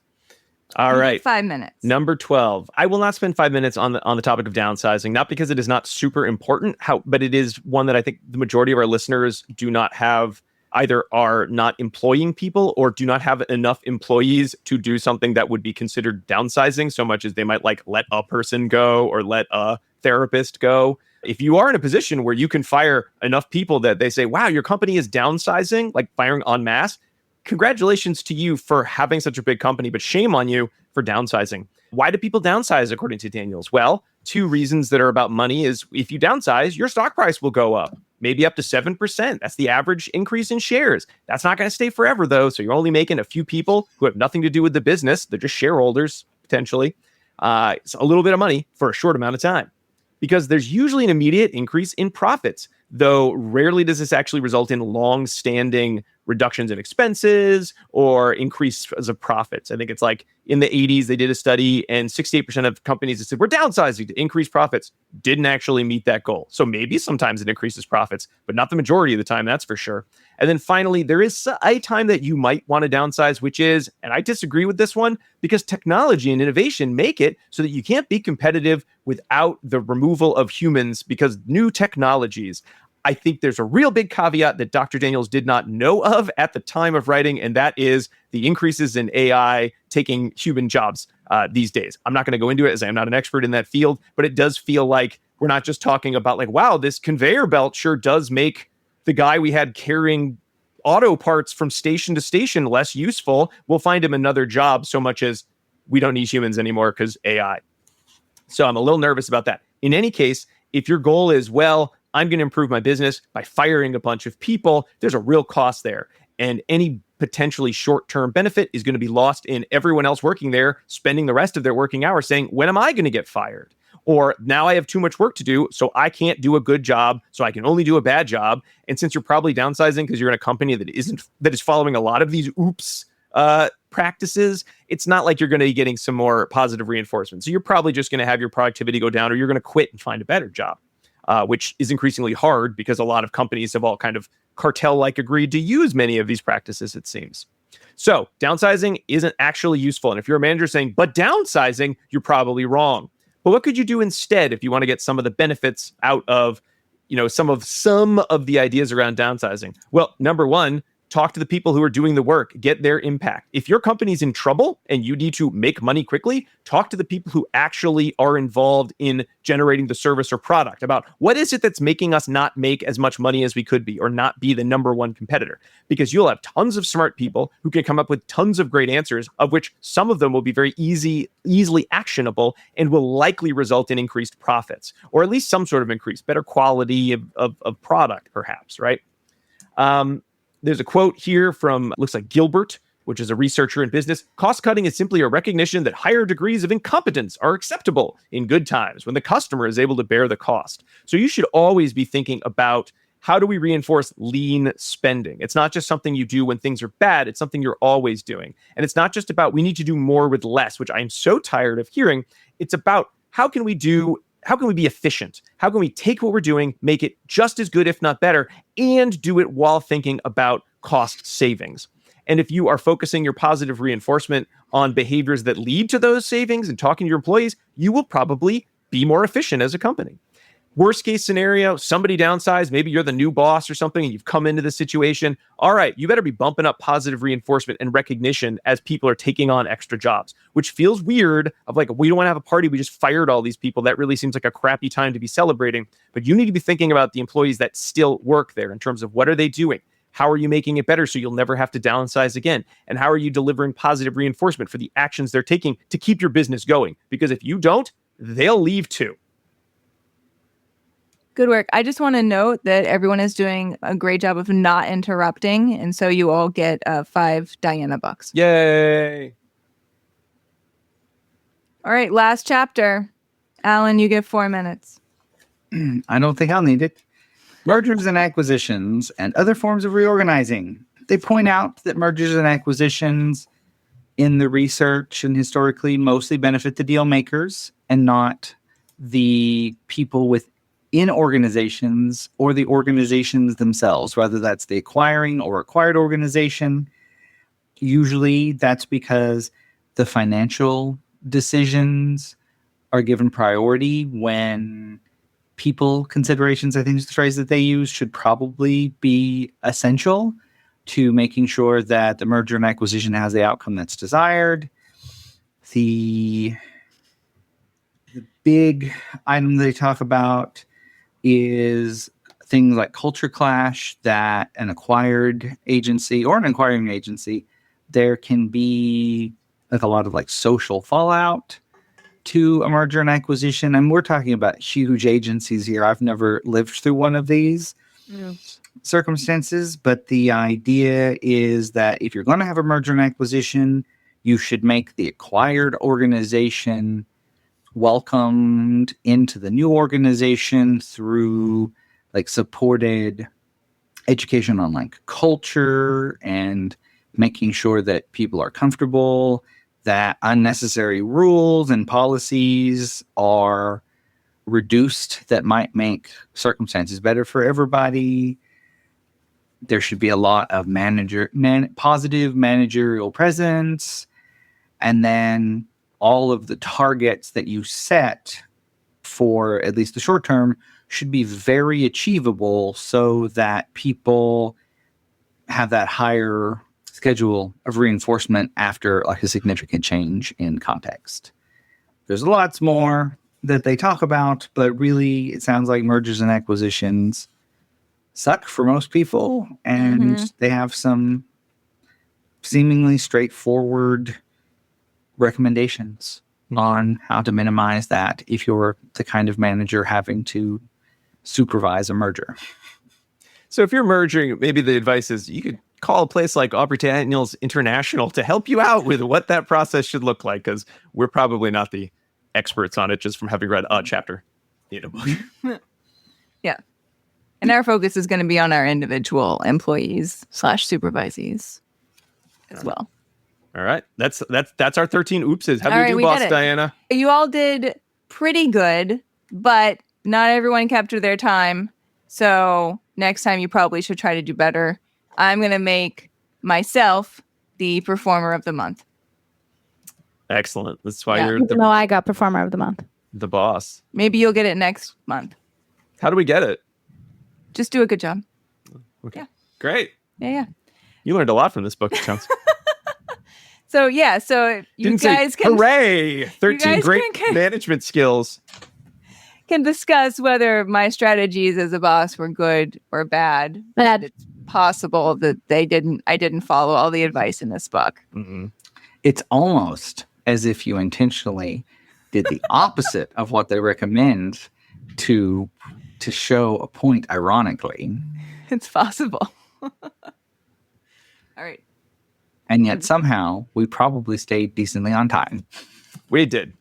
All right. 5 minutes. Number 12. I will not spend 5 minutes on the topic of downsizing, not because it is not super important, but it is one that I think the majority of our listeners do not have, either are not employing people or do not have enough employees to do something that would be considered downsizing, so much as they might like let a person go or let a therapist go. If you are in a position where you can fire enough people that they say, wow, your company is downsizing, like firing en masse, congratulations to you for having such a big company, but shame on you for downsizing. Why do people downsize, according to Daniels? Well, 2 reasons that are about money is if you downsize, your stock price will go up, maybe up to 7%. That's the average increase in shares. That's not going to stay forever, though. So you're only making a few people who have nothing to do with the business. They're just shareholders, potentially. It's a little bit of money for a short amount of time, because there's usually an immediate increase in profits, though rarely does this actually result in long-standing reductions in expenses or increases of profits. I think it's like in the 80s, they did a study and 68% of companies that said, we're downsizing to increase profits, didn't actually meet that goal. So maybe sometimes it increases profits, but not the majority of the time, that's for sure. And then finally, there is a time that you might want to downsize, which is, and I disagree with this one, because technology and innovation make it so that you can't be competitive without the removal of humans, because new technologies, I think there's a real big caveat that Dr. Daniels did not know of at the time of writing, and that is the increases in AI taking human jobs these days. I'm not going to go into it as I'm not an expert in that field, but it does feel like we're not just talking about like, wow, this conveyor belt sure does make the guy we had carrying auto parts from station to station less useful. We'll find him another job, so much as we don't need humans anymore because AI. So I'm a little nervous about that. In any case, if your goal is, well, I'm going to improve my business by firing a bunch of people, there's a real cost there. And any potentially short-term benefit is going to be lost in everyone else working there, spending the rest of their working hours saying, when am I going to get fired? Or now I have too much work to do, so I can't do a good job, so I can only do a bad job. And since you're probably downsizing because you're in a company that is following a lot of these practices, it's not like you're going to be getting some more positive reinforcement. So you're probably just going to have your productivity go down, or you're going to quit and find a better job, which is increasingly hard because a lot of companies have all kind of cartel-like agreed to use many of these practices, it seems. So downsizing isn't actually useful. And if you're a manager saying, but downsizing, you're probably wrong. But what could you do instead if you want to get some of the benefits out of, some of the ideas around downsizing? Well, number one, talk to the people who are doing the work, get their impact. If your company's in trouble and you need to make money quickly, talk to the people who actually are involved in generating the service or product about what is it that's making us not make as much money as we could be or not be the number one competitor. Because you'll have tons of smart people who can come up with tons of great answers, of which some of them will be very easily actionable and will likely result in increased profits, or at least some sort of increase, better quality of product, perhaps, right? There's a quote here from, looks like Gilbert, which is a researcher in business. Cost cutting is simply a recognition that higher degrees of incompetence are acceptable in good times when the customer is able to bear the cost. So you should always be thinking about, how do we reinforce lean spending? It's not just something you do when things are bad. It's something you're always doing. And it's not just about we need to do more with less, which I am so tired of hearing. It's about how can we be efficient? How can we take what we're doing, make it just as good, if not better, and do it while thinking about cost savings? And if you are focusing your positive reinforcement on behaviors that lead to those savings and talking to your employees, you will probably be more efficient as a company. Worst case scenario, somebody downsized, maybe you're the new boss or something and you've come into the situation. All right, you better be bumping up positive reinforcement and recognition as people are taking on extra jobs, which feels weird of like, we don't want to have a party. We just fired all these people. That really seems like a crappy time to be celebrating. But you need to be thinking about the employees that still work there in terms of what are they doing? How are you making it better so you'll never have to downsize again? And how are you delivering positive reinforcement for the actions they're taking to keep your business going? Because if you don't, they'll leave too. Good work. I just want to note that everyone is doing a great job of not interrupting. And so you all get 5 Diana bucks. Yay. All right. Last chapter. Alan, you get 4 minutes. I don't think I'll need it. Mergers and acquisitions and other forms of reorganizing. They point out that mergers and acquisitions in the research and historically mostly benefit the deal makers and not the people within organizations or the organizations themselves, whether that's the acquiring or acquired organization. Usually that's because the financial decisions are given priority when people considerations, I think is the phrase that they use, should probably be essential to making sure that the merger and acquisition has the outcome that's desired. The big item they talk about is things like culture clash, that an acquired agency or an acquiring agency, there can be like a lot of like social fallout to a merger and acquisition. And we're talking about huge agencies here. I've never lived through one of these circumstances, but the idea is that if you're going to have a merger and acquisition, you should make the acquired organization welcomed into the new organization through like supported education on like culture and making sure that people are comfortable, that unnecessary rules and policies are reduced that might make circumstances better for everybody. There should be a lot of positive managerial presence, and then all of the targets that you set for at least the short term should be very achievable so that people have that higher schedule of reinforcement after like a significant change in context. There's lots more that they talk about, but really it sounds like mergers and acquisitions suck for most people, and they have some seemingly straightforward recommendations on how to minimize that if you're the kind of manager having to supervise a merger. So if you're merging, maybe the advice is you could call a place like Aubrey Daniels International to help you out with what that process should look like, because we're probably not the experts on it just from having read a chapter in a book. Yeah. And our focus is going to be on our individual employees / supervisees as well. All right. That's our 13 oopses. How do All we right, do, we boss did it. Diana? You all did pretty good, but not everyone kept to their time. So next time you probably should try to do better. I'm going to make myself the performer of the month. Excellent. That's why Yeah. you're Even though I got performer of the month. the boss. Maybe you'll get it next month. How do we get it? Just do a good job. Okay. Yeah. Great. Yeah. You learned a lot from this book, it sounds. So you Didn't guys say, can hooray! 13 guys great can- management skills. discuss whether my strategies as a boss were good or bad. Bad. It's possible that I didn't follow all the advice in this book. Mm-hmm. It's almost as if you intentionally did the opposite of what they recommend to show a point ironically. It's possible. All right. And yet somehow we probably stayed decently on time. We did.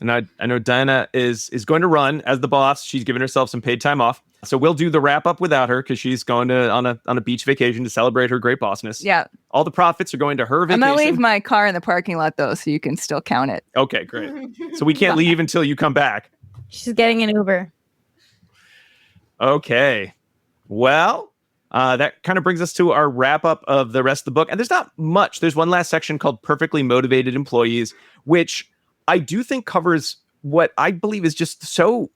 And I know Diana is going to run as the boss. She's given herself some paid time off. So we'll do the wrap up without her because she's going to on a beach vacation to celebrate her great bossness. Yeah. All the profits are going to her vacation. I'm going to leave my car in the parking lot, though, so you can still count it. Okay, great. So we can't leave until you come back. She's getting an Uber. Okay. Well, that kind of brings us to our wrap up of the rest of the book. And there's not much. There's one last section called Perfectly Motivated Employees, which I do think covers what I believe is just so...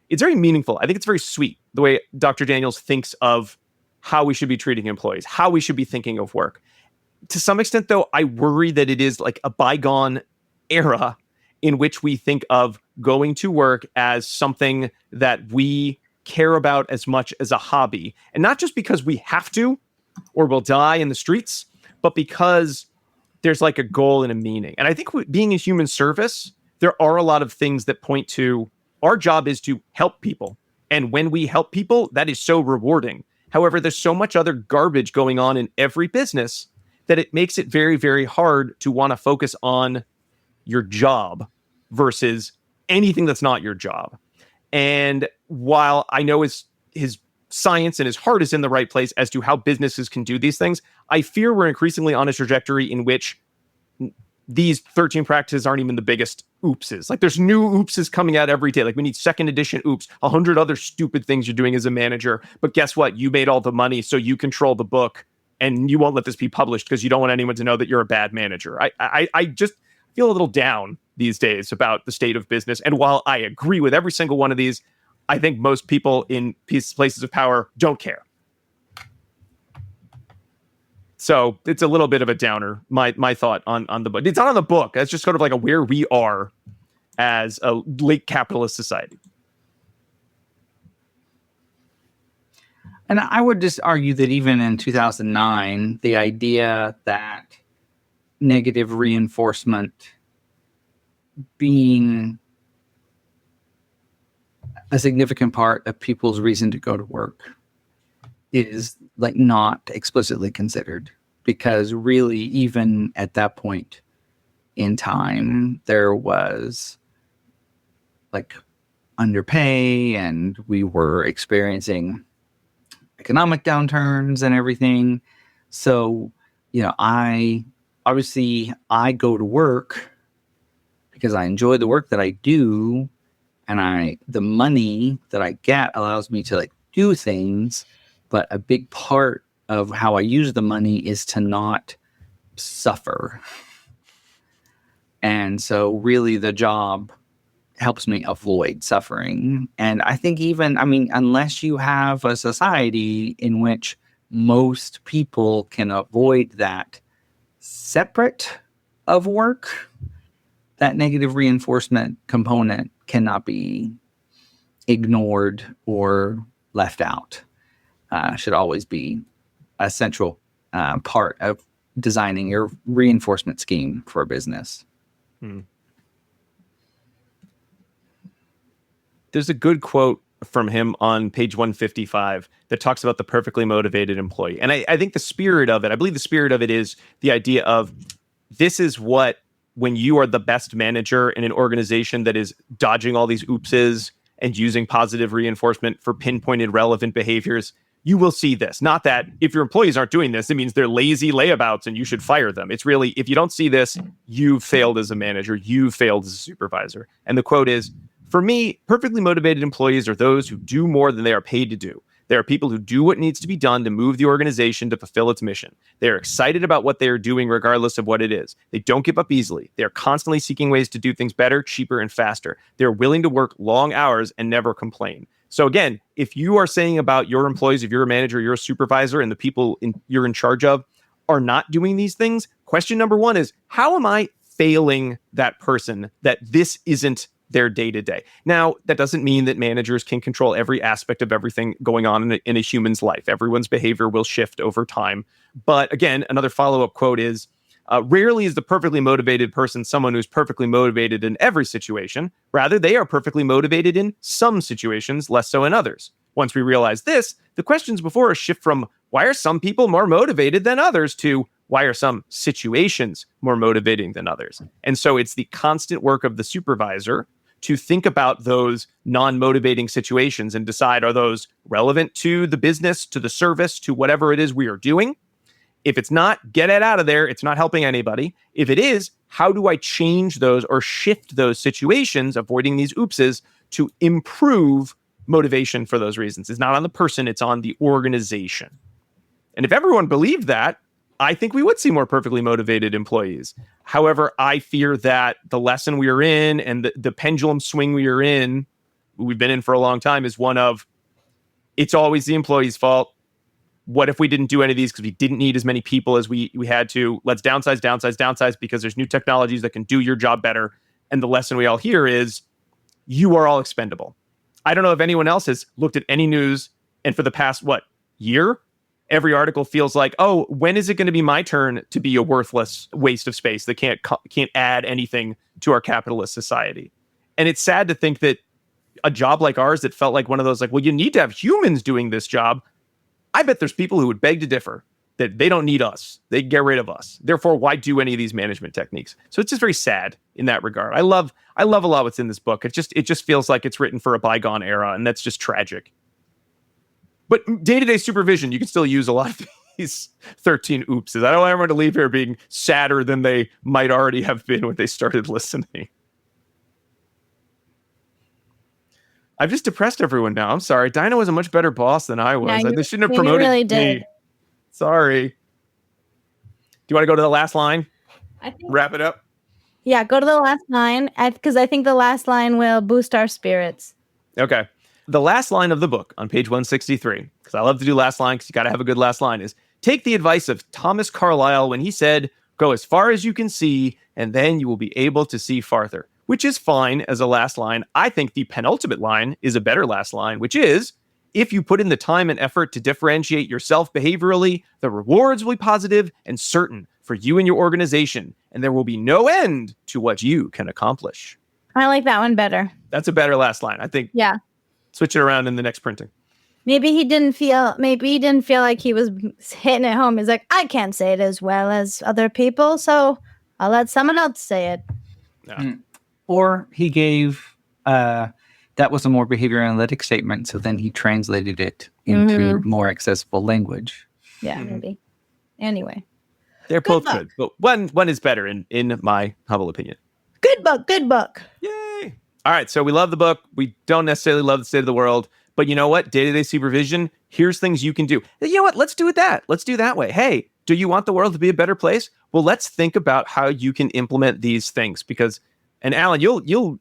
It's very meaningful. I think it's very sweet, the way Dr. Daniels thinks of how we should be treating employees, how we should be thinking of work. To some extent, though, I worry that it is like a bygone era in which we think of going to work as something that we care about as much as a hobby. And not just because we have to or we'll die in the streets, but because there's like a goal and a meaning. And I think being a human service, there are a lot of things that point to our job is to help people. And when we help people, that is so rewarding. However, there's so much other garbage going on in every business that it makes it very, very hard to want to focus on your job versus anything that's not your job. And while I know his science and his heart is in the right place as to how businesses can do these things, I fear we're increasingly on a trajectory in which these 13 practices aren't even the biggest oopses. Like there's new oopses coming out every day. Like we need second edition oops, 100 other stupid things you're doing as a manager. But guess what? You made all the money, so you control the book and you won't let this be published because you don't want anyone to know that you're a bad manager. I just feel a little down these days about the state of business. And while I agree with every single one of these, I think most people in places of power don't care. So it's a little bit of a downer, my thought on the book. It's not on the book. That's just sort of like where we are as a late capitalist society. And I would just argue that even in 2009, the idea that negative reinforcement being a significant part of people's reason to go to work is like not explicitly considered, because really even at that point in time there was like underpay and we were experiencing economic downturns and everything. So, I go to work because I enjoy the work that I do, and the money that I get allows me to like do things. But a big part of how I use the money is to not suffer. And so really the job helps me avoid suffering. And I think unless you have a society in which most people can avoid that separate of work, that negative reinforcement component cannot be ignored or left out. Should always be a central part of designing your reinforcement scheme for a business. There's a good quote from him on page 155 that talks about the perfectly motivated employee. And I think the spirit of it, I believe the spirit of it is the idea of this is what, when you are the best manager in an organization that is dodging all these oopses and using positive reinforcement for pinpointed relevant behaviors, you will see this. Not that if your employees aren't doing this, it means they're lazy layabouts and you should fire them. It's really, if you don't see this, you've failed as a manager, you've failed as a supervisor. And the quote is, for me, perfectly motivated employees are those who do more than they are paid to do. They are people who do what needs to be done to move the organization to fulfill its mission. They are excited about what they are doing regardless of what it is. They don't give up easily. They are constantly seeking ways to do things better, cheaper, and faster. They are willing to work long hours and never complain. So again, if you are saying about your employees, if you're a manager, you're a supervisor, and the people you're in charge of are not doing these things, question number one is, how am I failing that person that this isn't their day-to-day? Now, that doesn't mean that managers can control every aspect of everything going on in a human's life. Everyone's behavior will shift over time. But again, another follow-up quote is, rarely is the perfectly motivated person someone who's perfectly motivated in every situation. Rather, they are perfectly motivated in some situations, less so in others. Once we realize this, the questions before us shift from why are some people more motivated than others to why are some situations more motivating than others? And so it's the constant work of the supervisor to think about those non-motivating situations and decide, are those relevant to the business, to the service, to whatever it is we are doing? If it's not, get it out of there. It's not helping anybody. If it is, how do I change those or shift those situations, avoiding these oopses, to improve motivation for those reasons? It's not on the person, it's on the organization. And if everyone believed that, I think we would see more perfectly motivated employees. However, I fear that the lesson we are in and the pendulum swing we've been in for a long time, is one of, it's always the employee's fault. What if we didn't do any of these because we didn't need as many people as we had to? Let's downsize because there's new technologies that can do your job better. And the lesson we all hear is, you are all expendable. I don't know if anyone else has looked at any news, and for the past, year? Every article feels like, oh, when is it going to be my turn to be a worthless waste of space that can't add anything to our capitalist society? And it's sad to think that a job like ours that felt like one of those, like, well, you need to have humans doing this job. I bet there's people who would beg to differ, that they don't need us. They get rid of us. Therefore, why do any of these management techniques? So it's just very sad in that regard. I love a lot what's in this book. It just feels like it's written for a bygone era, and that's just tragic. But day-to-day supervision, you can still use a lot of these 13 oopses. I don't want everyone to leave here being sadder than they might already have been when they started listening. I've just depressed everyone now. I'm sorry. Dinah was a much better boss than I was. They shouldn't have promoted really did. me. Sorry. Do you want to go to the last line? Wrap it up? Yeah, go to the last line, because I think the last line will boost our spirits. Okay. The last line of the book on page 163, because I love to do last line because you got to have a good last line, is, take the advice of Thomas Carlyle when he said, go as far as you can see, and then you will be able to see farther, which is fine as a last line. I think the penultimate line is a better last line, which is, if you put in the time and effort to differentiate yourself behaviorally, the rewards will be positive and certain for you and your organization, and there will be no end to what you can accomplish. I like that one better. That's a better last line, I think. Yeah. Switch it around in the next printing. Maybe he didn't feel like he was hitting it home. He's like, I can't say it as well as other people, so I'll let someone else say it. Yeah. Or he gave, that was a more behavior analytic statement, so then he translated it into more accessible language. Yeah, maybe. Anyway. They're both good, but one is better in my humble opinion. Good book. Yay! All right, so we love the book. We don't necessarily love the state of the world, but you know what? Day-to-day supervision, here's things you can do. You know what? Let's do it Let's do that way. Hey, do you want the world to be a better place? Well, let's think about how you can implement these things, because, and Alan, you'll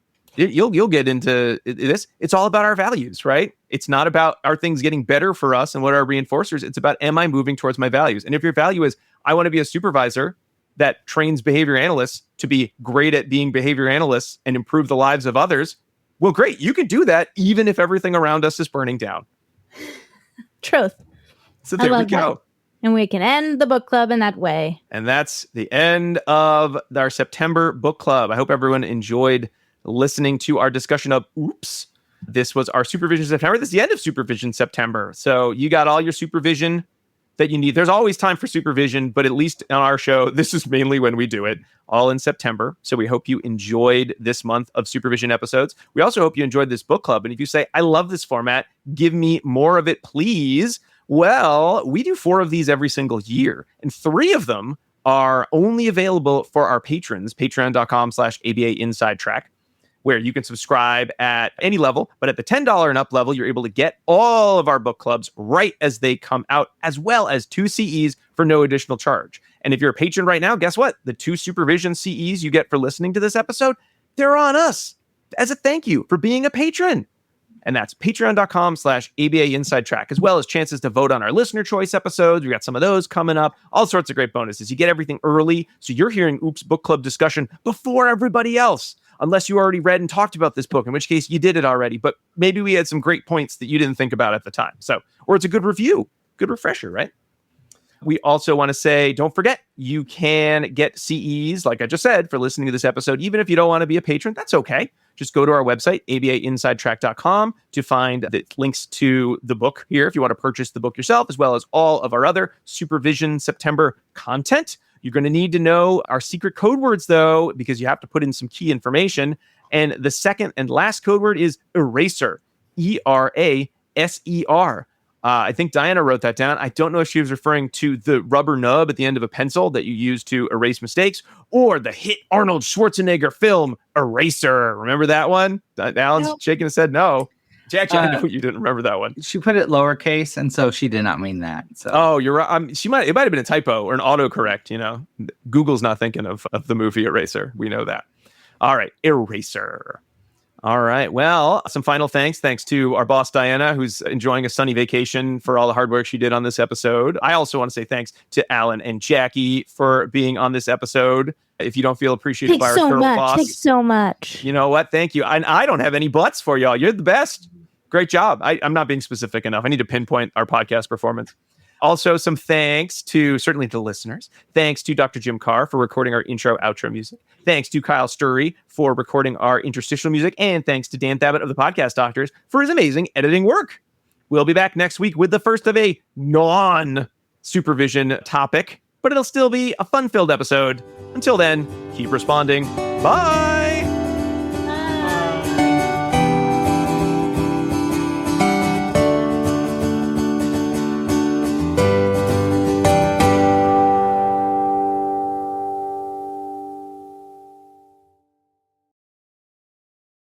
You'll get into this. It's all about our values, right? It's not about our things getting better for us and what are our reinforcers. It's about, am I moving towards my values? And if your value is, I want to be a supervisor that trains behavior analysts to be great at being behavior analysts and improve the lives of others, well, great. You can do that even if everything around us is burning down. Truth. So there we go. That. And we can end the book club in that way. And that's the end of our September book club. I hope everyone enjoyed listening to our discussion of Oops. This was our Supervision September. This is the end of Supervision September. So you got all your supervision that you need. There's always time for supervision, but at least on our show, this is mainly when we do it, all in September. So we hope you enjoyed this month of supervision episodes. We also hope you enjoyed this book club. And if you say, I love this format, give me more of it, please. Well, we do 4 of these every single year, and 3 of them are only available for our patrons, patreon.com/ABA Inside Track, where you can subscribe at any level. But at the $10 and up level, you're able to get all of our book clubs right as they come out, as well as 2 CEs for no additional charge. And if you're a patron right now, guess what? The 2 Supervision CEs you get for listening to this episode, they're on us as a thank you for being a patron. And that's patreon.com/ABA Inside Track, as well as chances to vote on our listener choice episodes. We got some of those coming up, all sorts of great bonuses. You get everything early, so you're hearing Oops Book Club discussion before everybody else, unless you already read and talked about this book, in which case you did it already, but maybe we had some great points that you didn't think about at the time. So, or it's a good review, good refresher, right? We also want to say, don't forget, you can get CEs, like I just said, for listening to this episode. Even if you don't want to be a patron, that's okay. Just go to our website, abainsidetrack.com, to find the links to the book here if you want to purchase the book yourself, as well as all of our other Supervision September content. You're going to need to know our secret code words, though, because you have to put in some key information. And the second and last code word is eraser, ERASER. I think Diana wrote that down. I don't know if she was referring to the rubber nub at the end of a pencil that you use to erase mistakes, or the hit Arnold Schwarzenegger film Eraser. Remember that one? Alan's shaking his head no. Jackie, I know you didn't remember that one. She put it lowercase, and so she did not mean that. So. Oh, you're right. It might have been a typo or an autocorrect. You know, Google's not thinking of the movie Eraser. We know that. All right, Eraser. All right. Well, some final thanks. Thanks to our boss, Diana, who's enjoying a sunny vacation for all the hard work she did on this episode. I also want to say thanks to Alan and Jackie for being on this episode. If you don't feel appreciated by our current boss. Thanks so much. You know what? Thank you. I don't have any buts for y'all. You're the best. Great job. I'm not being specific enough. I need to pinpoint our podcast performance. Also, some thanks to certainly the listeners. Thanks to Dr. Jim Carr for recording our intro, outro music. Thanks to Kyle Sturry for recording our interstitial music. And thanks to Dan Thabit of the Podcast Doctors for his amazing editing work. We'll be back next week with the first of a non-supervision topic, but it'll still be a fun-filled episode. Until then, keep responding. Bye!